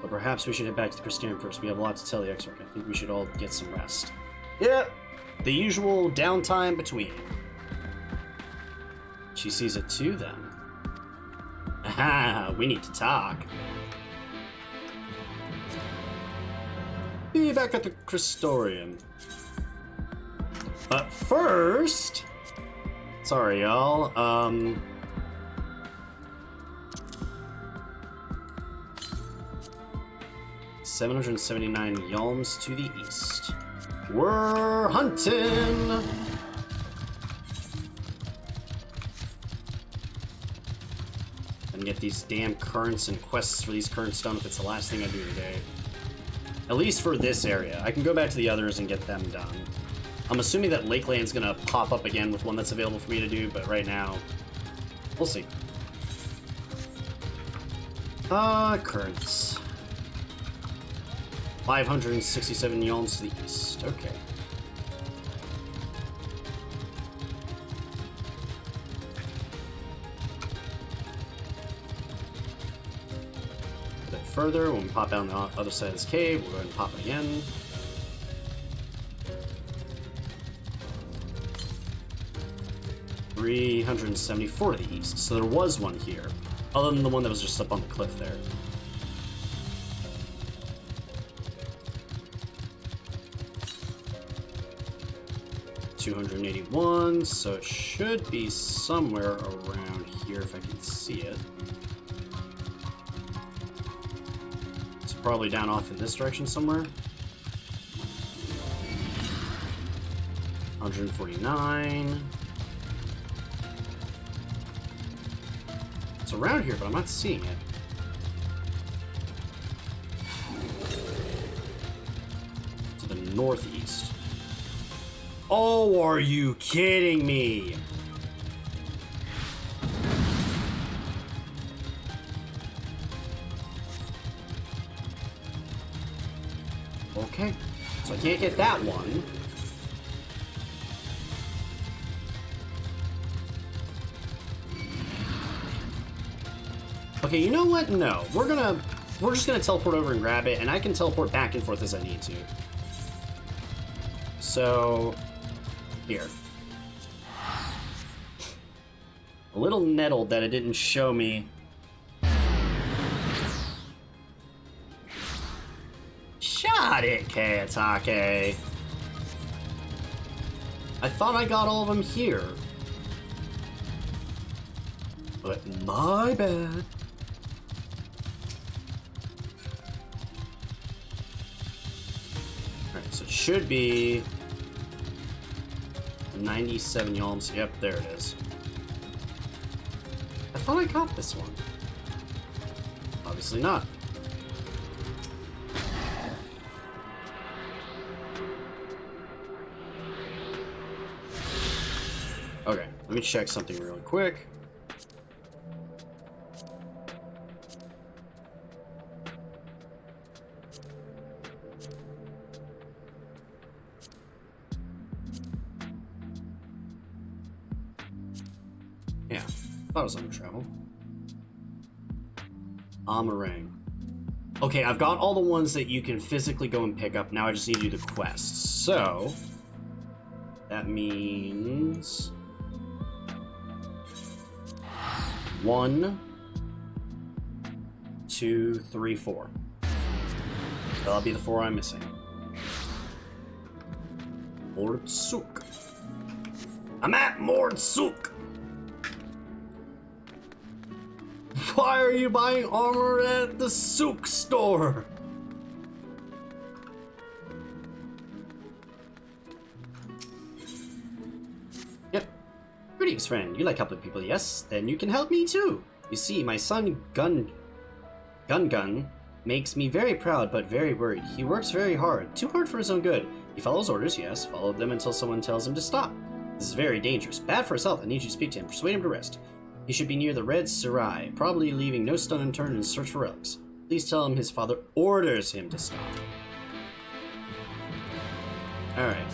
Speaker 1: But perhaps we should head back to the Christian first. We have a lot to tell the Exarch. I think we should all get some rest. Yeah, the usual downtime between. She sees it too, then. Aha, we need to talk. Be back at the Christorium. But first... Sorry, y'all. 779 yalms to the east. We're hunting! And get these damn currents and quests for these currents done if it's the last thing I do today. At least for this area. I can go back to the others and get them done. I'm assuming that Lakeland's gonna pop up again with one that's available for me to do, but right now, we'll see. Currents. 567 yalms to the east. Okay. further. When we pop out on the other side of this cave, we'll go ahead and pop it again. $374 to the east. So there was one here, other than the one that was just up on the cliff there. $281, so it should be somewhere around here if I can see it. It's probably down off in this direction somewhere. 149. It's around here, but I'm not seeing it. To the northeast. Oh, are you kidding me? Okay, so I can't get that one. Okay, you know what? No, we're just gonna teleport over and grab it, and I can teleport back and forth as I need to. So, here. A little nettled that it didn't show me. Shot it, Kayatake. I thought I got all of them here. But my bad. Alright, so it should be 97 yalms. Yep, there it is. I thought I got this one. Obviously not. Okay, let me check something really quick. Yeah, thought it was under travel. Amarang. Okay, I've got all the ones that you can physically go and pick up. Now I just need to do the quests. So that means 1, 2, 3, 4. That'll be the 4 I'm missing. Mordsuk. I'm at Mordsuk. Why are you buying armor at the souk store? Yep. Greetings, friend. You like helping people, yes? Then you can help me too. You see, my son Gun makes me very proud but very worried. He works very hard, too hard for his own good. He follows orders, yes, followed them until someone tells him to stop. This is very dangerous. Bad for his health. I need you to speak to him. Persuade him to rest. He should be near the Red Serai, probably leaving no stone unturned in search for relics. Please tell him his father orders him to stop. Alright.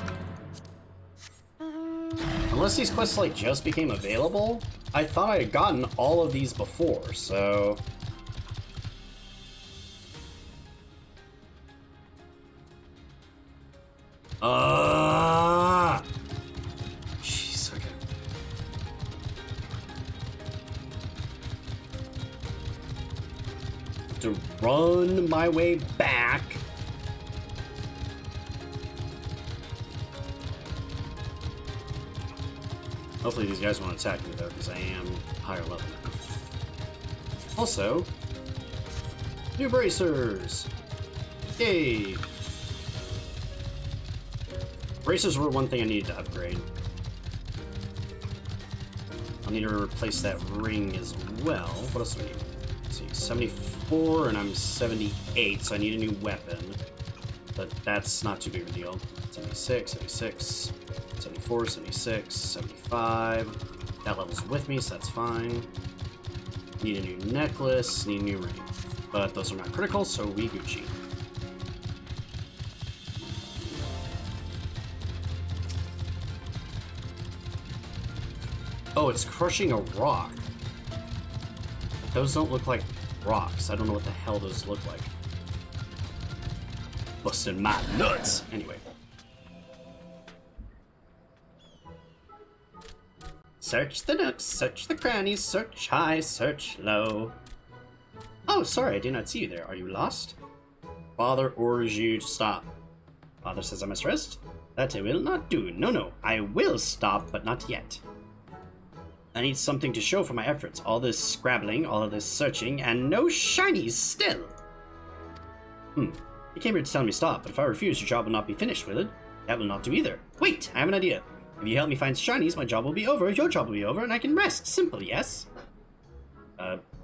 Speaker 1: Unless these quests, like, just became available, I thought I had gotten all of these before, so... Jeez, okay. To run my way back. Hopefully these guys won't attack me though, because I am higher level now. Also, new bracers! Yay! Bracers were one thing I needed to upgrade. I'll need to replace that ring as well. What else do we need? Let's see, 74 and I'm 78, so I need a new weapon. But that's not too big of a deal. 76, 76, 74, 76, 75. That level's with me, so that's fine. Need a new necklace, need a new ring. But those are not critical, so we Gucci. Oh, it's crushing a rock. Those don't look like rocks. I don't know what the hell those look like. Busted my nuts! Anyway. Search the nooks, search the crannies, search high, search low. Oh, sorry, I did not see you there. Are you lost? Father orders you to stop. Father says I must rest? That I will not do. No, no, I will stop, but not yet. I need something to show for my efforts. All this scrabbling, all of this searching, and no shinies still. You came here to tell me stop, but if I refuse, your job will not be finished, will it? That will not do either. Wait, I have an idea. If you help me find shinies, my job will be over, your job will be over, and I can rest. Simple, yes?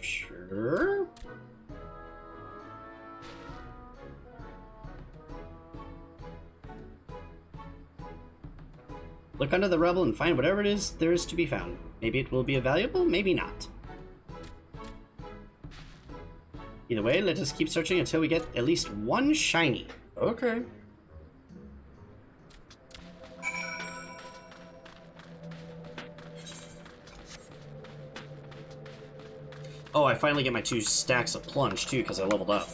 Speaker 1: Sure? Look under the rubble and find whatever it is there is to be found. Maybe it will be valuable, maybe not. Either way, let us keep searching until we get at least one shiny. Okay. Oh, I finally get my 2 stacks of plunge too, because I leveled up.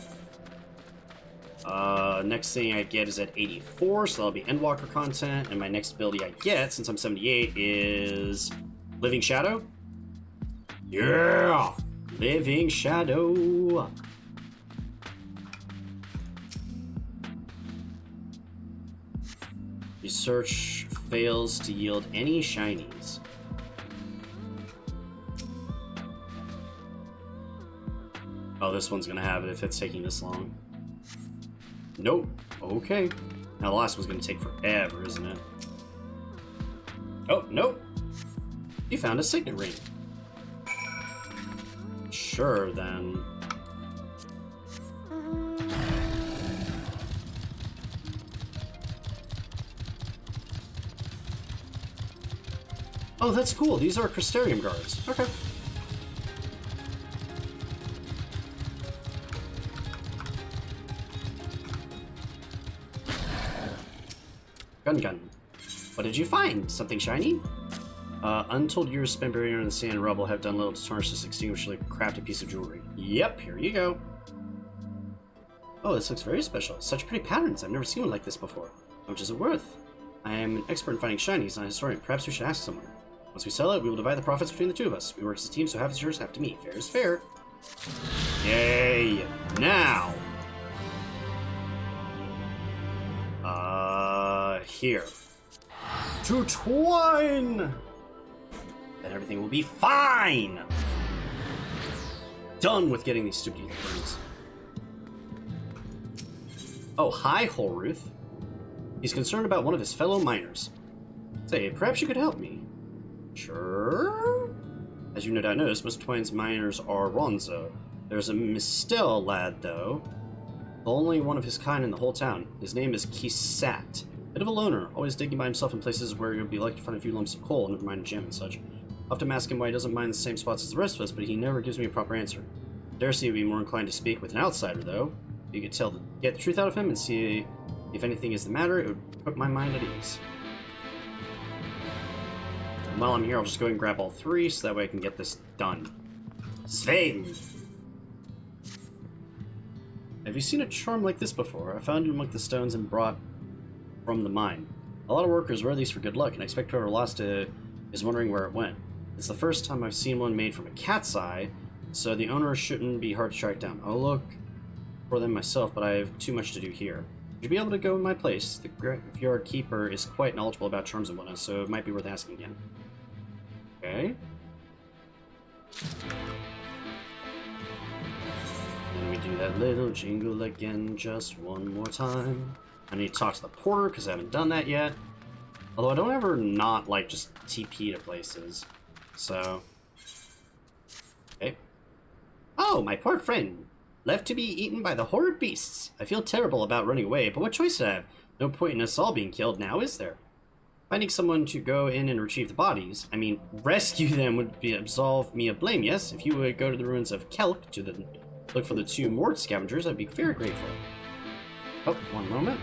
Speaker 1: Next thing I get is at 84, so that'll be Endwalker content, and my next ability I get, since I'm 78, is Living Shadow. Yeah! Living Shadow! Research fails to yield any shinies. Oh, this one's gonna have it if it's taking this long. Nope. Okay. Now the last one's gonna take forever, isn't it? Oh, nope. You found a signet ring. Sure, then. Oh, that's cool. These are Crystarium guards. Okay. Gun. What did you find? Something shiny? Untold years spent buried under the sand and rubble have done little to tarnish this extinguishably crafted piece of jewelry. Yep, here you go. Oh, this looks very special. Such pretty patterns. I've never seen one like this before. How much is it worth? I am an expert in finding shinies, not a historian. Perhaps we should ask someone. Once we sell it, we will divide the profits between the two of us. We work as a team, so half is yours, half to me. Fair is fair. Yay! Now! Here. To twine! Then everything will be fine! Done with getting these stupid birds. Oh, hi, Holruth. He's concerned about one of his fellow miners. Say, perhaps you could help me. Sure? As you no doubt noticed, most of Twine's miners are Ronzo. There's a Mistel lad, though. The only one of his kind in the whole town. His name is Kisat. Bit of a loner, always digging by himself in places where you'll be lucky to find a few lumps of coal, never mind a gem and such. I often ask him why he doesn't mind the same spots as the rest of us, but he never gives me a proper answer. Darcy would be more inclined to speak with an outsider, though. If you could get the truth out of him and see if anything is the matter, it would put my mind at ease. And while I'm here, I'll just go ahead and grab all 3, so that way I can get this done. Svein! Have you seen a charm like this before? I found it among the stones and brought from the mine. A lot of workers wear these for good luck, and I expect whoever lost it is wondering where it went. It's the first time I've seen one made from a cat's eye, so the owner shouldn't be hard to track down. I'll look for them myself, but I have too much to do here. Would you be able to go in my place? The graveyard keeper is quite knowledgeable about charms and whatnot, so it might be worth asking again. Okay. Then we do that little jingle again just one more time. I need to talk to the porter, because I haven't done that yet. Although I don't ever not, like, just TP to places. So... Okay. Oh, my poor friend. Left to be eaten by the horrid beasts. I feel terrible about running away, but what choice do I have? No point in us all being killed now, is there? Finding someone to go in and retrieve the bodies, I mean, rescue them would absolve me of blame, yes? If you would go to the ruins of Kelk to look for the 2 Mort scavengers, I'd be very grateful. Oh, one moment.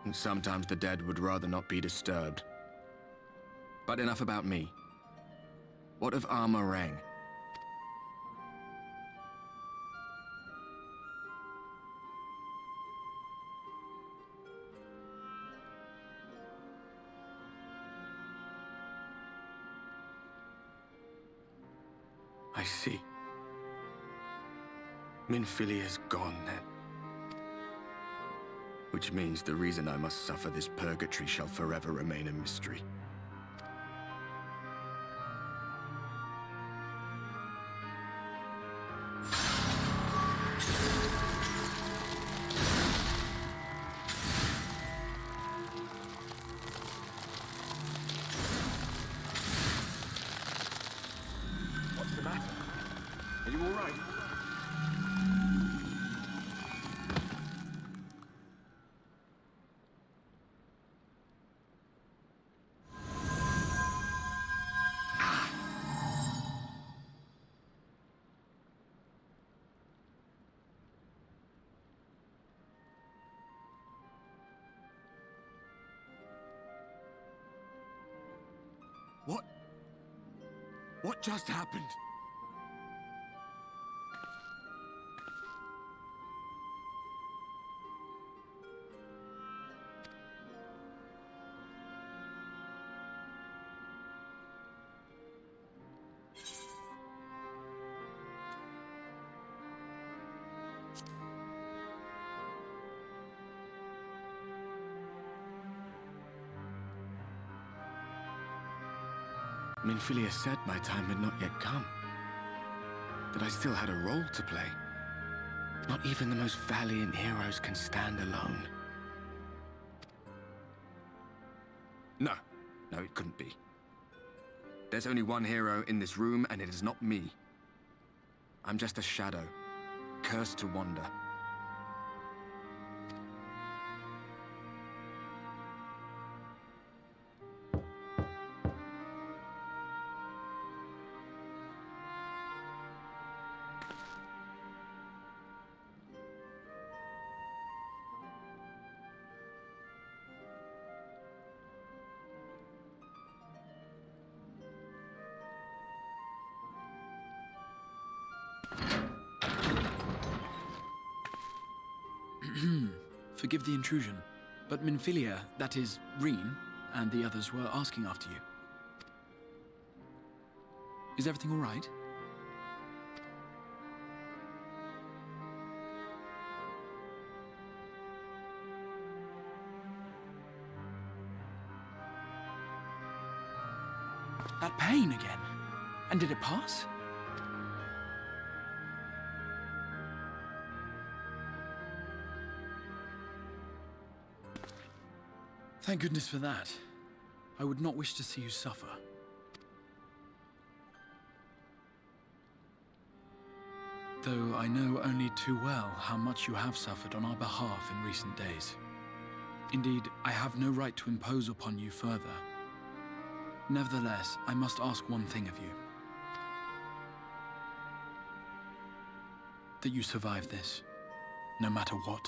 Speaker 16: And sometimes the dead would rather not be disturbed. But enough about me. What of Armorang? I see. Minfilia's gone then. Which means the reason I must suffer this purgatory shall forever remain a mystery.
Speaker 8: What's the matter? Are you all right?
Speaker 16: What just happened? Minfilia said my time had not yet come. That I still had a role to play. Not even the most valiant heroes can stand alone. No, it couldn't be. There's only one hero in this room, and it is not me. I'm just a shadow, cursed to wander.
Speaker 9: Forgive the intrusion, but Minfilia, that is, Reen, and the others were asking after you. Is everything all right? That pain again? And did it pass? Thank goodness for that. I would not wish to see you suffer. Though I know only too well how much you have suffered on our behalf in recent days. Indeed, I have no right to impose upon you further. Nevertheless, I must ask one thing of you. That you survive this, no matter what.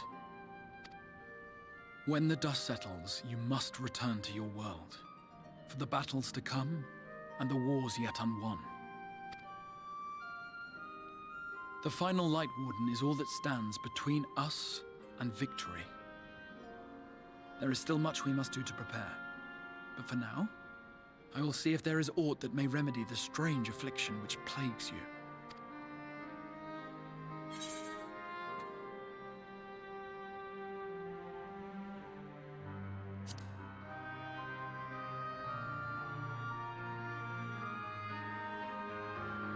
Speaker 9: When the dust settles, you must return to your world, for the battles to come and the wars yet unwon. The final Light Warden is all that stands between us and victory. There is still much we must do to prepare, but for now, I will see if there is aught that may remedy the strange affliction which plagues you.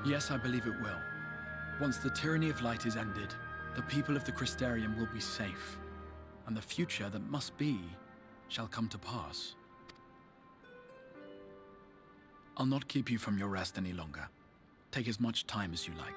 Speaker 9: Yes, I believe it will. Once the tyranny of light is ended, the people of the Crystarium will be safe, and the future that must be shall come to pass. I'll not keep you from your rest any longer. Take as much time as you like.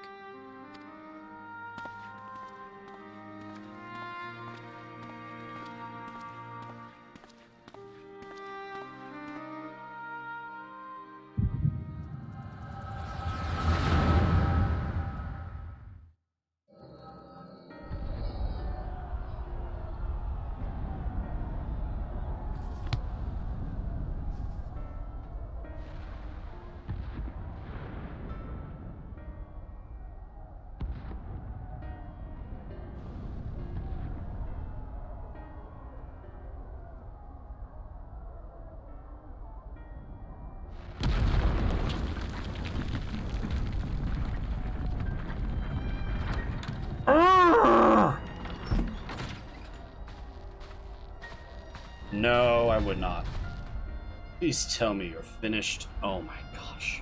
Speaker 1: I would not. Please tell me you're finished. Oh my gosh.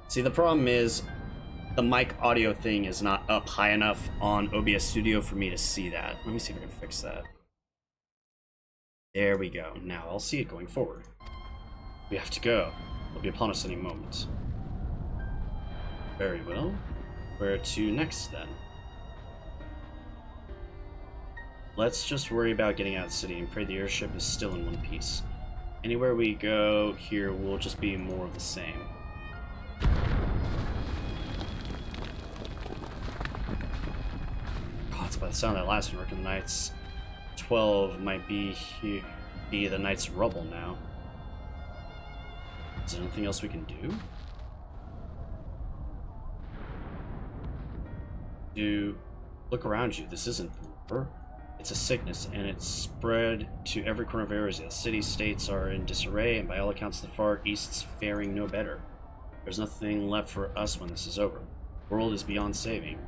Speaker 1: See, the problem is the mic audio thing is not up high enough on OBS Studio for me to see that. Let me see if I can fix that. There we go. Now I'll see it going forward. We have to go. It'll be upon us any moment. Very well. Where to next then? Let's just worry about getting out of the city and pray the airship is still in one piece. Anywhere we go here will just be more of the same. God, it's by the sound of that last one working the Knights 12 might be the Knights Rubble now. Is there anything else we can do? Look around you. This isn't war. It's a sickness, and it's spread to every corner of Eorzea. City-states are in disarray, and by all accounts the Far East's faring no better. There's nothing left for us when this is over. The world is beyond saving.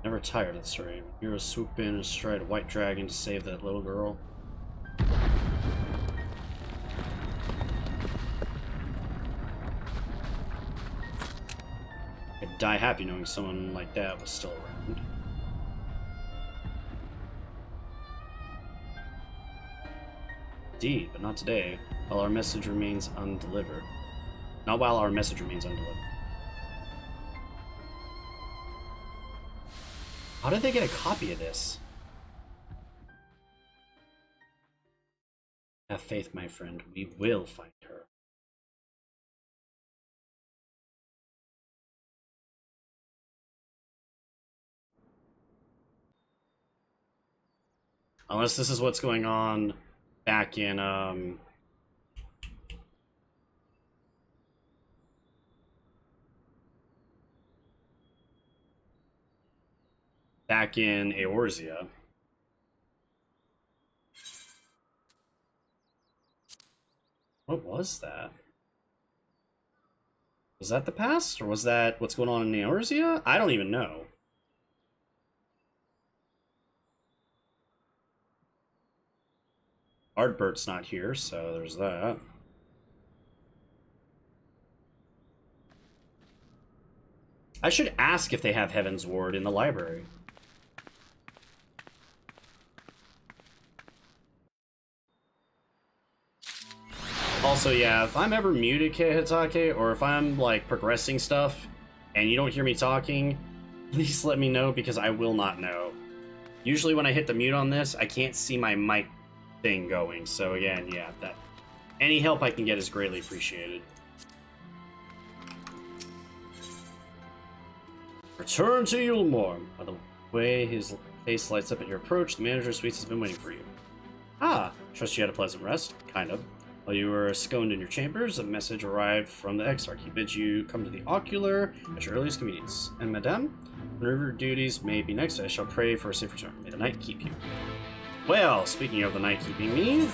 Speaker 1: Never tired of the story. Heroes swoop in and stride a white dragon to save that little girl. I'd die happy knowing someone like that was still around. Indeed, but not today, while our message remains undelivered. Not while our message remains undelivered. How did they get a copy of this? Have faith, my friend. We will find her. Unless this is what's going on back in, back in Eorzea. What was that? Was that the past? Or was that what's going on in Eorzea? I don't even know. Ardbert's not here, so there's that. I should ask if they have Heaven's Ward in the library. Also, yeah, if I'm ever muted, Hitake, or if I'm, like, progressing stuff, and you don't hear me talking, please let me know, because I will not know. Usually when I hit the mute on this, I can't see my mic thing going, so again, yeah, that any help I can get is greatly appreciated. Return to Yulmore. By the way his face lights up at your approach, the manager of suites has been waiting for you. Ah, trust you had a pleasant rest. Kind of. While you were sconed in your chambers, a message arrived from the Exarch. He bids you come to the Ocular at your earliest convenience. And madame, whenever your duties may be next, I shall pray for a safe return. May the night keep you. Well, speaking of the night keeping me, I'm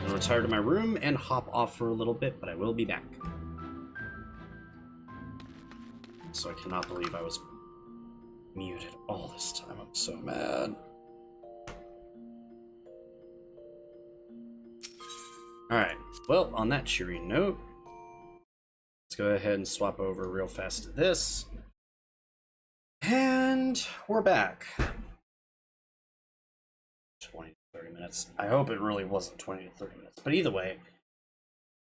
Speaker 1: going to retire to my room and hop off for a little bit, but I will be back. So I cannot believe I was muted all this time. I'm so mad. Alright, well, on that cheery note, let's go ahead and swap over real fast to this. And we're back. 20 to 30 minutes. I hope it really wasn't 20 to 30 minutes. But either way,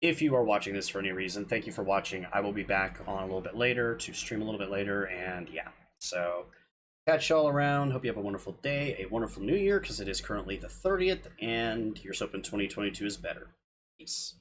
Speaker 1: if you are watching this for any reason, thank you for watching. I will be back on a little bit later to stream a little bit later, and yeah. So, catch y'all around. Hope you have a wonderful day, a wonderful new year, because it is currently the 30th, and here's hoping 2022 is better. Peace.